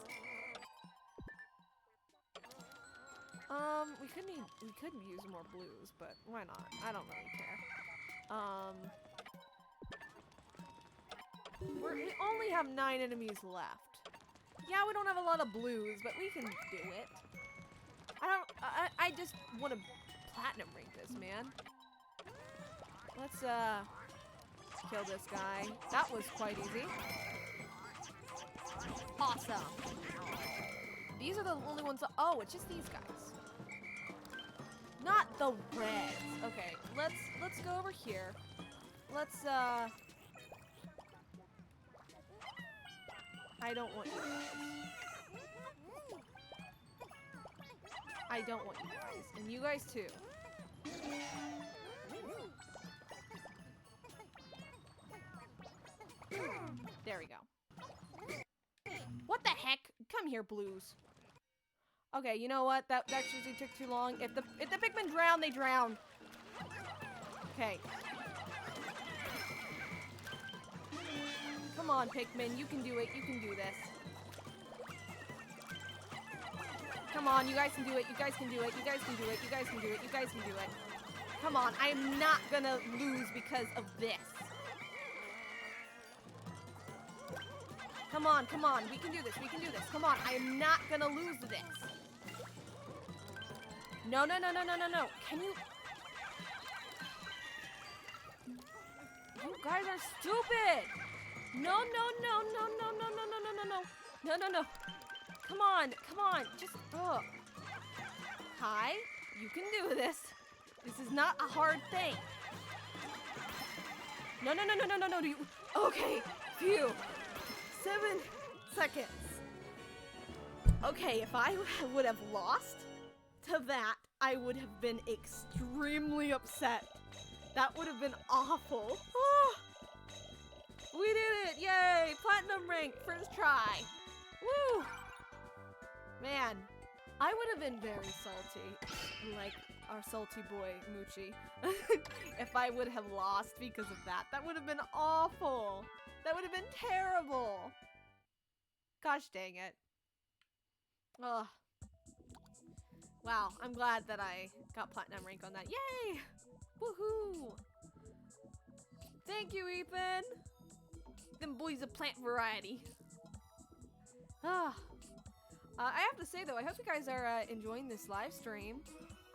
We could use more blues, but why not? I don't really care. We only have 9 enemies left. Yeah, we don't have a lot of blues, but we can do it. I just want to platinum rank this, man. Let's, kill this guy. That was quite easy. Awesome. These are the only ones that, oh, it's just these guys. Not the reds. Okay, let's go over here. Let's, I don't want you guys. I don't want you guys. And you guys too. There we go. What the heck? Come here, blues. Okay, you know what? That actually took too long. If the Pikmin drown, they drown. Okay. Come on, Pikmin. You can do it. You can do this. Come on, you guys can do it. You guys can do it. You guys can do it. You guys can do it. You guys can do it. Come on, I am not gonna lose because of this. Come on, come on. We can do this. We can do this. Come on, I am not gonna lose this. No, no, no, no, no, no, no. Can you... You guys are stupid. No, no, no, no, no, no, no, no, no, no, no. No, no, no. Come on, come on. Just, oh. Hi, you can do this. This is not a hard thing. No, no, no, no, no, no, no. You, okay, phew. 7 seconds. Okay, if I would have lost to that, I would have been extremely upset. That would have been awful. Oh, we did it! Yay! Platinum rank, first try. Woo! Man, I would have been very salty, like our salty boy, Moochie, if I would have lost because of that. That would have been awful. That would have been terrible. Gosh dang it. Ugh. Wow, I'm glad that I got platinum rank on that. Yay! Woohoo! Thank you, Ethan! Them boys a plant variety. Ah. I have to say though, I hope you guys are enjoying this live stream.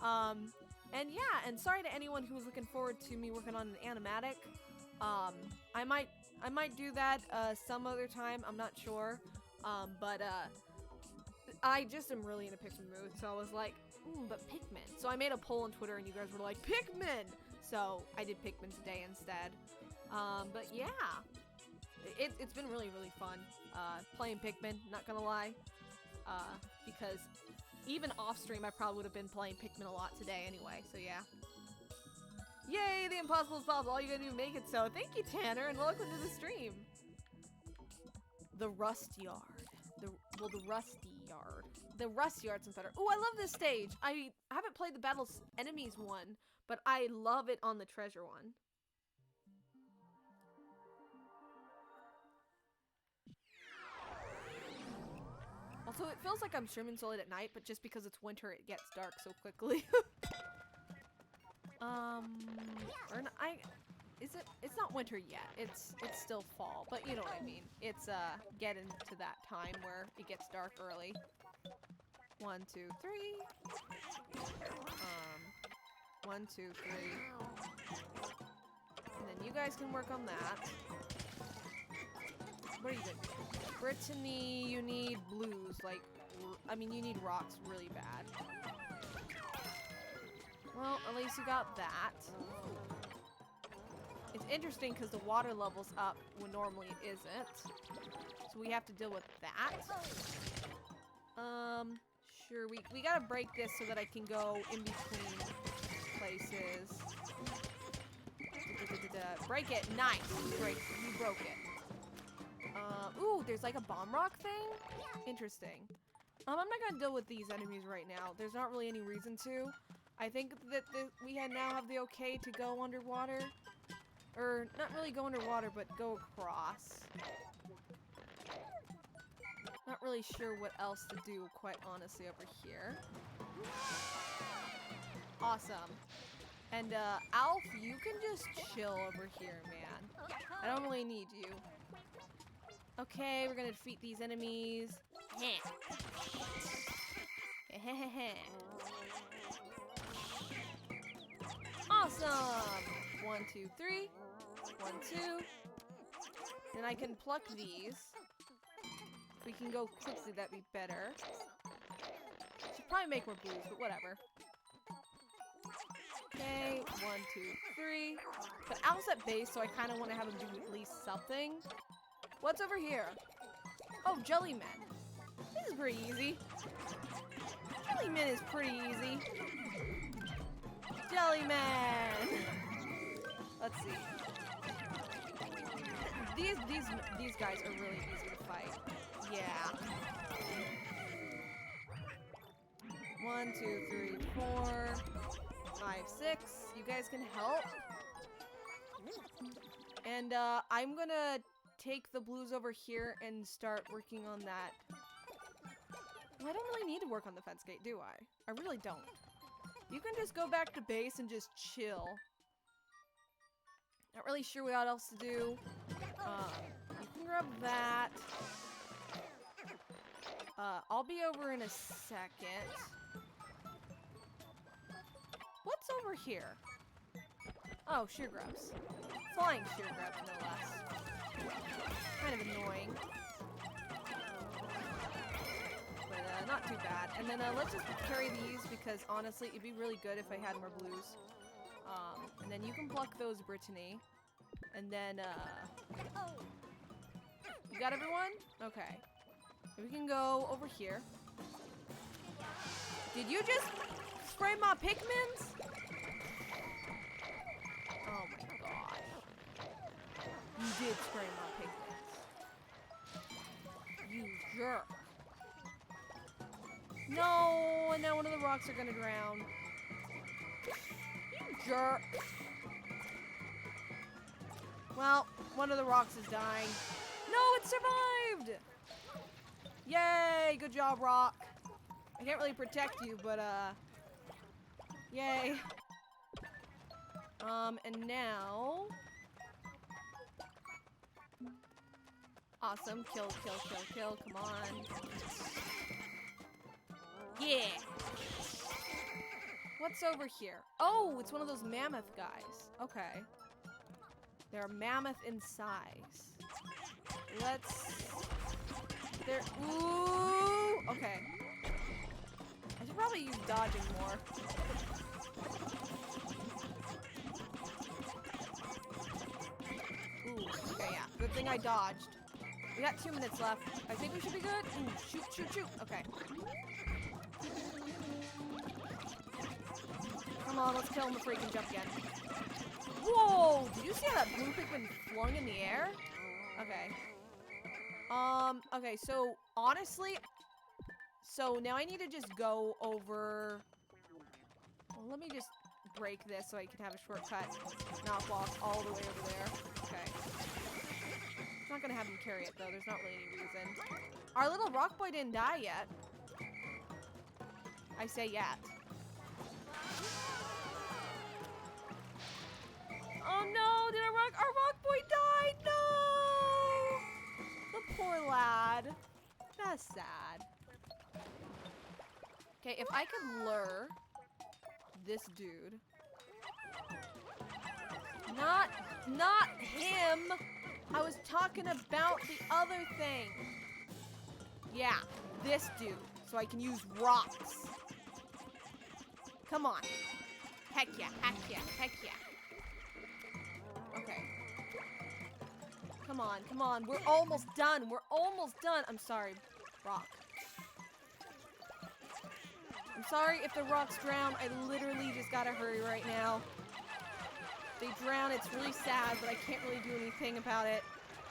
And yeah, and sorry to anyone who was looking forward to me working on an animatic. I might do that some other time, I'm not sure. But I just am really in a Pikmin mood, so I was like, but Pikmin. So I made a poll on Twitter and you guys were like, Pikmin! So I did Pikmin today instead. But yeah, it's been really, really fun playing Pikmin, not gonna lie. Because even off stream I probably would have been playing Pikmin a lot today anyway, so yeah. Yay, the impossible is possible, all you gotta do is make it so. Thank you, Tanner, and welcome to the stream. The Rust Yard. The Rusty Yard. The Rust Yard's better. Oh, I love this stage. I haven't played the Battles Enemies one, but I love it on the treasure one. Also, it feels like I'm streaming so late at night, but just because it's winter, it gets dark so quickly. It's not winter yet. It's still fall, but you know what I mean. It's getting to that time where it gets dark early. 1, 2, 3. 1, 2, 3. And then you guys can work on that. What are you doing? Brittany, you need blues, like, I mean, you need rocks really bad. Well, at least you got that. It's interesting because the water level's up when normally it isn't. So we have to deal with that. Sure, we gotta break this so that I can go in between places. Break it, nice. You broke it. Ooh, there's like a bomb rock thing? Interesting. I'm not gonna deal with these enemies right now. There's not really any reason to. I think that we now have the okay to go underwater. Or, not really go underwater, but go across. Not really sure what else to do, quite honestly, over here. Awesome. And, Alf, you can just chill over here, man. I don't really need you. Okay, we're gonna defeat these enemies. Awesome! 1, 2, 3. 1, 2. Then I can pluck these. If we can go quickly, that'd be better. Should probably make more blues, but whatever. Okay, 1, 2, 3. But Al's at base, so I kind of want to have him do at least something. What's over here? Oh, Jellyman. This is pretty easy. Jellyman is pretty easy. Jellyman! Let's see. These guys are really easy to fight. Yeah. 1, 2, 3, 4, 5, 6. You guys can help. And I'm gonna take the blues over here and start working on that. Well, I don't really need to work on the fence gate, do I? I really don't. You can just go back to base and just chill. Not really sure what else to do. You can grab that. I'll be over in a second. What's over here? Oh, shear grubs. Flying shear grubs, no less. Kind of annoying. But not too bad. And then let's just carry these because honestly, it'd be really good if I had more blues. And then you can pluck those, Brittany. And then, you got everyone? Okay. We can go over here. Did you just spray my Pikmins? Oh my gosh. You did spray my Pikmins. You jerk. No, and now one of the rocks are gonna drown. You jerk. Well, one of the rocks is dying. No, it survived! Yay, good job, rock. I can't really protect you, but, yay. And now... Awesome, kill, kill, kill, kill, come on. Yeah! What's over here? Oh, it's one of those mammoth guys. Okay. They're mammoth in size. They're, ooh, okay. I should probably use dodging more. Ooh, okay, yeah. Good thing I dodged. We got 2 minutes left. I think we should be good. Ooh, shoot, shoot, shoot. Okay. Come on, let's kill him before he can jump again. Whoa! Did you see how that blue Pikmin flung in the air? Okay. Okay, so, honestly... So, now I need to just go over... Well, let me just break this so I can have a shortcut. Not walk all the way over there. Okay. I'm not gonna have him carry it, though. There's not really any reason. Our little rock boy didn't die yet. I say yet. Oh no, did our rock boy die? No! The poor lad. That's sad. Okay, if I could lure this dude. Not him! I was talking about the other thing. Yeah, this dude. So I can use rocks. Come on. Heck yeah, heck yeah, heck yeah. Okay. Come on, come on. We're almost done. We're almost done. I'm sorry, rock. I'm sorry if the rocks drown. I literally just gotta hurry right now. If they drown, it's really sad, but I can't really do anything about it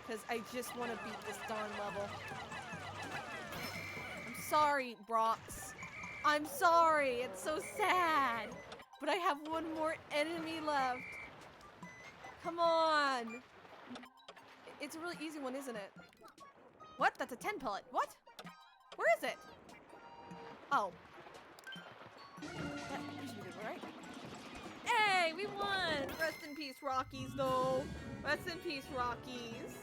because I just want to beat this darn level. I'm sorry, rocks. I'm sorry. It's so sad. But I have one more enemy left. Come on. It's a really easy one, isn't it? What? That's a 10 pellet. What? Where is it? Oh. That should be good, right? Hey, we won! Rest in peace, Rockies, though. Rest in peace, Rockies.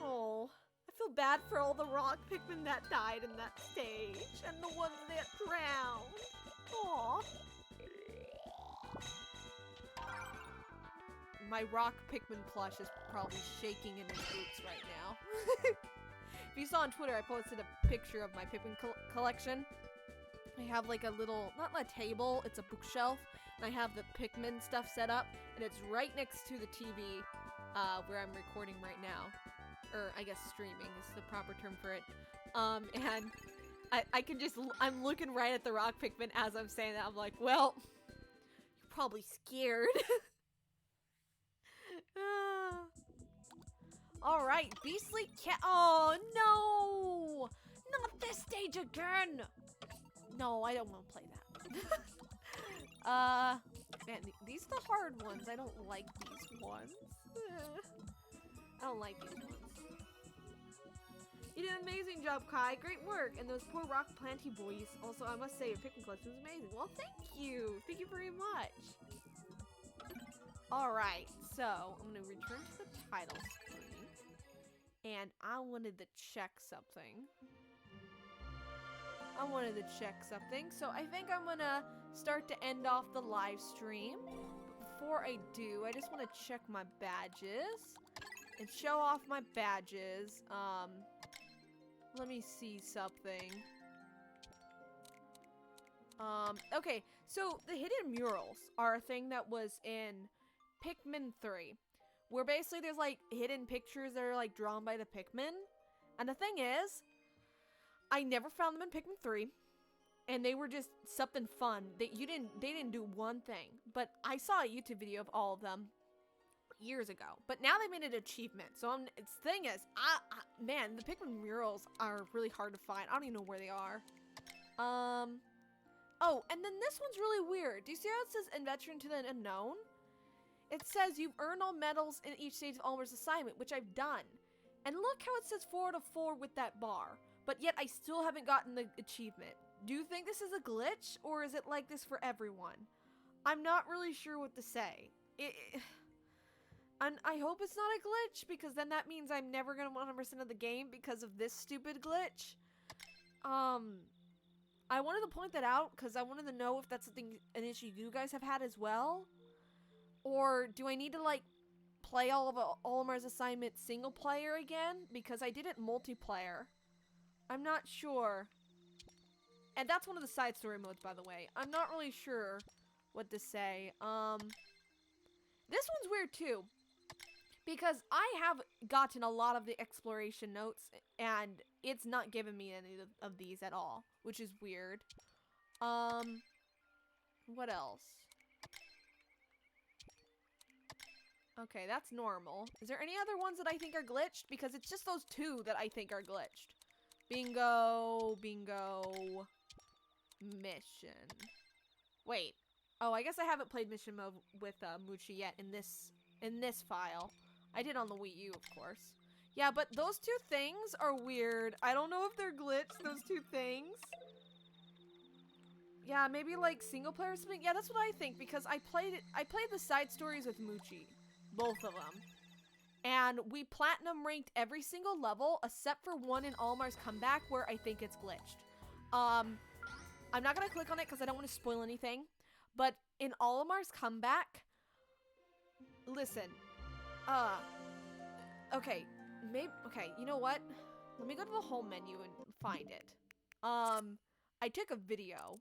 Oh, I feel bad for all the rock Pikmin that died in that stage, and the ones that drowned. Aw. My rock Pikmin plush is probably shaking in his boots right now. If you saw on Twitter, I posted a picture of my Pikmin collection. I have like a little, not a table, it's a bookshelf, and I have the Pikmin stuff set up, and it's right next to the TV where I'm recording right now. Or I guess streaming is the proper term for it. And I can just, I'm looking right at the rock Pikmin as I'm saying that. I'm like, well, you're probably scared. Alright, Beastly Cat. Oh, no! Not this stage again! No, I don't want to play that. Man, these are the hard ones. I don't like these ones. I don't like these ones. You did an amazing job, Kai. Great work. And those poor rock planty boys. Also, I must say, your Pikmin collection is amazing. Well, thank you. Thank you very much. Alright, so I'm going to return to the title screen. And I wanted to check something. So I think I'm going to start to end off the live stream. But before I do, I just want to check my badges. And show off my badges. Let me see something. Okay, so the hidden murals are a thing that was in Pikmin 3. Where basically there's like hidden pictures that are like drawn by the Pikmin. And the thing is, I never found them in Pikmin 3. And they were just something fun. They didn't do one thing. But I saw a YouTube video of all of them years ago, but now they made an achievement. So the thing is, man, the Pikmin murals are really hard to find. I don't even know where they are. Oh, and then this one's really weird. Do you see how it says Adventure into the Unknown? It says you've earned all medals in each stage of Oliver's assignment, which I've done. And look how it says 4 out of 4 with that bar, but yet I still haven't gotten the achievement. Do you think this is a glitch, or is it like this for everyone? I'm not really sure what to say. And I hope it's not a glitch, because then that means I'm never gonna 100% of the game because of this stupid glitch. I wanted to point that out because I wanted to know if that's an issue you guys have had as well. Or do I need to like play all of Olimar's assignment single player again? Because I did it multiplayer. I'm not sure. And that's one of the side story modes, by the way. I'm not really sure what to say. This one's weird too. Because I have gotten a lot of the exploration notes, and it's not giving me any of these at all, which is weird. What else? Okay, that's normal. Is there any other ones that I think are glitched? Because it's just those two that I think are glitched. Bingo, bingo, mission. Wait. Oh, I guess I haven't played mission mode with Muchi yet in this file. I did on the Wii U, of course. Yeah, but those two things are weird. I don't know if they're glitched, those two things. Yeah, maybe like single player or something. Yeah, that's what I think, because I played the side stories with Muchi. Both of them. And we platinum ranked every single level except for one in Olimar's Comeback where I think it's glitched. I'm not gonna click on it because I don't want to spoil anything. But in Olimar's Comeback, listen. Okay, you know what? Let me go to the home menu and find it. I took a video.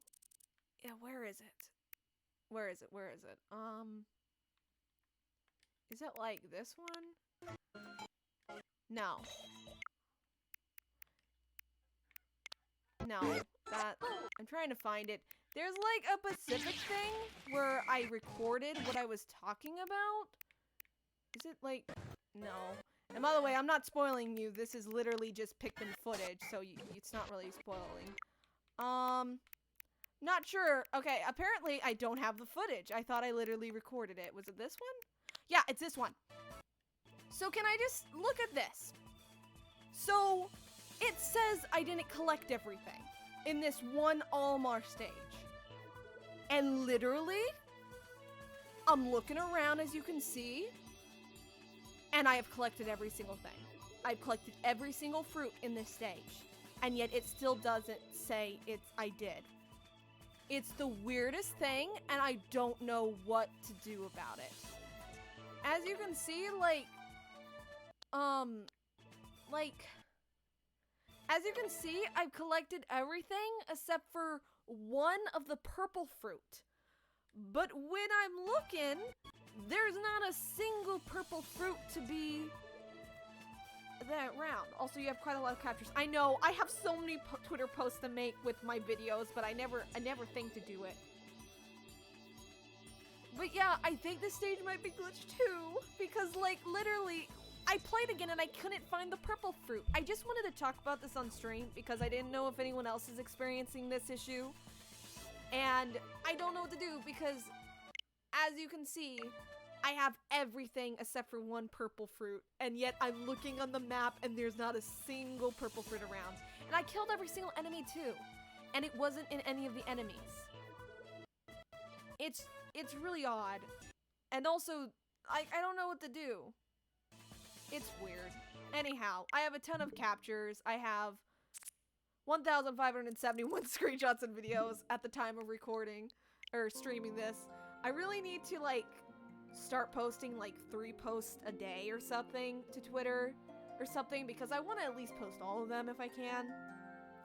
Yeah, where is it? Where is it? Is it like this one? No. No, I'm trying to find it. There's like a Pacific thing where I recorded what I was talking about. Is it like, no. And by the way, I'm not spoiling you. This is literally just Pikmin footage, so it's not really spoiling. Not sure. Okay, apparently I don't have the footage. I thought I literally recorded it. Was it this one? Yeah, it's this one. So can I just look at this? So it says I didn't collect everything in this one Olimar stage. And literally, I'm looking around as you can see, and I have collected every single thing. I've collected every single fruit in this stage, and yet it still doesn't say I did. It's the weirdest thing, and I don't know what to do about it. As you can see, as you can see, I've collected everything except for one of the purple fruit. But when I'm looking, there's not a single purple fruit to be that round. Also, you have quite a lot of captures. I know, I have so many Twitter posts to make with my videos, but I never think to do it. But yeah, I think this stage might be glitched too, because like literally, I played again and I couldn't find the purple fruit. I just wanted to talk about this on stream because I didn't know if anyone else is experiencing this issue. And I don't know what to do because, as you can see, I have everything except for one purple fruit, and yet I'm looking on the map and there's not a single purple fruit around. And I killed every single enemy too, and it wasn't in any of the enemies. It's really odd. And also, I don't know what to do. It's weird. Anyhow, I have a ton of captures. I have 1,571 screenshots and videos at the time of recording or streaming this. I really need to like start posting like 3 posts a day or something to Twitter or something, because I want to at least post all of them if I can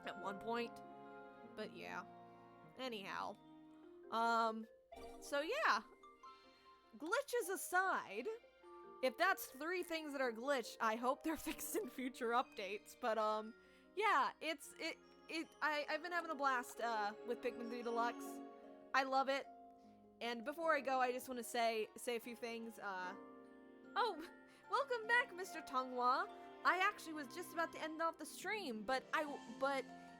at one point. But yeah. Anyhow. So yeah. Glitches aside, if that's 3 things that are glitched, I hope they're fixed in future updates. But yeah, I've been having a blast with Pikmin 3 Deluxe. I love it. And before I go, I just want to say a few things. Oh, welcome back, Mr. Tonghua. I actually was just about to end off the stream, but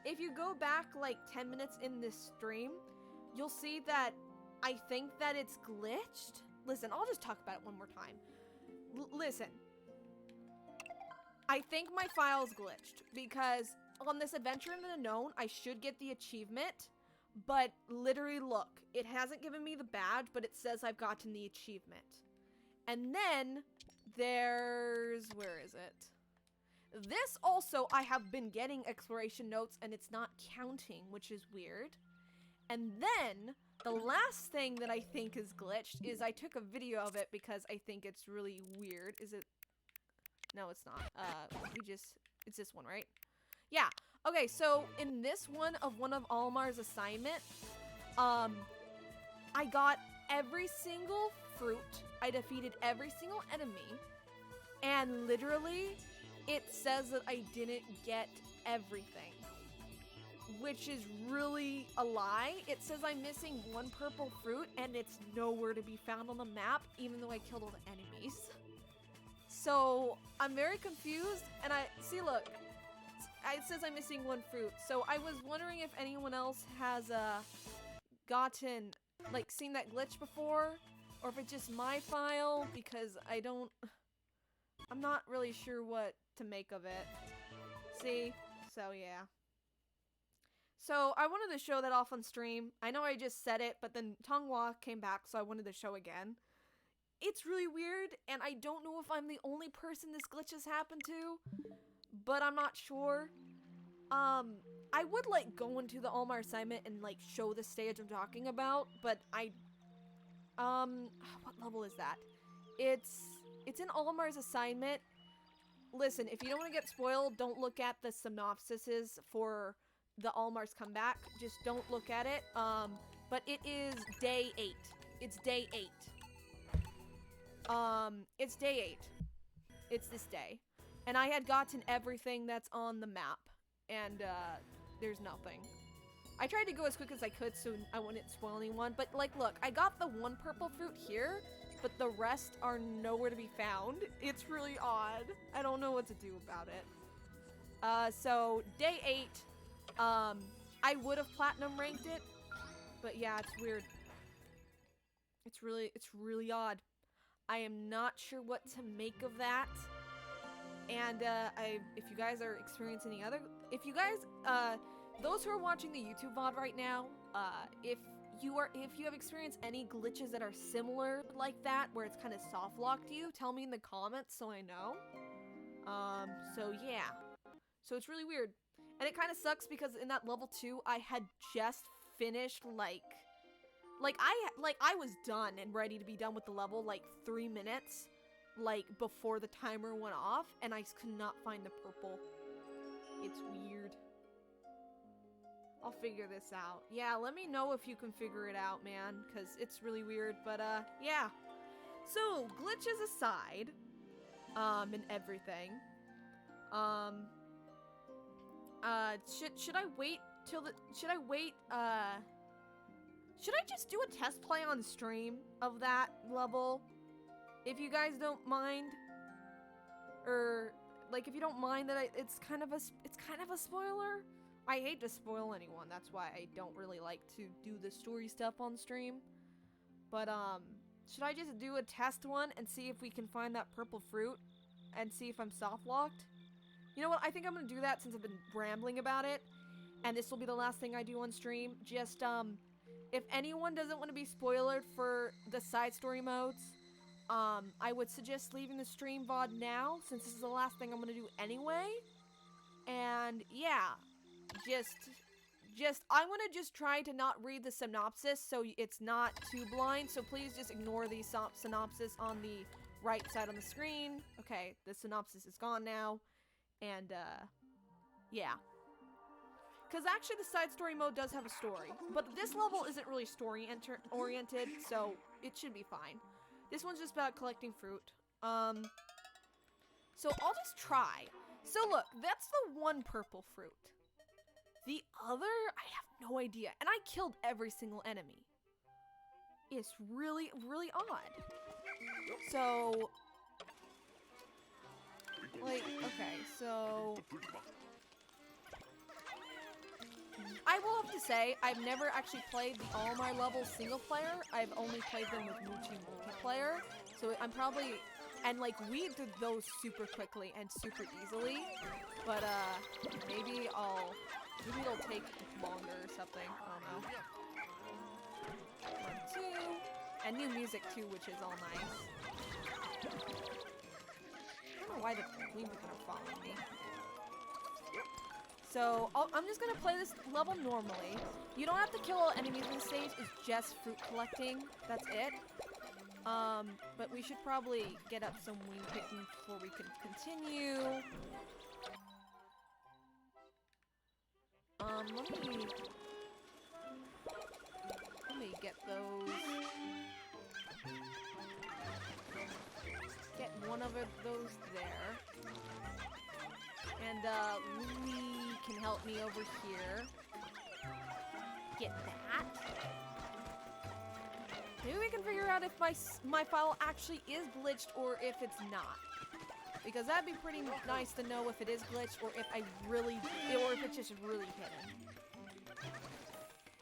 if you go back like 10 minutes in this stream, you'll see that I think that it's glitched. Listen, I'll just talk about it one more time. Listen. I think my file's glitched because on this adventure in the unknown, I should get the achievement, but literally look, it hasn't given me the badge, but it says I've gotten the achievement. And then there's, where is it? This also, I have been getting exploration notes and it's not counting, which is weird. And then the last thing that I think is glitched is I took a video of it because I think it's really weird. Is it? No, it's not. It's this one, right? Yeah. Okay, so in this one of Almar's assignment, I got every single fruit. I defeated every single enemy. And literally, it says that I didn't get everything, which is really a lie. It says I'm missing one purple fruit and it's nowhere to be found on the map, even though I killed all the enemies. So I'm very confused, and look, it says I'm missing one fruit. So I was wondering if anyone else has gotten, like, seen that glitch before, or if it's just my file, because I'm not really sure what to make of it. See? So yeah. So I wanted to show that off on stream. I know I just said it, but then Tonghua came back, so I wanted to show again. It's really weird, and I don't know if I'm the only person this glitch has happened to, but I'm not sure. I would like go into the Almar assignment and like show the stage I'm talking about, but what level is that? It's in Almar's assignment. Listen, if you don't want to get spoiled, don't look at the synopsises for the Almar's comeback. Just don't look at it. But it is day 8. It's day 8. It's day 8. It's this day. And I had gotten everything that's on the map. And, there's nothing. I tried to go as quick as I could so I wouldn't spoil anyone. But, like, look, I got the one purple fruit here, but the rest are nowhere to be found. It's really odd. I don't know what to do about it. So, day 8, I would have platinum ranked it, but yeah, it's weird. It's really odd. I am not sure what to make of that. And, if you guys are experiencing any other, if you guys, those who are watching the YouTube VOD right now, if you have experienced any glitches that are similar like that, where it's kind of soft locked you, tell me in the comments so I know. So yeah. So it's really weird. And it kind of sucks because in that level 2, I had just finished, like I was done and ready to be done with the level, like, 3 minutes, like, before the timer went off, and I could not find the purple. It's weird. I'll figure this out. Yeah, let me know if you can figure it out, man, because it's really weird, but, yeah. So, glitches aside, and everything, should I wait till the, should I just do a test play on stream of that level? If you guys don't mind? Or, like, if you don't mind that it's kind of a spoiler? I hate to spoil anyone, that's why I don't really like to do the story stuff on stream. But, should I just do a test one and see if we can find that purple fruit? And see if I'm soft-locked? You know what, I think I'm gonna do that since I've been rambling about it. And this will be the last thing I do on stream. Just, if anyone doesn't want to be spoiled for the side story modes, I would suggest leaving the stream VOD now, since this is the last thing I'm gonna do anyway. And, yeah. I'm gonna just try to not read the synopsis so it's not too blind, so please just ignore the synopsis on the right side on the screen. Okay, the synopsis is gone now, and, yeah. Because actually the side story mode does have a story, but this level isn't really story-oriented, so it should be fine. This one's just about collecting fruit. So I'll just try. So look, that's the one purple fruit. The other, I have no idea. And I killed every single enemy. It's really, really odd. So, like, okay, so I will have to say, I've never actually played all my levels single player. I've only played them with Muchi multiplayer. So I'm probably, and like we did those super quickly and super easily. But maybe it'll take longer or something. I don't know. 1, 2, and new music too, which is all nice. I don't know why the queen people are following me. So, I'm just gonna play this level normally. You don't have to kill all enemies in this stage, it's just fruit collecting. That's it. But we should probably get up some wing picking before we can continue. Let me get those. Get one of those there. And, Louis can help me over here. Get that. Maybe we can figure out if my file actually is glitched or if it's not. Because that'd be pretty nice to know if it is glitched or if it's just really hidden.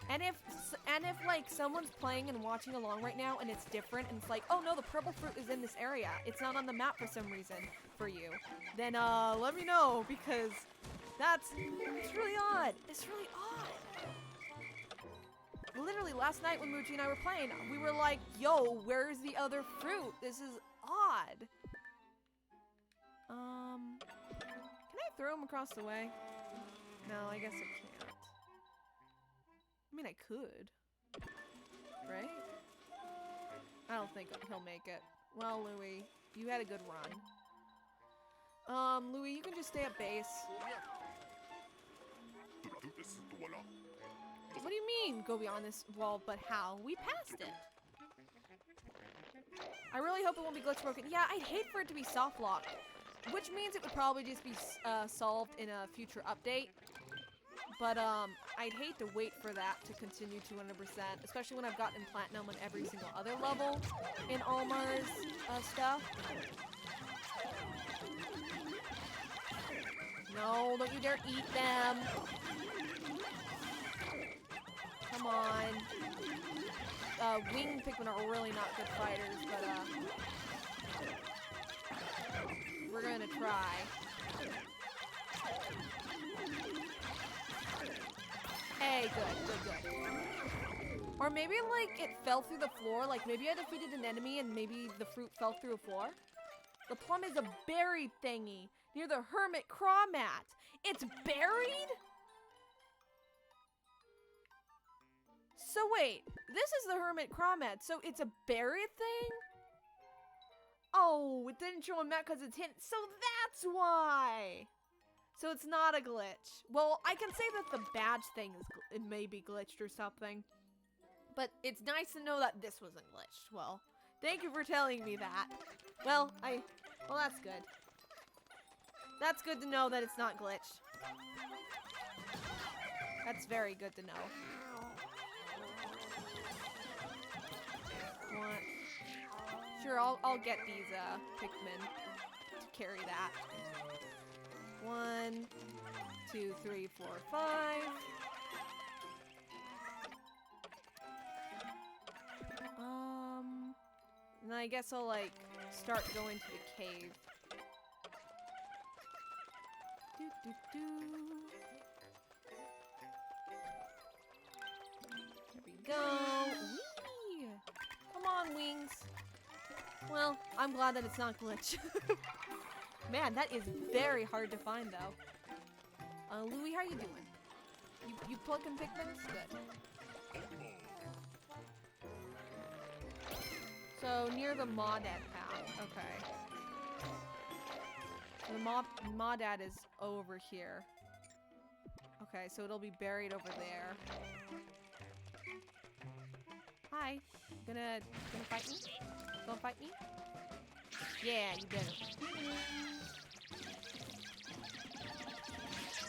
And if like someone's playing and watching along right now and it's different and it's like, oh no, the purple fruit is in this area. It's not on the map for some reason for you. Then let me know because it's really odd. It's really odd. Literally last night when Muji and I were playing, we were like, yo, where's the other fruit? This is odd. Can I throw him across the way? No, I guess I can't. I mean, I could. Right? I don't think he'll make it. Well, Louis, you had a good run. Louis, you can just stay at base. What do you mean, go beyond this wall, but how? We passed it. I really hope it won't be glitch broken. Yeah, I'd hate for it to be soft locked. Which means it would probably just be solved in a future update. But, I'd hate to wait for that to continue to 100%, especially when I've gotten platinum on every single other level in Almar's stuff. No, don't you dare eat them. Come on. Wing Pikmin are really not good fighters, but, we're gonna try. Hey, good. Or maybe, like, it fell through the floor. Like, maybe I defeated an enemy and maybe the fruit fell through a floor. The plum is a buried thingy near the hermit craw mat. It's buried? So wait, this is the hermit craw mat, so it's a buried thing? Oh, it didn't show a map because it's hidden, so that's why! So it's not a glitch. Well, I can say that the badge thing is, it may be glitched or something. But it's nice to know that this wasn't glitched. Well, thank you for telling me that. Well, that's good. That's good to know that it's not glitched. That's very good to know. Sure, I'll get these Pikmin to carry that. 1, 2, 3, 4, 5. And I guess I'll like start going to the cave. There we go. Whee! Come on, wings. Well, I'm glad that it's not glitch. Man, that is very hard to find, though. Louie, how you doing? You plucking Pikmin? Good. So, near the Maudad path. Okay. So the Maudad is over here. Okay, so it'll be buried over there. Hi. Gonna fight me? Gonna fight me? Yeah, you better.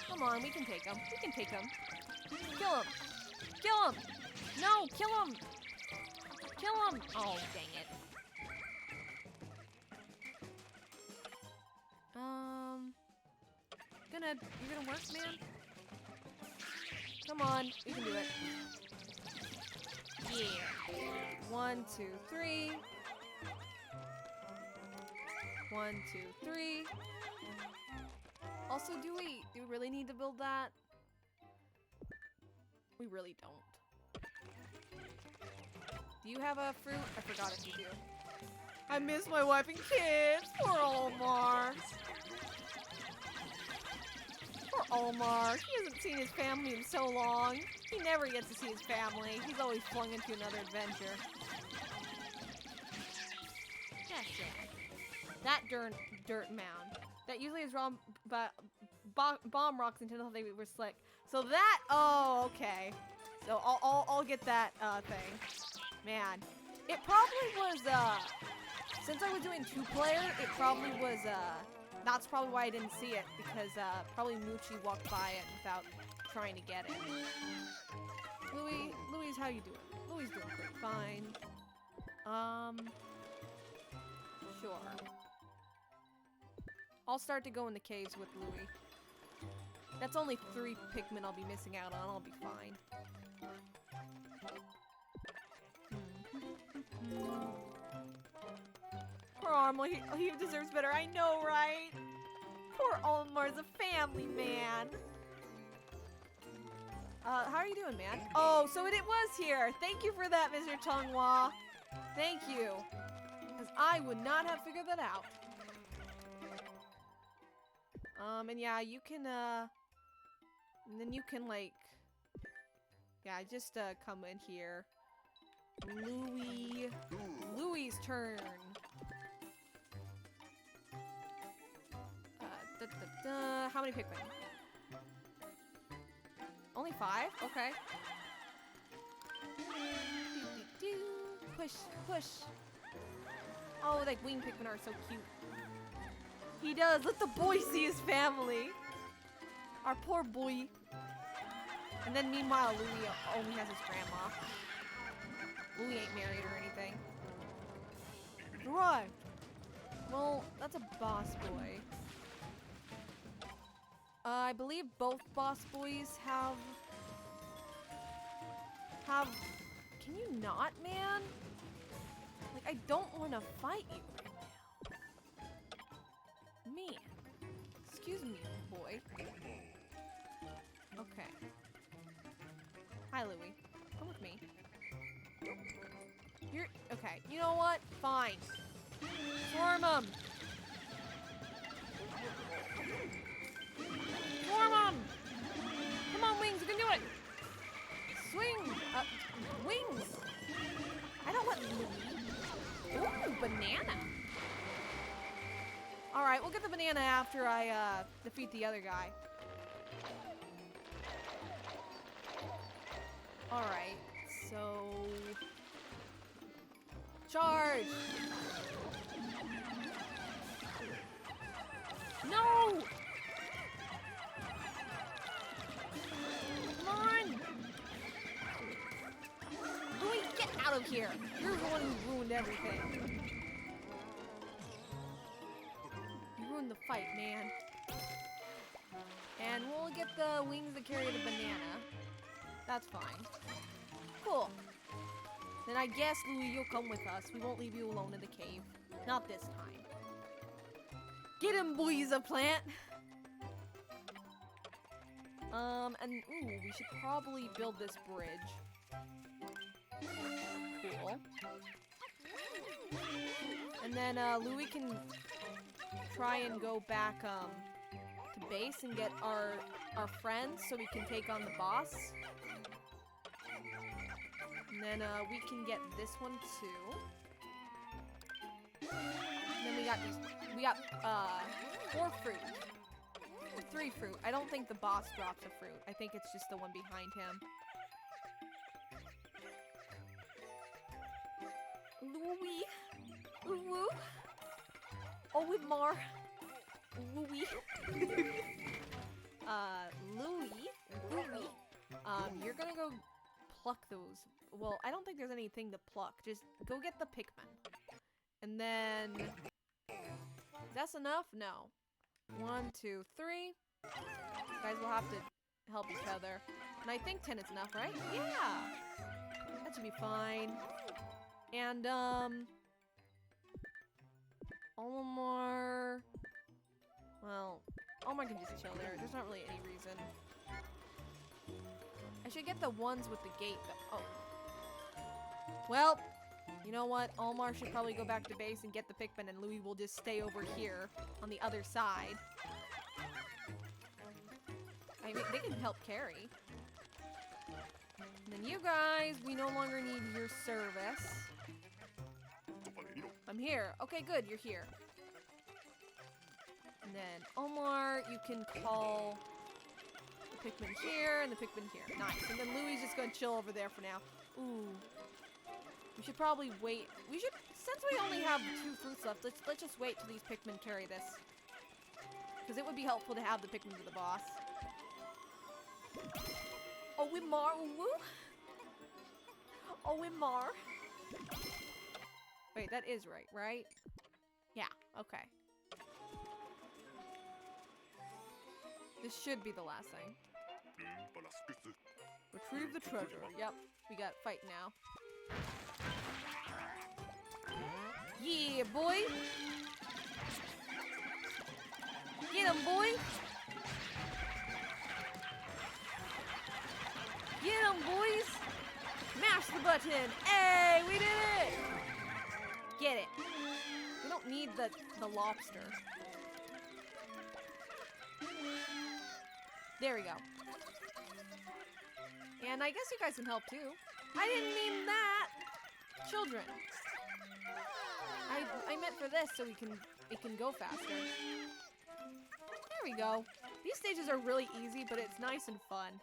Come on, we can take him. We can take him. Kill him. Kill him. No, kill him. Kill him. Oh, dang it. You're gonna work, man? Come on, we can do it. Yeah. 1, 2, 3. 1, 2, 3. Also, do we really need to build that? We really don't. Do you have a fruit? I forgot if you do. I miss my wife and kids. Poor Omar. Poor Omar. He hasn't seen his family in so long. He never gets to see his family. He's always flung into another adventure. That's sad. That dirt mound. That usually is wrong, but bomb rocks until they were slick. So that, oh, okay. So I'll get that thing. Man, it probably was, since I was doing 2-player, it probably was, that's probably why I didn't see it, because probably Moochie walked by it without trying to get it. Louise, how you doing? Louise doing pretty fine. Sure. I'll start to go in the caves with Louie. That's only 3 Pikmin I'll be missing out on. I'll be fine. Poor Omar, he deserves better. I know, right? Poor Omar's a family man. How are you doing, man? Oh, so it was here. Thank you for that, Mr. Tonghua. Thank you. Because I would not have figured that out. And yeah, you can, and then you can, like, yeah, just, come in here. Louie's turn. How many Pikmin? Only 5? Okay. Push, push. Oh, like wing Pikmin are so cute. He does. Let the boy see his family. Our poor boy. And then meanwhile, Louie only has his grandma. Louie ain't married or anything. Right. Well, that's a boss boy. I believe both boss boys have... Can you not, man? Like, I don't want to fight you right now. Man. Excuse me, boy. Okay. Hi, Louie. Come with me. You're... Okay, you know what? Fine. Swarm 'em! Swarm 'em! Come on, Wings, you can do it! Swing! Wings! I don't want Louie. Ooh, banana! Alright, we'll get the banana after I, defeat the other guy. Alright, so... Charge! No! Come on! Louie, get out of here! You're the one who ruined everything. You ruined the fight, man. And we'll get the wings that carry the banana. That's fine. Cool. Then I guess, Louie, you'll come with us. We won't leave you alone in the cave. Not this time. Get him, boys, a plant! And, ooh, we should probably build this bridge. Cool. And then, Louie can try and go back, to base and get our friends so we can take on the boss. And then, we can get this one, too. And then we got these, 4 fruit. Or 3 fruit. I don't think the boss drops a fruit. I think it's just the one behind him. Louie. Woo. Oh, with more. Louie. Louie. You're gonna go pluck those. Well, I don't think there's anything to pluck. Just go get the Pikmin. And then... That's enough? No. 1, 2, 3. Guys will have to help each other. And I think 10 is enough, right? Yeah! That should be fine. And, Olimar... Well, Olimar can just chill there. There's not really any reason. I should get the ones with the gate, but... Oh. Well, you know what? Olimar should probably go back to base and get the Pikmin, and Louie will just stay over here on the other side. I mean, they can help carry. And then you guys, we no longer need your service. I'm here. Okay, good, you're here. And then Omar, you can call the Pikmin here and the Pikmin here. Nice. And then Louie's just gonna chill over there for now. Ooh. We should probably wait. We should, since we only have 2 fruits left, let's just wait till these Pikmin carry this. Because it would be helpful to have the Pikmin to the boss. Oh, we mar, woo. Oh, we mar. Wait, that is right, right? Yeah, okay. This should be the last thing. Retrieve the treasure. Yep, we got fight now. Yeah, boy! Get him, boy! Get him, boys! Mash the button! Hey, we did it! Get it. We don't need the lobster. There we go. And I guess you guys can help too. I didn't mean that! Children. I meant for this so it can go faster. There we go. These stages are really easy, but it's nice and fun.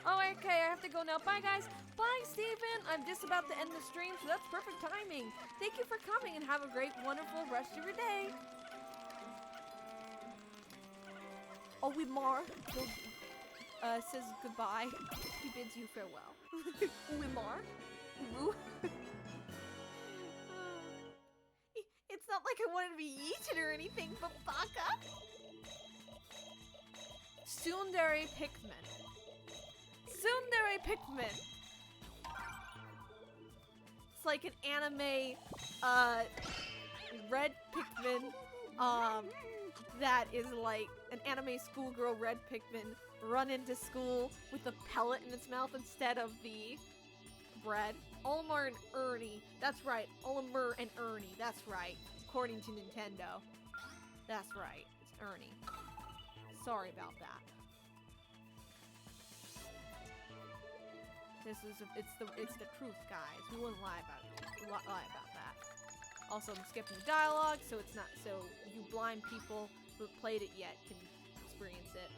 Oh, okay, I have to go now. Bye, guys. Bye, Steven. I'm just about to end the stream, so that's perfect timing. Thank you for coming, and have a great, wonderful rest of your day. Oh, we Mar says goodbye. He bids you farewell. Wimar? Woo? It's not like I wanted to be eaten or anything, but baka. Tsundere Pikmin. Tsundere Pikmin. It's like an anime, red Pikmin, that is like an anime schoolgirl red Pikmin run into school with a pellet in its mouth instead of the bread. Olimar and Ernie. That's right. Olimar and Ernie. That's right. Of according to Nintendo. That's right. It's Ernie. Sorry about that. It's the truth, guys. We wouldn't lie about that. Also, I'm skipping the dialogue, so it's not so you blind people who have played it yet can experience it.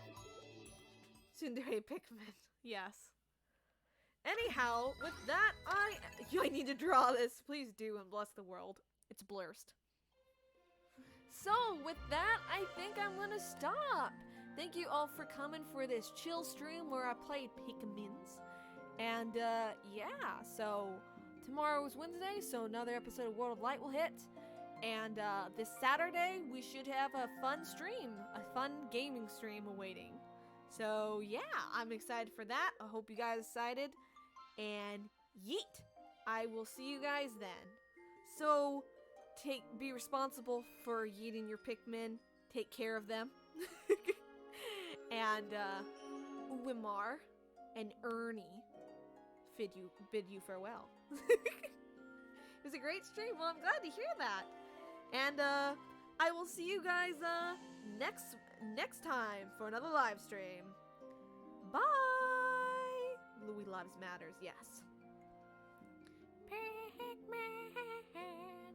Tsundere Pikmin. Yes. Anyhow, with that, I need to draw this. Please do and bless the world. It's blurst. So, with that, I think I'm gonna stop. Thank you all for coming for this chill stream where I played Pikmins. And, yeah, so tomorrow is Wednesday, so another episode of World of Light will hit. And, this Saturday, we should have a fun stream, a fun gaming stream awaiting. So, yeah, I'm excited for that. I hope you guys are excited. And yeet! I will see you guys then. So, be responsible for yeeting your Pikmin. Take care of them. And, Uwimar and Ernie bid you farewell. It was a great stream. Well, I'm glad to hear that. And I will see you guys next time for another live stream. Bye. Louis Lives Matters. Yes. Pikmin.